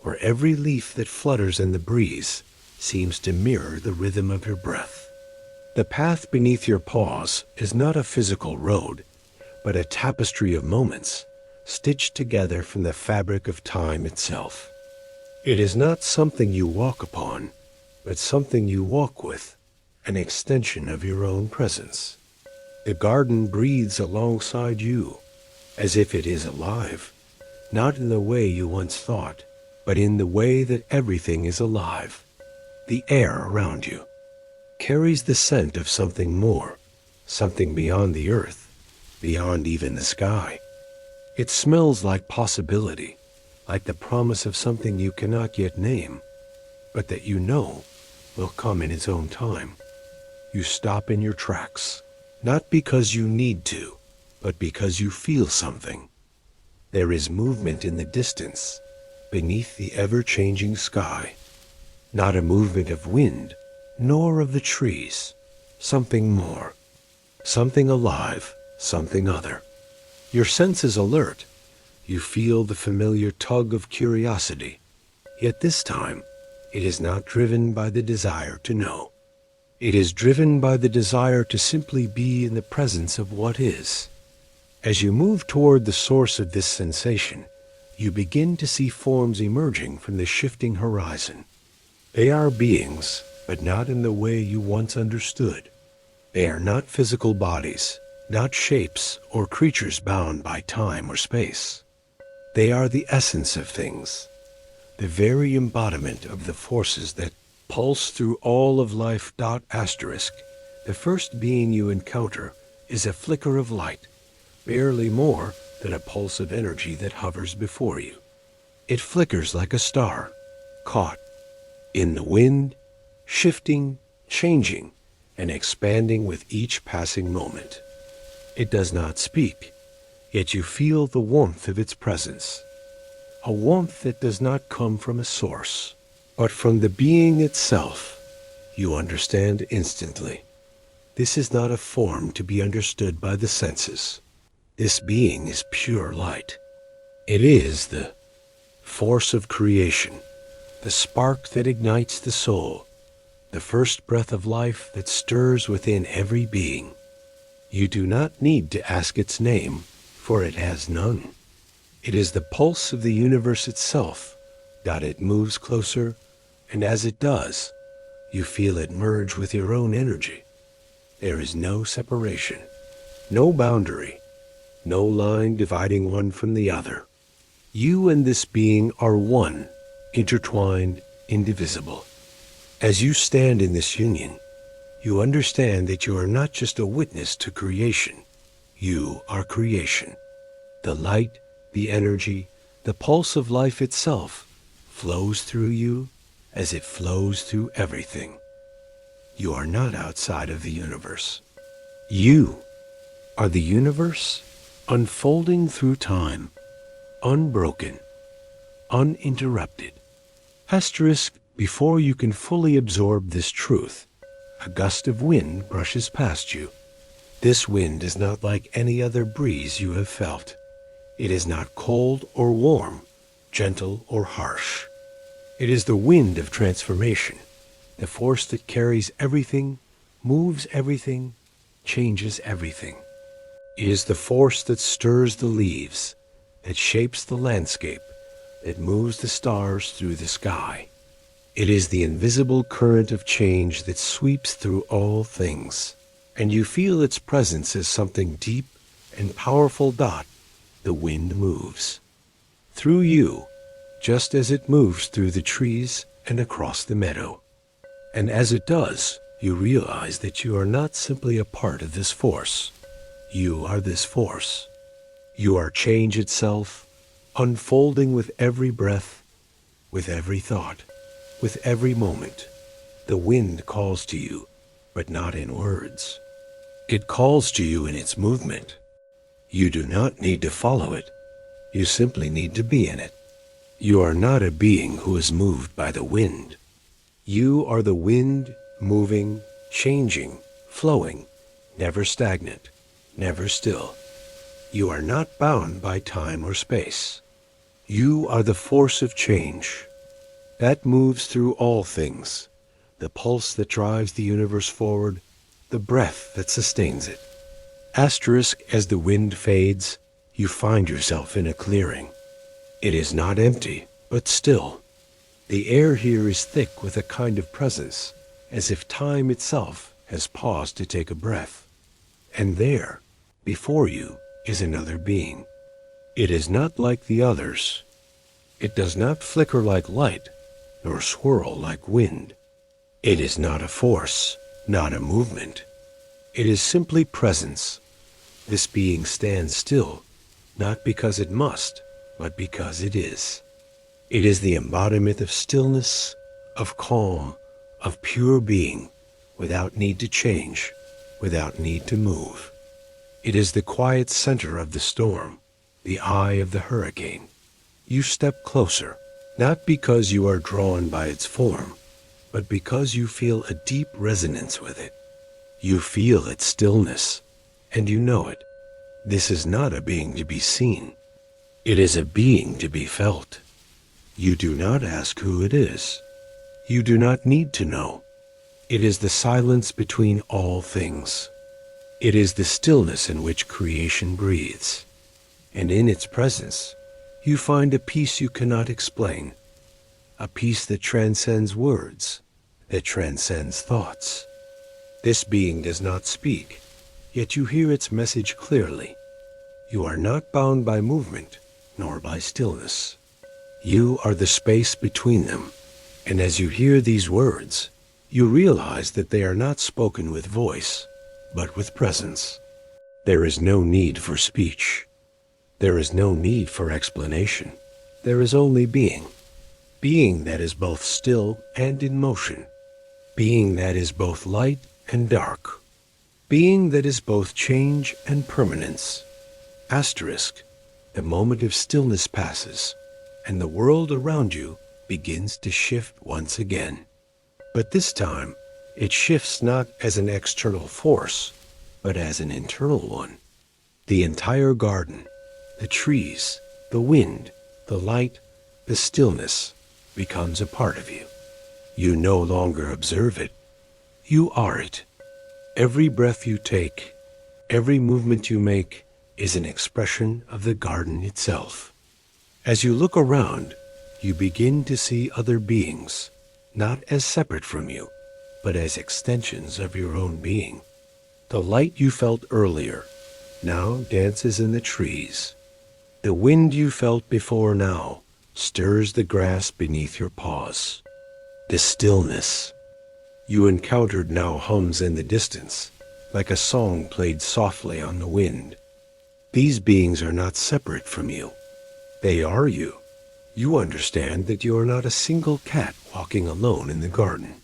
where every leaf that flutters in the breeze seems to mirror the rhythm of your breath. The path beneath your paws is not a physical road, but a tapestry of moments, stitched together from the fabric of time itself. It is not something you walk upon, but something you walk with, an extension of your own presence. The garden breathes alongside you, as if it is alive, not in the way you once thought, but in the way that everything is alive. The air around you carries the scent of something more, something beyond the earth, beyond even the sky. It smells like possibility, like the promise of something you cannot yet name, but that you know will come in its own time. You stop in your tracks, not because you need to, but because you feel something. There is movement in the distance, beneath the ever-changing sky. Not a movement of wind, nor of the trees. Something more. Something alive, something other. Your sense is alert. You feel the familiar tug of curiosity. Yet this time, it is not driven by the desire to know. It is driven by the desire to simply be in the presence of what is. As you move toward the source of this sensation, you begin to see forms emerging from the shifting horizon. They are beings, but not in the way you once understood. They are not physical bodies, not shapes or creatures bound by time or space. They are the essence of things, the very embodiment of the forces that pulse through all of life. Asterisk. The first being you encounter is a flicker of light, barely more than a pulse of energy that hovers before you. It flickers like a star, caught in the wind, shifting, changing, and expanding with each passing moment. It does not speak, yet you feel the warmth of its presence, a warmth that does not come from a source, but from the being itself. You understand instantly. This is not a form to be understood by the senses. This being is pure light. It is the force of creation, the spark that ignites the soul, the first breath of life that stirs within every being. You do not need to ask its name, for it has none. It is the pulse of the universe itself. It moves closer, and as it does, you feel it merge with your own energy. There is no separation, no boundary, no line dividing one from the other. You and this being are one, intertwined, indivisible. As you stand in this union, you understand that you are not just a witness to creation. You are creation. The light, the energy, the pulse of life itself flows through you as it flows through everything. You are not outside of the universe. You are the universe unfolding through time, unbroken, uninterrupted. Asterisk. Before you can fully absorb this truth, a gust of wind brushes past you. This wind is not like any other breeze you have felt. It is not cold or warm, gentle or harsh. It is the wind of transformation, the force that carries everything, moves everything, changes everything. It is the force that stirs the leaves, that shapes the landscape, that moves the stars through the sky. It is the invisible current of change that sweeps through all things, and you feel its presence as something deep and powerful. The wind moves. Through you, just as it moves through the trees and across the meadow. And as it does, you realize that you are not simply a part of this force. You are this force. You are change itself, unfolding with every breath, with every thought, with every moment. The wind calls to you, but not in words. It calls to you in its movement. You do not need to follow it. You simply need to be in it. You are not a being who is moved by the wind. You are the wind, moving, changing, flowing, never stagnant, never still. You are not bound by time or space. You are the force of change that moves through all things, the pulse that drives the universe forward, the breath that sustains it. Asterisk, as the wind fades, you find yourself in a clearing. It is not empty, but still. The air here is thick with a kind of presence, as if time itself has paused to take a breath. And there, before you, is another being. It is not like the others. It does not flicker like light, nor swirl like wind. It is not a force, not a movement. It is simply presence. This being stands still, not because it must, but because it is. It is the embodiment of stillness, of calm, of pure being, without need to change, without need to move. It is the quiet center of the storm, the eye of the hurricane. You step closer, not because you are drawn by its form, but because you feel a deep resonance with it. You feel its stillness, and you know it. This is not a being to be seen. It is a being to be felt. You do not ask who it is. You do not need to know. It is the silence between all things. It is the stillness in which creation breathes. And in its presence, you find a peace you cannot explain, a peace that transcends words, that transcends thoughts. This being does not speak, yet you hear its message clearly. You are not bound by movement, nor by stillness. You are the space between them, and as you hear these words, you realize that they are not spoken with voice, but with presence. There is no need for speech. There is no need for explanation. There is only being. Being that is both still and in motion. Being that is both light and dark. Being that is both change and permanence. Asterisk, the moment of stillness passes, and the world around you begins to shift once again. But this time, it shifts not as an external force, but as an internal one. The entire garden, the trees, the wind, the light, the stillness, becomes a part of you. You no longer observe it. You are it. Every breath you take, every movement you make, is an expression of the garden itself. As you look around, you begin to see other beings, not as separate from you, but as extensions of your own being. The light you felt earlier now dances in the trees. The wind you felt before now stirs the grass beneath your paws. The stillness you encountered now hums in the distance, like a song played softly on the wind. These beings are not separate from you. They are you. You understand that you are not a single cat walking alone in the garden.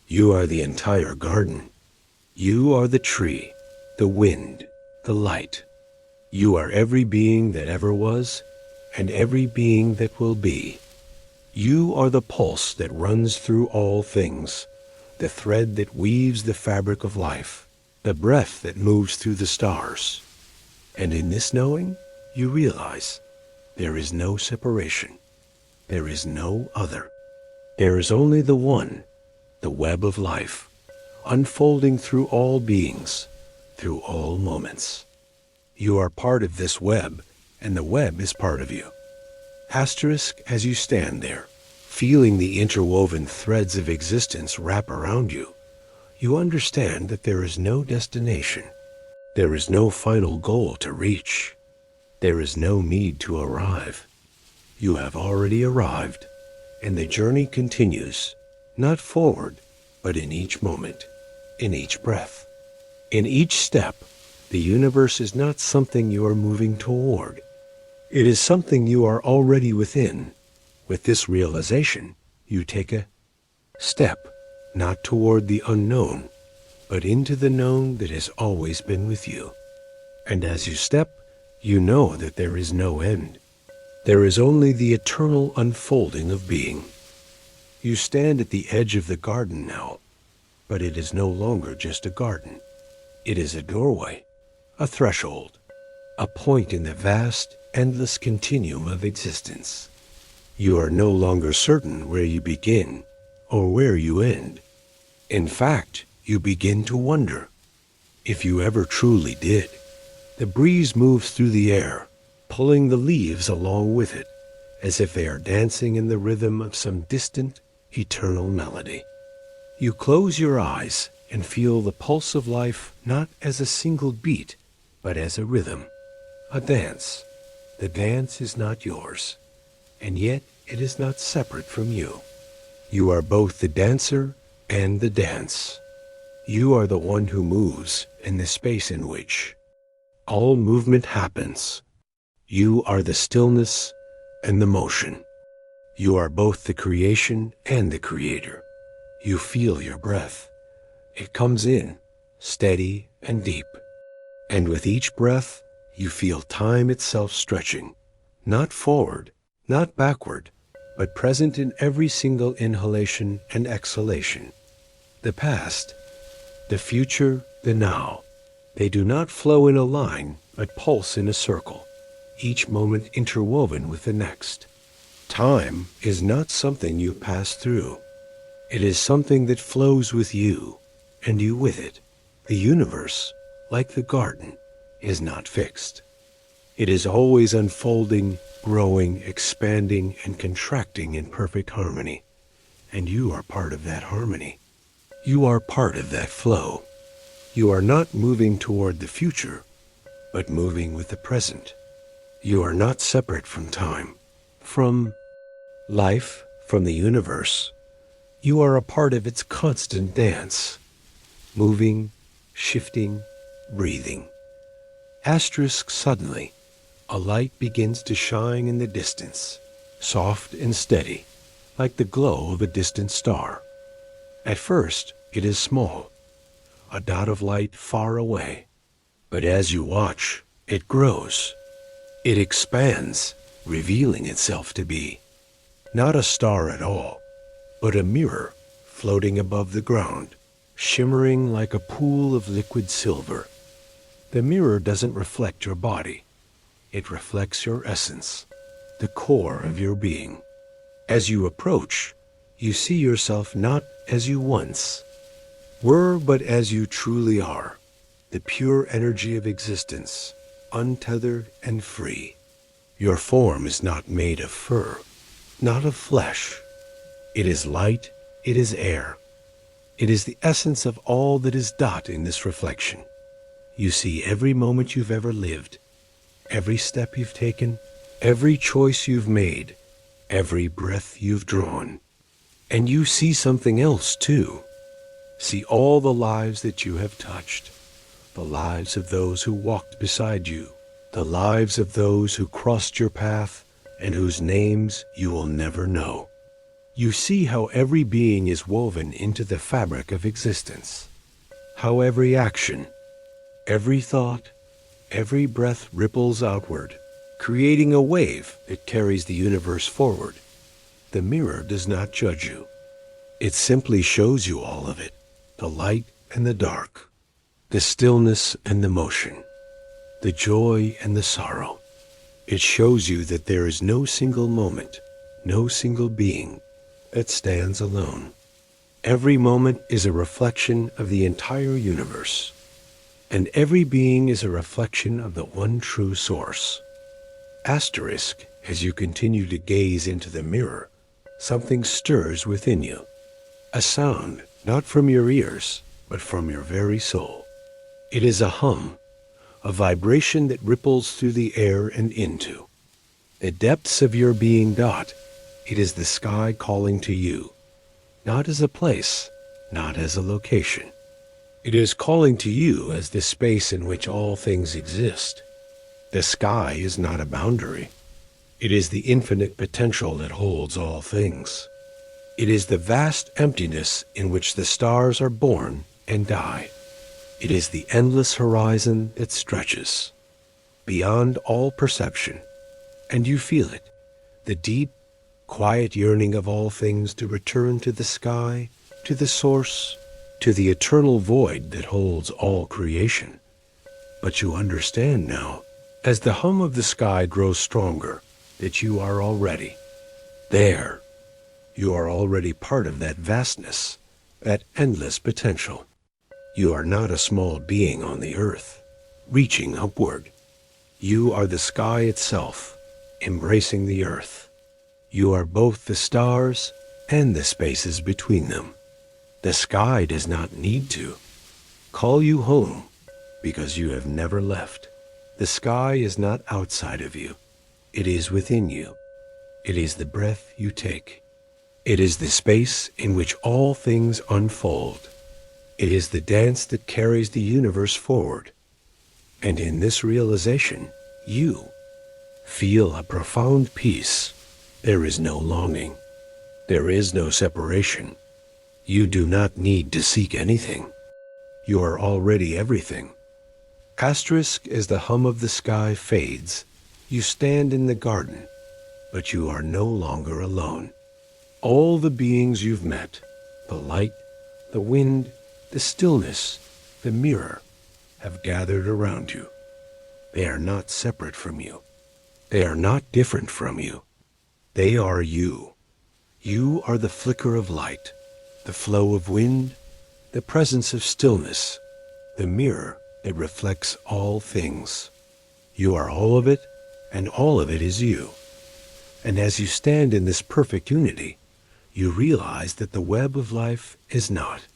You are the entire garden. You are the tree, the wind, the light. You are every being that ever was, and every being that will be. You are the pulse that runs through all things, the thread that weaves the fabric of life, the breath that moves through the stars. And in this knowing, you realize there is no separation. There is no other. There is only the one, the web of life, unfolding through all beings, through all moments. You are part of this web, and the web is part of you. Asterisk, as you stand there, feeling the interwoven threads of existence wrap around you, you understand that there is no destination. There is no final goal to reach. There is no need to arrive. You have already arrived, and the journey continues, not forward, but in each moment, in each breath. In each step, the universe is not something you are moving toward. It is something you are already within. With this realization, you take a step, not toward the unknown, but into the known that has always been with you. And as you step, you know that there is no end. There is only the eternal unfolding of being. You stand at the edge of the garden now, but it is no longer just a garden. It is a doorway, a threshold, a point in the vast, endless continuum of existence. You are no longer certain where you begin or where you end. In fact, you begin to wonder, if you ever truly did. The breeze moves through the air, pulling the leaves along with it, as if they are dancing in the rhythm of some distant, eternal melody. You close your eyes and feel the pulse of life not as a single beat, but as a rhythm, a dance. The dance is not yours, and yet it is not separate from you. You are both the dancer and the dance. You are the one who moves in the space in which all movement happens. You are the stillness and the motion. You are both the creation and the creator. You feel your breath. It comes in, steady and deep. And with each breath, you feel time itself stretching, not forward, not backward, but present in every single inhalation and exhalation. The past, the future, the now, they do not flow in a line, but pulse in a circle, each moment interwoven with the next. Time is not something you pass through. It is something that flows with you, and you with it. The universe, like the garden, is not fixed. It is always unfolding, growing, expanding, and contracting in perfect harmony. And you are part of that harmony. You are part of that flow. You are not moving toward the future, but moving with the present. You are not separate from time, from life, from the universe. You are a part of its constant dance, moving, shifting, breathing. Asterisk suddenly, a light begins to shine in the distance, soft and steady, like the glow of a distant star. At first, it is small, a dot of light far away. But as you watch, it grows. It expands, revealing itself to be not a star at all, but a mirror floating above the ground, shimmering like a pool of liquid silver. The mirror doesn't reflect your body. It reflects your essence, the core of your being. As you approach, you see yourself not as you once were, but as you truly are, the pure energy of existence, untethered and free. Your form is not made of fur, not of flesh. It is light, it is air. It is the essence of all that is dot in this reflection. You see every moment you've ever lived, every step you've taken, every choice you've made, every breath you've drawn. And you see something else too. See all the lives that you have touched, the lives of those who walked beside you, the lives of those who crossed your path and whose names you will never know. You see how every being is woven into the fabric of existence, how every action, every thought, every breath ripples outward, creating a wave that carries the universe forward. The mirror does not judge you. It simply shows you all of it, the light and the dark, the stillness and the motion, the joy and the sorrow. It shows you that there is no single moment, no single being that stands alone. Every moment is a reflection of the entire universe, and every being is a reflection of the one true source. Asterisk, as you continue to gaze into the mirror, something stirs within you. A sound, not from your ears, but from your very soul. It is a hum, a vibration that ripples through the air and into. The depths of your being. It is the sky calling to you, not as a place, not as a location. It is calling to you as the space in which all things exist. The sky is not a boundary. It is the infinite potential that holds all things. It is the vast emptiness in which the stars are born and die. It is the endless horizon that stretches beyond all perception, and you feel it, the deep, quiet yearning of all things to return to the sky, to the source, to the eternal void that holds all creation. But you understand now, as the hum of the sky grows stronger, that you are already there. You are already part of that vastness, that endless potential. You are not a small being on the earth, reaching upward. You are the sky itself, embracing the earth. You are both the stars and the spaces between them. The sky does not need to call you home because you have never left. The sky is not outside of you. It is within you. It is the breath you take. It is the space in which all things unfold. It is the dance that carries the universe forward. And in this realization, you feel a profound peace. There is no longing. There is no separation. You do not need to seek anything. You are already everything. Asterisk, as the hum of the sky fades, you stand in the garden, but you are no longer alone. All the beings you've met, the light, the wind, the stillness, the mirror, have gathered around you. They are not separate from you. They are not different from you. They are you. You are the flicker of light, the flow of wind, the presence of stillness, the mirror that reflects all things. You are all of it, and all of it is you. And as you stand in this perfect unity, you realize that the web of life is not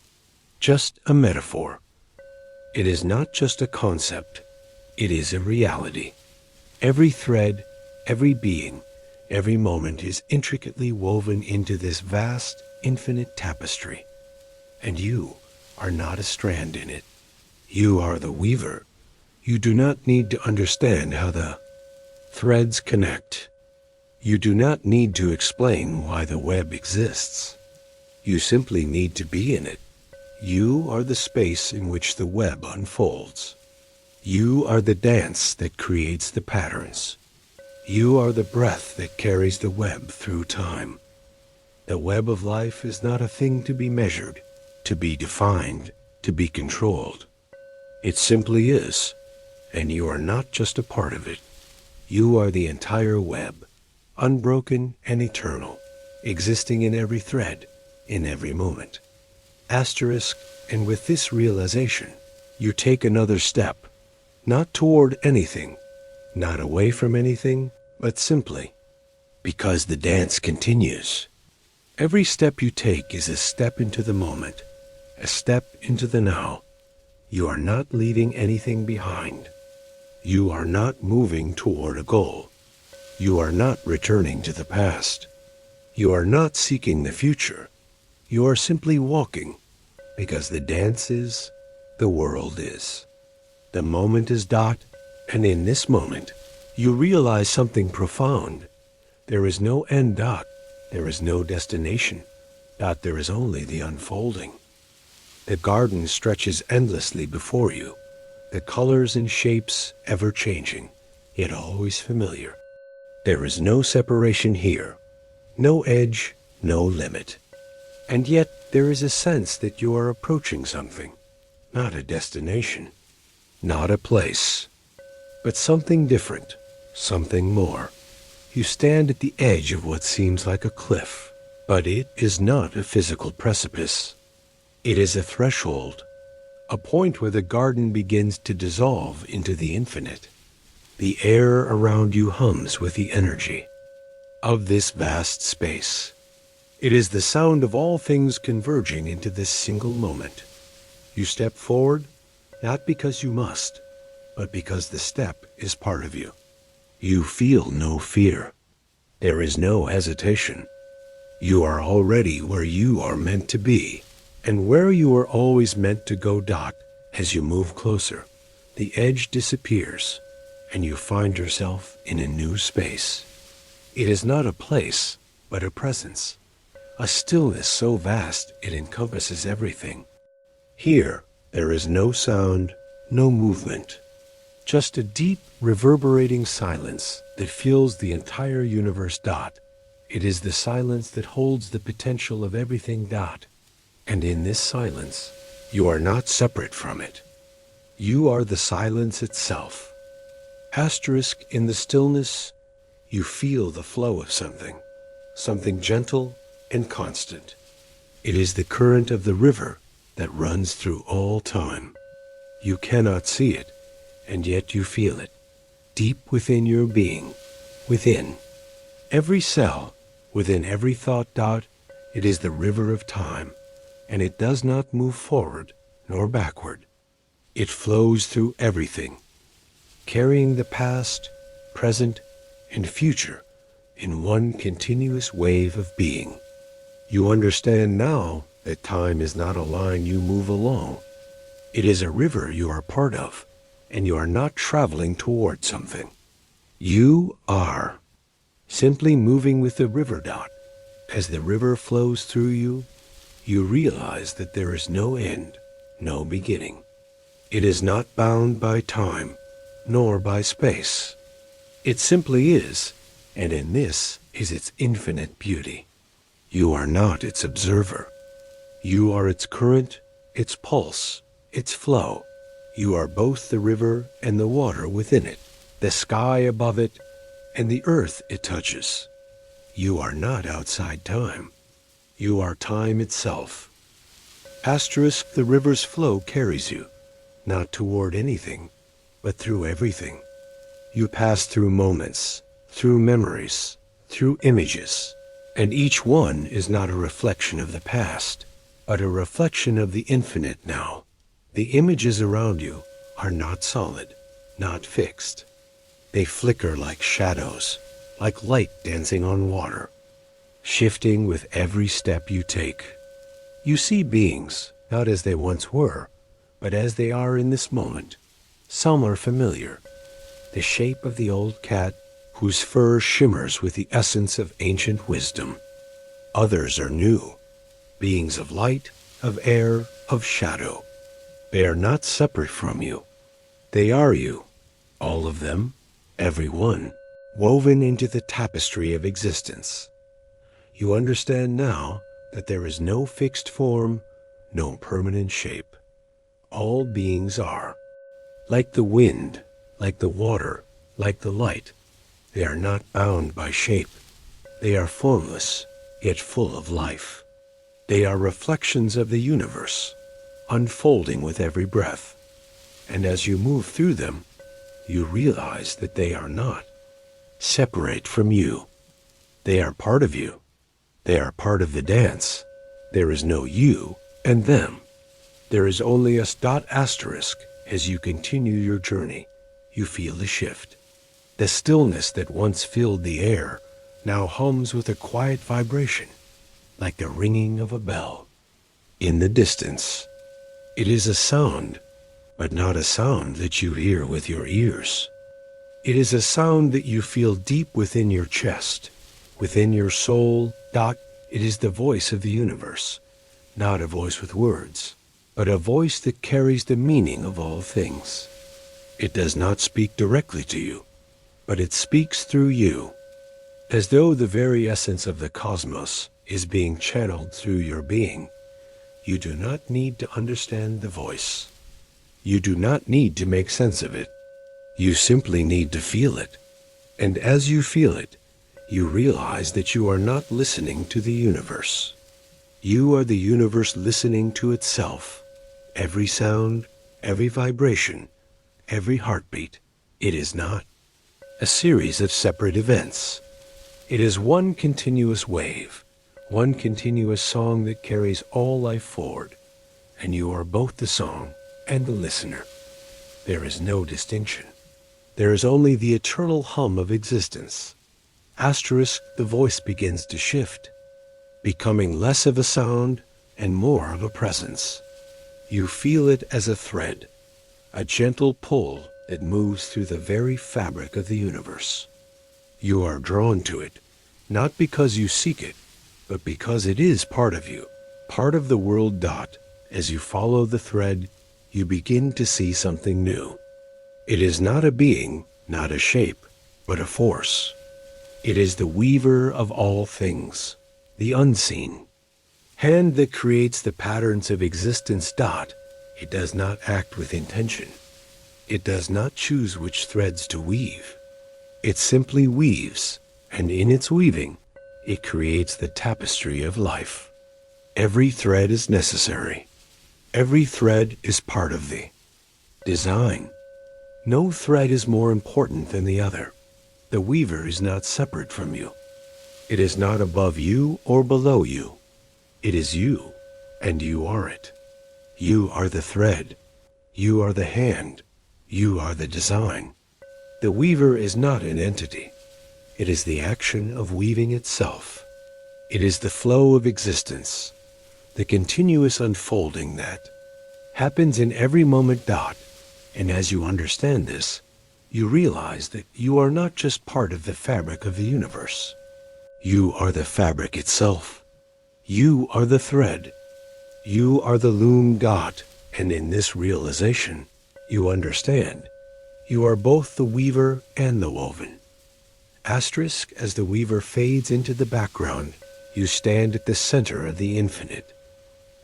just a metaphor. It is not just a concept. It is a reality. Every thread, every being, every moment is intricately woven into this vast, infinite tapestry. And you are not a strand in it. You are the weaver. You do not need to understand how the threads connect. You do not need to explain why the web exists. You simply need to be in it. You are the space in which the web unfolds. You are the dance that creates the patterns. You are the breath that carries the web through time. The web of life is not a thing to be measured, to be defined, to be controlled. It simply is, and you are not just a part of it. You are the entire web, unbroken and eternal, existing in every thread, in every moment. Asterisk, and with this realization, you take another step, not toward anything, not away from anything, but simply because the dance continues. Every step you take is a step into the moment, a step into the now. You are not leaving anything behind. You are not moving toward a goal. You are not returning to the past. You are not seeking the future. You are simply walking, because the dance is, the world is. The moment is . And in this moment, you realize something profound. There is no end . There is no destination . There is only the unfolding. The garden stretches endlessly before you, the colors and shapes ever changing, yet always familiar. There is no separation here, no edge, no limit. And yet there is a sense that you are approaching something, not a destination, not a place, but something different, something more. You stand at the edge of what seems like a cliff, but it is not a physical precipice. It is a threshold, a point where the garden begins to dissolve into the infinite. The air around you hums with the energy of this vast space. It is the sound of all things converging into this single moment. You step forward, not because you must, but because the step is part of you. You feel no fear. There is no hesitation. You are already where you are meant to be, and where you are always meant to go. As you move closer, the edge disappears, and you find yourself in a new space. It is not a place, but a presence, a stillness so vast it encompasses everything. Here, there is no sound, no movement, just a deep, reverberating silence that fills the entire universe. It is the silence that holds the potential of everything. And in this silence, you are not separate from it. You are the silence itself. Asterisk, in the stillness, you feel the flow of something gentle and constant. It is the current of the river that runs through all time. You cannot see it, and yet you feel it, deep within your being, within every cell, within every thought. It is the river of time, and it does not move forward nor backward. It flows through everything, carrying the past, present, and future in one continuous wave of being. You understand now that time is not a line you move along. It is a river you are part of, and you are not traveling toward something. You are simply moving with the river. As the river flows through you, you realize that there is no end, no beginning. It is not bound by time, nor by space. It simply is, and in this is its infinite beauty. You are not its observer. You are its current, its pulse, its flow. You are both the river and the water within it, the sky above it, and the earth it touches. You are not outside time. You are time itself. Asterisk, the river's flow carries you, not toward anything, but through everything. You pass through moments, through memories, through images, and each one is not a reflection of the past, but a reflection of the infinite now. The images around you are not solid, not fixed. They flicker like shadows, like light dancing on water, shifting with every step you take. You see beings, not as they once were, but as they are in this moment. Some are familiar. The shape of the old cat whose fur shimmers with the essence of ancient wisdom. Others are new, beings of light, of air, of shadow. They are not separate from you. They are you, all of them, every one, woven into the tapestry of existence. You understand now that there is no fixed form, no permanent shape. All beings are. Like the wind, like the water, like the light, they are not bound by shape. They are formless, yet full of life. They are reflections of the universe, unfolding with every breath. And as you move through them, you realize that they are not separate from you. They are part of you. They are part of the dance. There is no you and them. There is only a asterisk. As you continue your journey, you feel the shift. The stillness that once filled the air now hums with a quiet vibration, like the ringing of a bell. In the distance, it is a sound, but not a sound that you hear with your ears. It is a sound that you feel deep within your chest, within your soul. It is the voice of the universe, not a voice with words, but a voice that carries the meaning of all things. It does not speak directly to you, but it speaks through you, as though the very essence of the cosmos is being channeled through your being. You do not need to understand the voice. You do not need to make sense of it. You simply need to feel it. And as you feel it, you realize that you are not listening to the universe. You are the universe listening to itself. Every sound, every vibration, every heartbeat. It is not a series of separate events. It is one continuous wave, one continuous song that carries all life forward, and you are both the song and the listener. There is no distinction. There is only the eternal hum of existence. Asterisk, the voice begins to shift, becoming less of a sound and more of a presence. You feel it as a thread, a gentle pull that moves through the very fabric of the universe. You are drawn to it, not because you seek it, but because it is part of you, part of the world. As you follow the thread, you begin to see something new. It is not a being, not a shape, but a force. It is the weaver of all things, the unseen, hand that creates the patterns of existence. It does not act with intention. It does not choose which threads to weave. It simply weaves, and in its weaving, it creates the tapestry of life. Every thread is necessary. Every thread is part of the design. No thread is more important than the other. The weaver is not separate from you. It is not above you or below you. It is you, and you are it. You are the thread. You are the hand. You are the design. The weaver is not an entity. It is the action of weaving itself. It is the flow of existence, the continuous unfolding that happens in every moment. And as you understand this, you realize that you are not just part of the fabric of the universe. You are the fabric itself. You are the thread. You are the loom. And in this realization, you understand you are both the weaver and the woven. Asterisk, as the weaver fades into the background, you stand at the center of the infinite.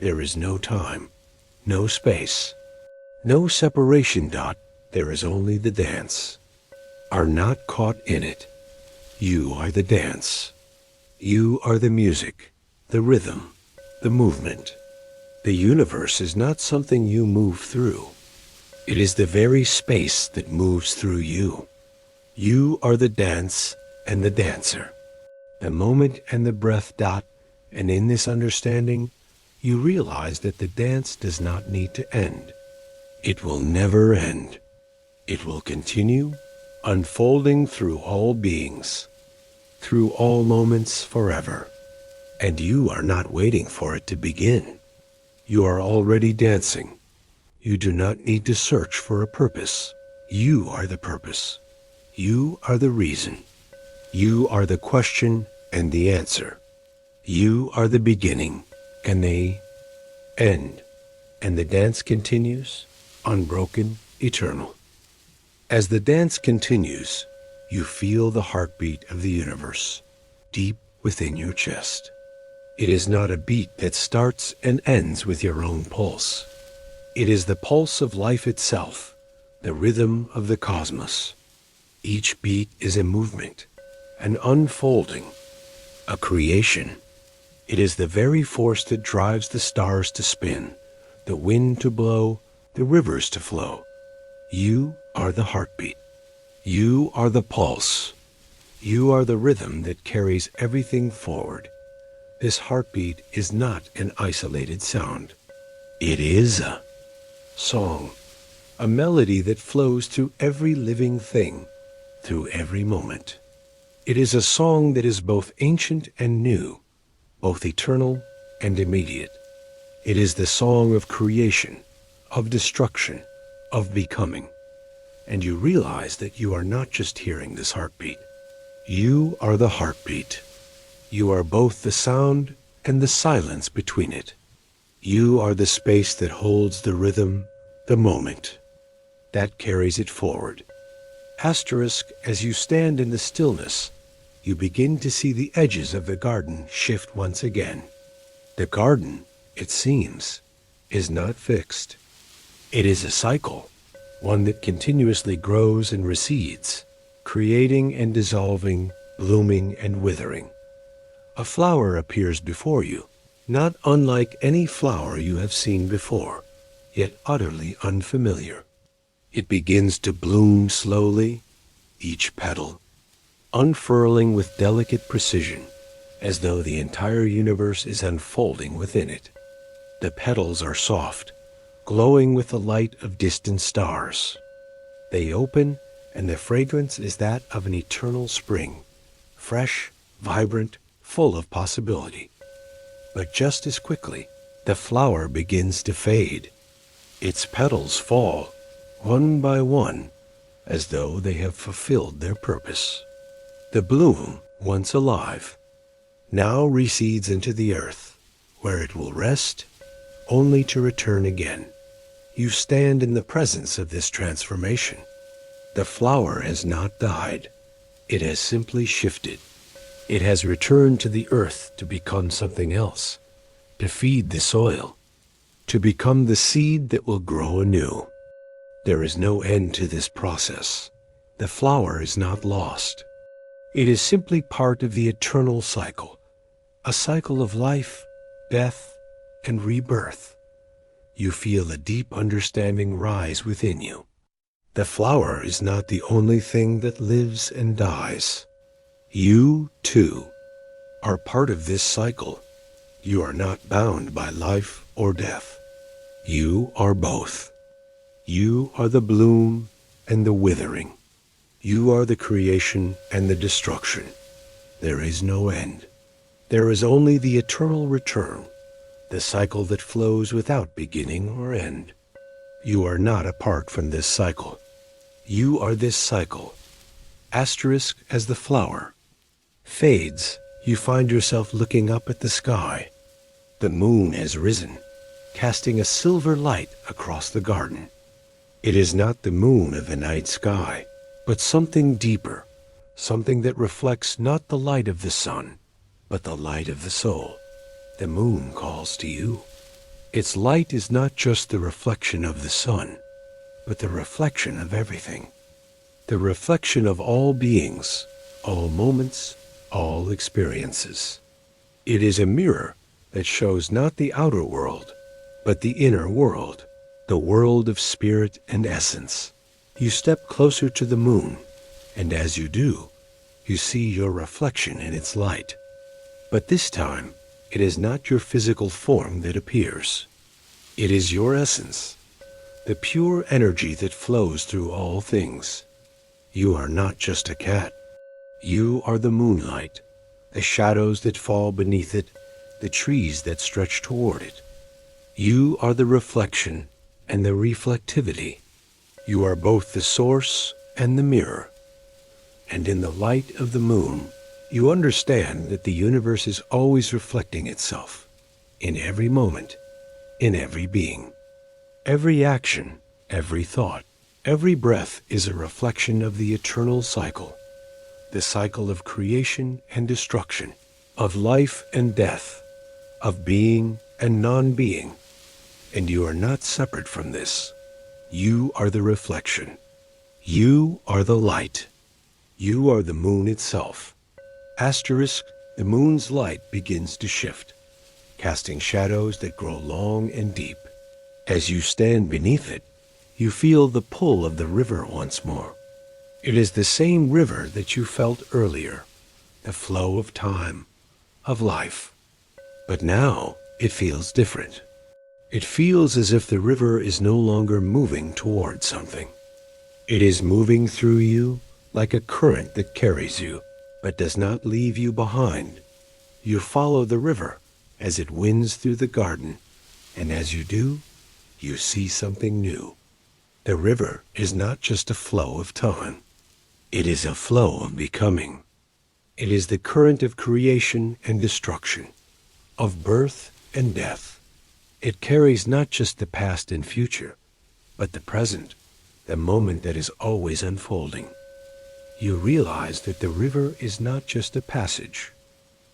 There is no time, no space, no separation. There is only the dance. Are not caught in it. You are the dance. You are the music, the rhythm, the movement. The universe is not something you move through. It is the very space that moves through you. You are the dance and the dancer, the moment and the breath. And in this understanding, you realize that the dance does not need to end. It will never end. It will continue, unfolding through all beings, through all moments forever. And you are not waiting for it to begin. You are already dancing. You do not need to search for a purpose. You are the purpose. You are the reason. You are the question and the answer. You are the beginning and the end. And the dance continues, unbroken, eternal. As the dance continues, you feel the heartbeat of the universe deep within your chest. It is not a beat that starts and ends with your own pulse. It is the pulse of life itself, the rhythm of the cosmos. Each beat is a movement, an unfolding, a creation. It is the very force that drives the stars to spin, the wind to blow, the rivers to flow. You are the heartbeat. You are the pulse. You are the rhythm that carries everything forward. This heartbeat is not an isolated sound. It is a song, a melody that flows through every living thing, through every moment. It is a song that is both ancient and new, both eternal and immediate. It is the song of creation, of destruction, of becoming. And you realize that you are not just hearing this heartbeat. You are the heartbeat. You are both the sound and the silence between it. You are the space that holds the rhythm, the moment, that carries it forward. Asterisk, as you stand in the stillness, you begin to see the edges of the garden shift once again. The garden, it seems, is not fixed. It is a cycle, one that continuously grows and recedes, creating and dissolving, blooming and withering. A flower appears before you, not unlike any flower you have seen before, yet utterly unfamiliar. It begins to bloom slowly, each petal unfurling with delicate precision, as though the entire universe is unfolding within it. The petals are soft, glowing with the light of distant stars. They open and the fragrance is that of an eternal spring, fresh, vibrant, full of possibility. But just as quickly, the flower begins to fade. Its petals fall, one by one, as though they have fulfilled their purpose. The bloom, once alive, now recedes into the earth, where it will rest, only to return again. You stand in the presence of this transformation. The flower has not died. It has simply shifted. It has returned to the earth to become something else, to feed the soil, to become the seed that will grow anew. There is no end to this process. The flower is not lost. It is simply part of the eternal cycle, a cycle of life, death, and rebirth. You feel a deep understanding rise within you. The flower is not the only thing that lives and dies. You, too, are part of this cycle. You are not bound by life or death. You are both. You are the bloom and the withering. You are the creation and the destruction. There is no end. There is only the eternal return, the cycle that flows without beginning or end. You are not apart from this cycle. You are this cycle. Asterisk as the flower fades, you find yourself looking up at the sky. The moon has risen, casting a silver light across the garden. It is not the moon of the night sky, but something deeper, something that reflects not the light of the sun, but the light of the soul. The moon calls to you. Its light is not just the reflection of the sun, but the reflection of everything. The reflection of all beings, all moments, all experiences. It is a mirror that shows not the outer world, but the inner world, the world of spirit and essence. You step closer to the moon, and as you do, you see your reflection in its light. But this time, it is not your physical form that appears. It is your essence, the pure energy that flows through all things. You are not just a cat. You are the moonlight, the shadows that fall beneath it, the trees that stretch toward it. You are the reflection and the reflectivity. You are both the source and the mirror. And in the light of the moon, you understand that the universe is always reflecting itself, in every moment, in every being. Every action, every thought, every breath is a reflection of the eternal cycle, the cycle of creation and destruction, of life and death, of being and non-being. And you are not separate from this. You are the reflection. You are the light. You are the moon itself. Asterisk, the moon's light begins to shift, casting shadows that grow long and deep. As you stand beneath it, you feel the pull of the river once more. It is the same river that you felt earlier, the flow of time, of life. But now it feels different. It feels as if the river is no longer moving toward something. It is moving through you like a current that carries you, but does not leave you behind. You follow the river as it winds through the garden, and as you do, you see something new. The river is not just a flow of time. It is a flow of becoming. It is the current of creation and destruction, of birth and death. It carries not just the past and future, but the present, the moment that is always unfolding. You realize that the river is not just a passage.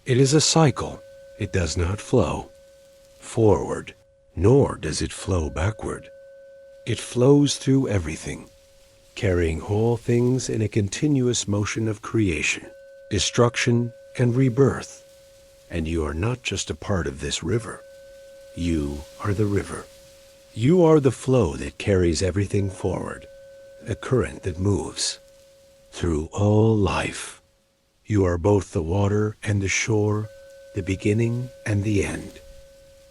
It is a cycle. It does not flow forward, nor does it flow backward. It flows through everything, carrying all things in a continuous motion of creation, destruction, and rebirth. And you are not just a part of this river. You are the river. You are the flow that carries everything forward, a current that moves through all life. You are both the water and the shore, the beginning and the end.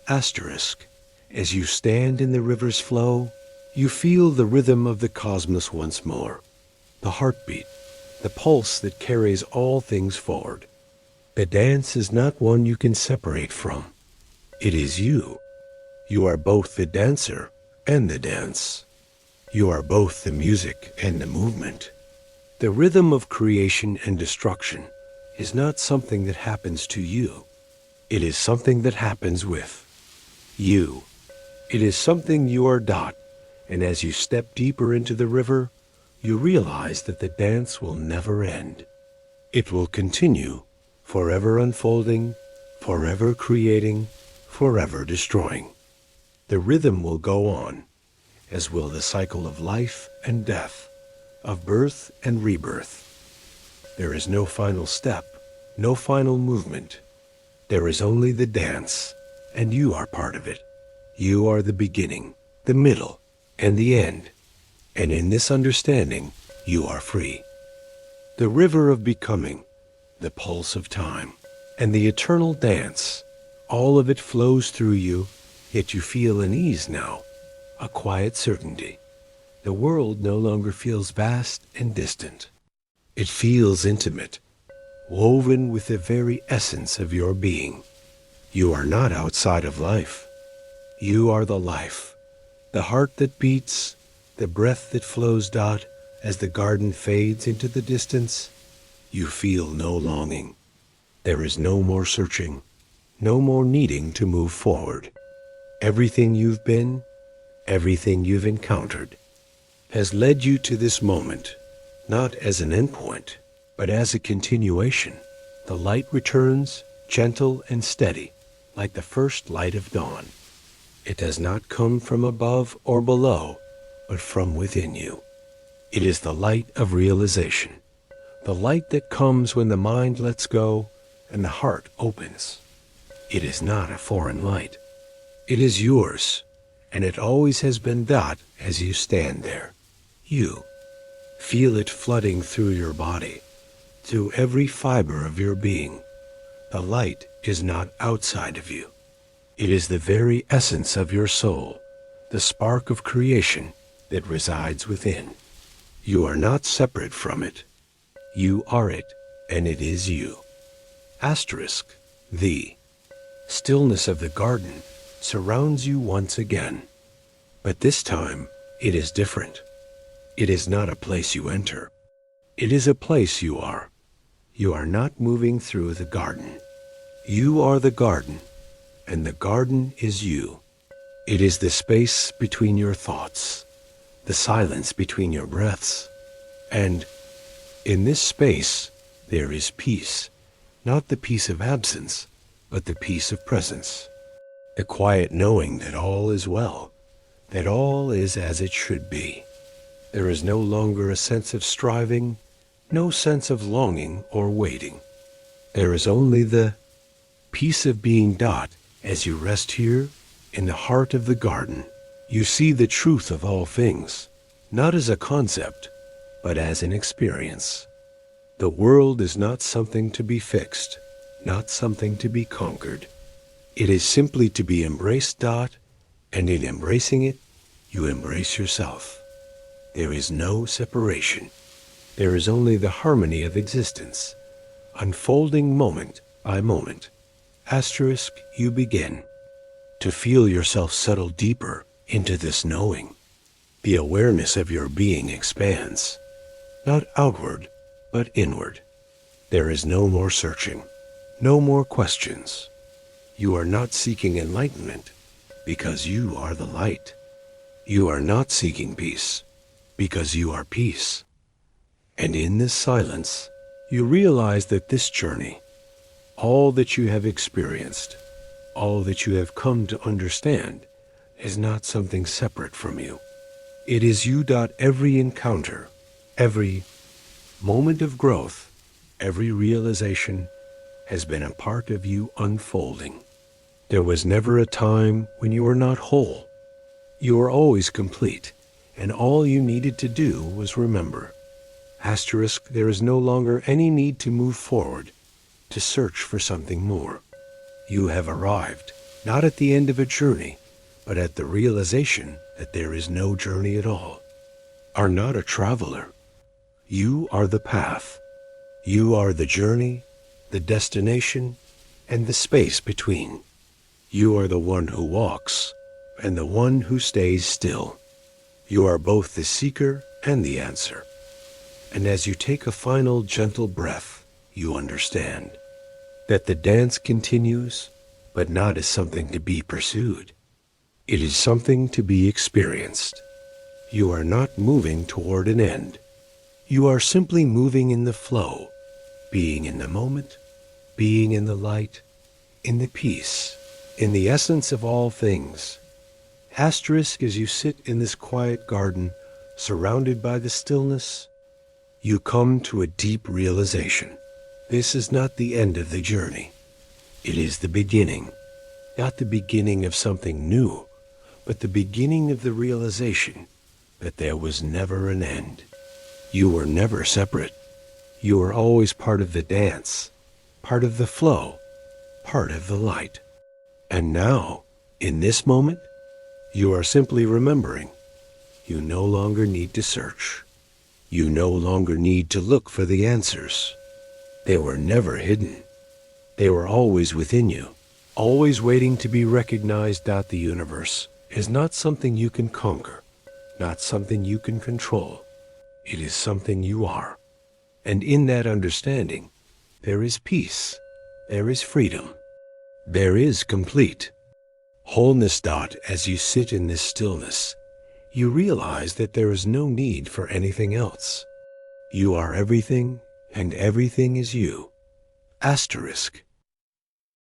Asterisk, as you stand in the river's flow, you feel the rhythm of the cosmos once more. the heartbeat, the pulse that carries all things forward. The dance is not one you can separate from. It is you. You are both the dancer and the dance. You are both the music and the movement. The rhythm of creation and destruction is not something that happens to you. It is something that happens with you. It is something you are Dot, and as you step deeper into the river, you realize that the dance will never end. It will continue, forever unfolding, forever creating, forever destroying. The rhythm will go on, as will the cycle of life and death, of birth and rebirth. There is no final step, no final movement. There is only the dance, and you are part of it. You are the beginning, the middle, and the end. And in this understanding, you are free. The river of becoming, the pulse of time, and the eternal dance, all of it flows through you, yet you feel an ease now, a quiet certainty. The world no longer feels vast and distant. It feels intimate, woven with the very essence of your being. You are not outside of life. You are the life, the heart that beats, the breath that flows. Dot, as the garden fades into the distance, you feel no longing. There is no more searching, no more needing to move forward. Everything you've been, everything you've encountered, has led you to this moment, not as an endpoint, but as a continuation. The light returns, gentle and steady, like the first light of dawn. It does not come from above or below, but from within you. It is the light of realization, the light that comes when the mind lets go and the heart opens. It is not a foreign light. It is yours, and it always has been. Dot, as you stand there. You feel it flooding through your body, through every fiber of your being. The light is not outside of you. It is the very essence of your soul, the spark of creation that resides within. You are not separate from it. You are it, and it is you. Asterisk, the stillness of the garden surrounds you once again. But this time, it is different. It is not a place you enter. It is a place you are. You are not moving through the garden. You are the garden, and the garden is you. It is the space between your thoughts, the silence between your breaths, and in this space there is peace, not the peace of absence, but the peace of presence, the quiet knowing that all is well, that all is as it should be. There is no longer a sense of striving, no sense of longing or waiting. There is only the peace of being. Dot, as you rest here in the heart of the garden, you see the truth of all things, not as a concept, but as an experience. The world is not something to be fixed, not something to be conquered. It is simply to be embraced. Dot, and in embracing it, you embrace yourself. There is no separation. There is only the harmony of existence, unfolding moment by moment. Asterisk, you begin to feel yourself settle deeper into this knowing. The awareness of your being expands, not outward, but inward. There is no more searching, no more questions. You are not seeking enlightenment because you are the light. You are not seeking peace because you are peace. And in this silence, you realize that this journey, all that you have experienced, all that you have come to understand, is not something separate from you. It is you. Every encounter, every moment of growth, every realization has been a part of you unfolding. There was never a time when you were not whole. You were always complete, and all you needed to do was remember. Asterisk, there is no longer any need to move forward, to search for something more. You have arrived, not at the end of a journey, but at the realization that there is no journey at all. Are not a traveler. You are the path. You are the journey, the destination, and the space between. You are the one who walks and the one who stays still. You are both the seeker and the answer. And as you take a final gentle breath, you understand that the dance continues, but not as something to be pursued. It is something to be experienced. You are not moving toward an end. You are simply moving in the flow, being in the moment, being in the light, in the peace, in the essence of all things. Asterisk, as you sit in this quiet garden, surrounded by the stillness, you come to a deep realization. This is not the end of the journey. It is the beginning. Not the beginning of something new, but the beginning of the realization that there was never an end. You were never separate. You were always part of the dance, part of the flow, part of the light. And now, in this moment, you are simply remembering. You no longer need to search. You no longer need to look for the answers. They were never hidden. They were always within you, always waiting to be recognized. That the universe is not something you can conquer, not something you can control. It is something you are. And in that understanding, there is peace, there is freedom, there is complete wholeness. As you sit in this stillness, you realize that there is no need for anything else. You are everything, and everything is you. Asterisk.